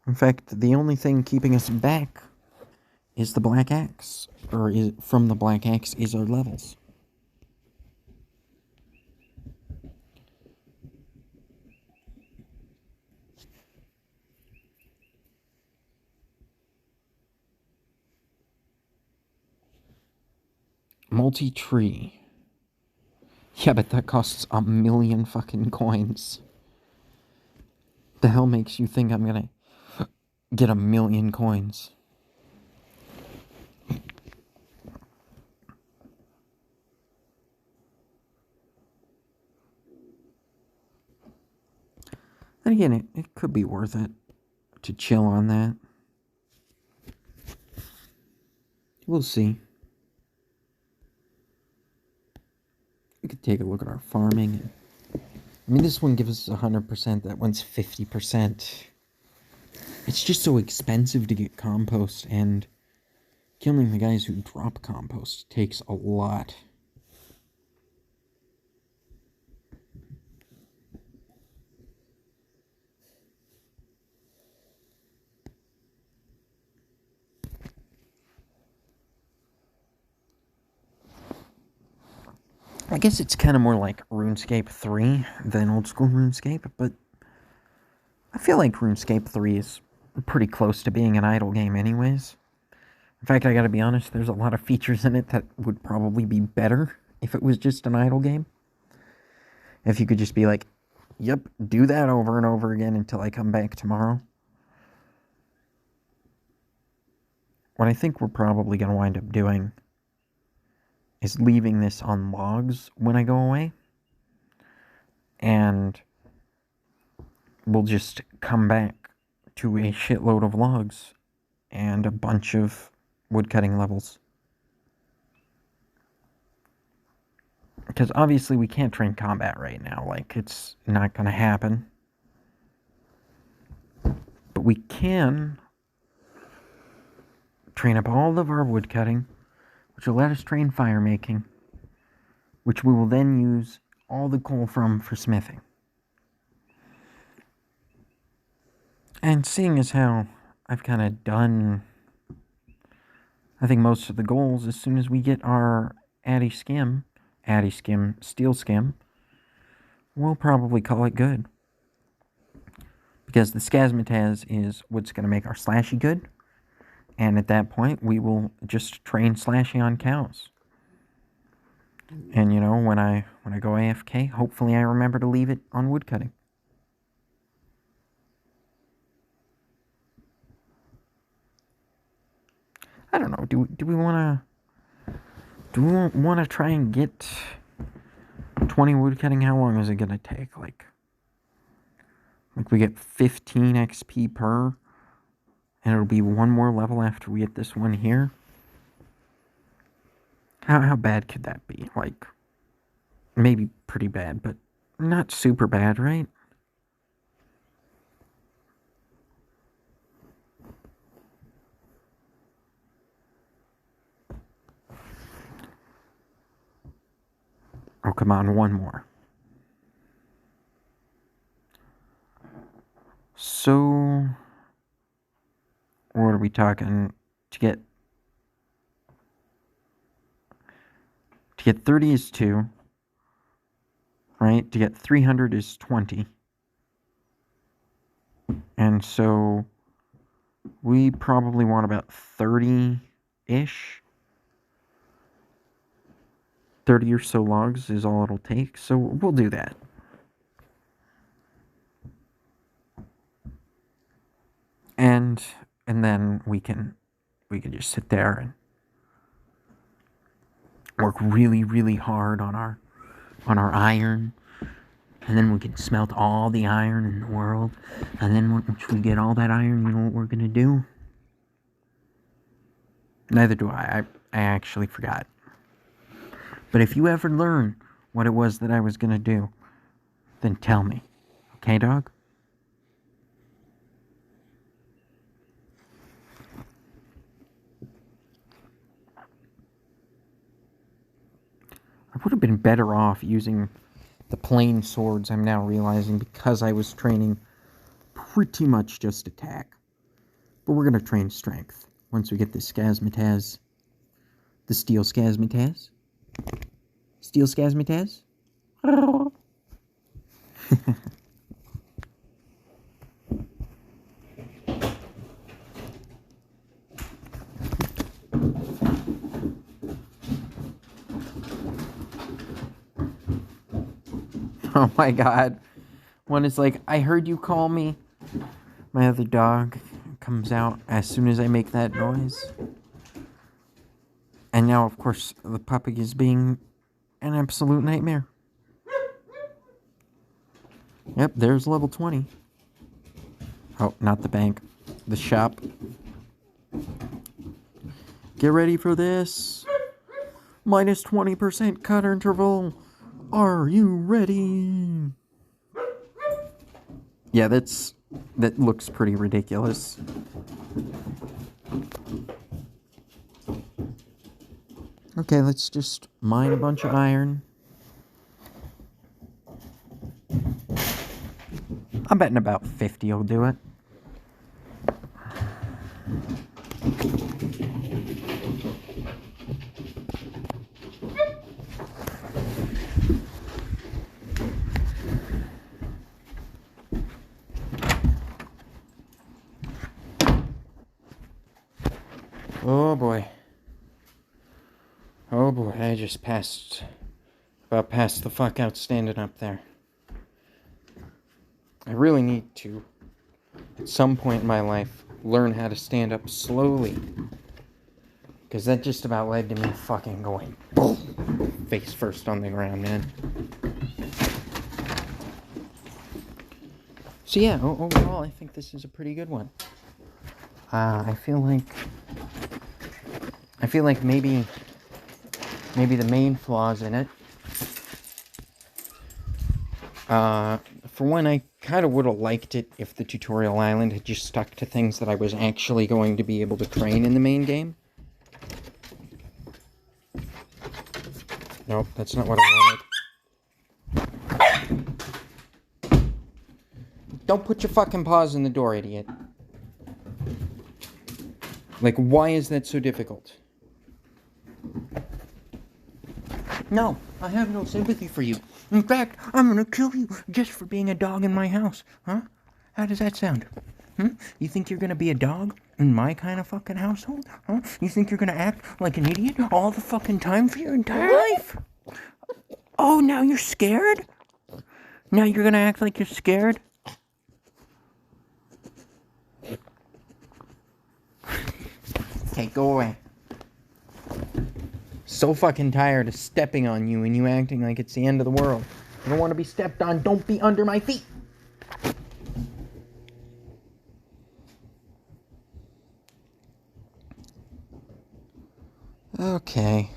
In fact, the only thing keeping us back is the Black Axe. Or from the Black Axe is our levels. Multi-tree. Yeah, but that costs 1,000,000 fucking coins. The hell makes you think I'm gonna get 1,000,000 coins? And again, it could be worth it to chill on that. We'll see. We could take a look at our farming. I mean, this one gives us 100%, that one's 50%. It's just so expensive to get compost, and killing the guys who drop compost takes a lot. I guess it's kind of more like RuneScape 3 than old school RuneScape, but I feel like RuneScape 3 is pretty close to being an idle game anyways. In fact, I gotta be honest, there's a lot of features in it that would probably be better if it was just an idle game. If you could just be like, yep, do that over and over again until I come back tomorrow. what I think we're probably going to wind up doing is leaving this on logs when I go away. And we'll just come back to a shitload of logs and a bunch of woodcutting levels. Because obviously we can't train combat right now. Like, it's not going to happen. But we can train up all of our woodcutting, which will let us train fire making, which we will then use all the coal from for smithing. And seeing as how I've kind of done, I think, most of the goals, as soon as we get our steel skim, we'll probably call it good. Because the Scasmataz is what's going to make our slashy good. And at that point, we will just train slashy on cows. And, you know, when I go AFK, hopefully I remember to leave it on woodcutting. I don't know. Do we want to try and get 20 woodcutting? How long is it gonna take? Like we get 15 XP per, and it'll be one more level after we get this one here. How bad could that be? Like, maybe pretty bad, but not super bad, right? Oh, come on, one more. So, what are we talking? To get 30 is 2, right? To get 300 is 20. And so, we probably want about 30-ish. 30 or so logs is all it'll take, so we'll do that. And then we can just sit there and work really, really hard on our iron. And then we can smelt all the iron in the world. And then once we get all that iron, you know what we're gonna do? Neither do I. I actually forgot. But if you ever learn what it was that I was gonna do, then tell me. Okay, dog? I would have been better off using the plain swords, I'm now realizing, because I was training pretty much just attack. But we're going to train strength once we get the Scasmataz. The Steel Scasmataz. Steel Scasmataz? Oh my god. One is like, I heard you call me. My other dog comes out as soon as I make that noise. And now, of course, the puppy is being an absolute nightmare. Yep, there's level 20. Oh, not the bank. The shop. Get ready for this. Minus 20% cutter interval. Are you ready? Yeah, that looks pretty ridiculous. Okay, let's just mine a bunch of iron. I'm betting about 50 will do it. Oh boy. Oh boy, I just passed the fuck out standing up there. I really need to, at some point in my life, learn how to stand up slowly Because that just about led to me fucking going boom, face first on the ground, man. So yeah, overall, I think this is a pretty good one. I feel like maybe the main flaws in it. For one, I kind of would have liked it if the tutorial island had just stuck to things that I was actually going to be able to train in the main game. Nope, that's not what I wanted. Don't put your fucking paws in the door, idiot. Like, why is that so difficult? No, I have no sympathy for you. In fact, I'm gonna kill you just for being a dog in my house. Huh? How does that sound? You think you're gonna be a dog in my kind of fucking household? Huh? You think you're gonna act like an idiot all the fucking time for your entire life? Oh, now you're scared? Now you're gonna act like you're scared? Okay, go away. So fucking tired of stepping on you and you acting like it's the end of the world. I don't want to be stepped on. Don't be under my feet. Okay.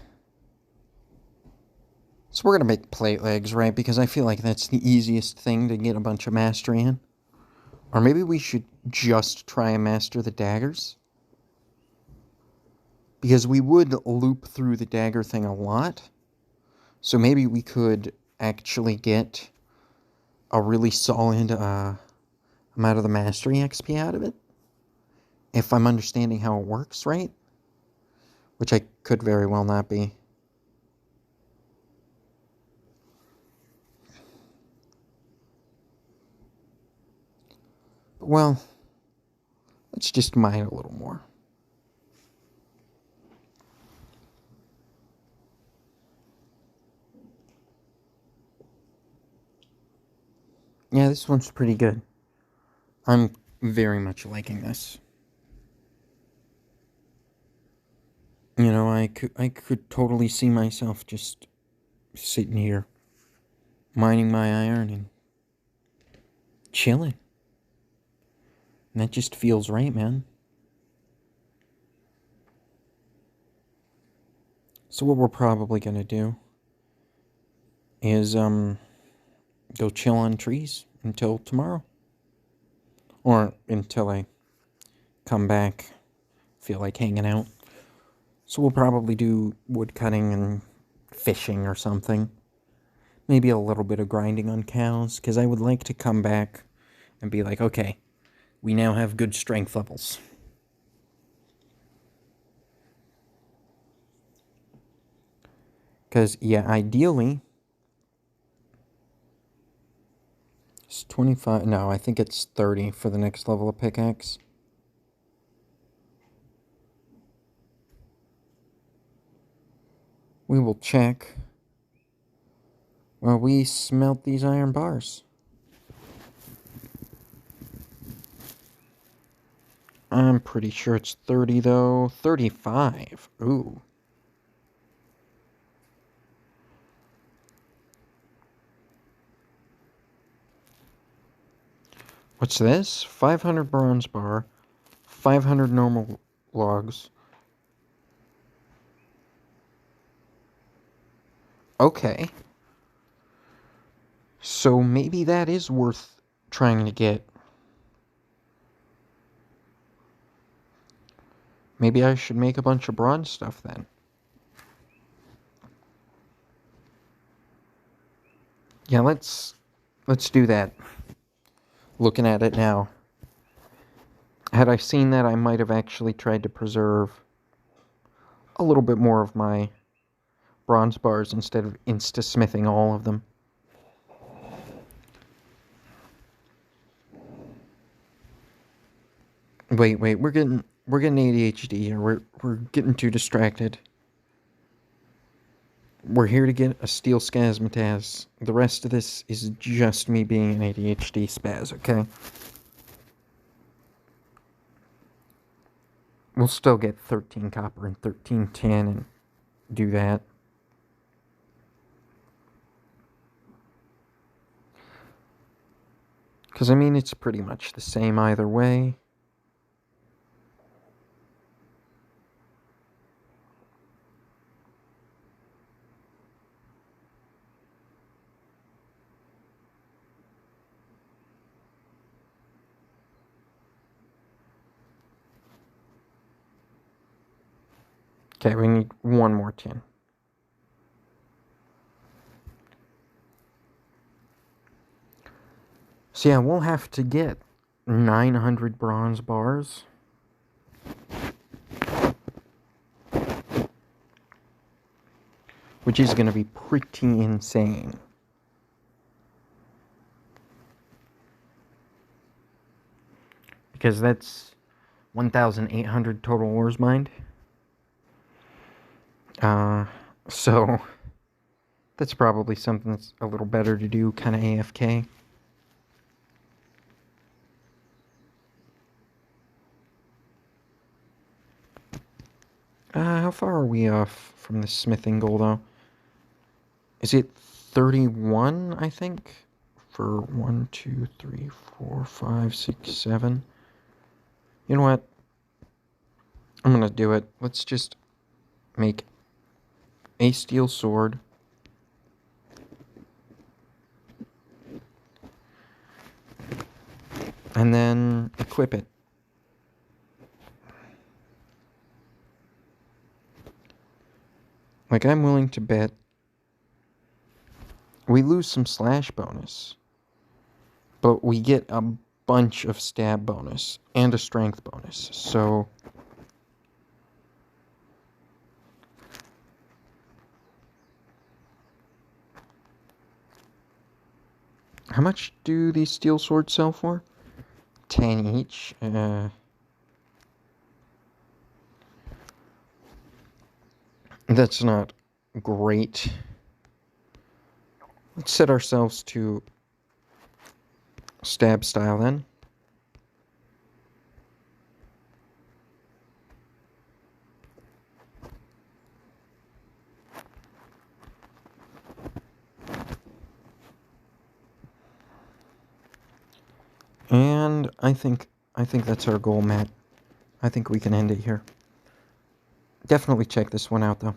So we're going to make plate legs, right? Because I feel like that's the easiest thing to get a bunch of mastery in. Or maybe we should just try and master the daggers. Because we would loop through the dagger thing a lot. So maybe we could actually get a really solid amount of the mastery XP out of it. If I'm understanding how it works, right? Which I could very well not be. But well, let's just mine a little more. Yeah, this one's pretty good. I'm very much liking this. You know, I could totally see myself just sitting here, mining my iron and chilling. And that just feels right, man. So what we're probably gonna do is, go chill on trees until tomorrow. Or until I come back, feel like hanging out. So we'll probably do wood cutting and fishing or something. Maybe a little bit of grinding on cows, because I would like to come back and be like, okay, we now have good strength levels. Because, yeah, ideally, it's 25, no, I think it's 30 for the next level of pickaxe. We will check. Well, we smelt these iron bars. I'm pretty sure it's 30, though. 35. Ooh. What's this? 500 bronze bar, 500 normal logs. Okay. So maybe that is worth trying to get. Maybe I should make a bunch of bronze stuff then. Yeah, let's do that. Looking at it now. Had I seen that, I might have actually tried to preserve a little bit more of my bronze bars instead of insta-smithing all of them. Wait, we're getting ADHD here. We're getting too distracted. We're here to get a steel scasmataz. The rest of this is just me being an ADHD spaz, okay? we'll still get 13 copper and 13 tin and do that. Because, I mean, it's pretty much the same either way. Okay, we need one more tin. So yeah, we'll have to get 900 bronze bars. Which is going to be pretty insane. Because that's 1,800 total ores mined. So that's probably something that's a little better to do kind of AFK. How far are we off from the smithing goal, though? Is it 31, I think? For 1, 2, 3, 4, 5, 6, 7. You know what? I'm gonna do it. Let's just make a steel sword. And then equip it. Like, I'm willing to bet we lose some slash bonus, but we get a bunch of stab bonus and a strength bonus. So how much do these steel swords sell for? 10 each. That's not great. Let's set ourselves to stab style then. And I think that's our goal, Matt. I think we can end it here. Definitely check this one out, though.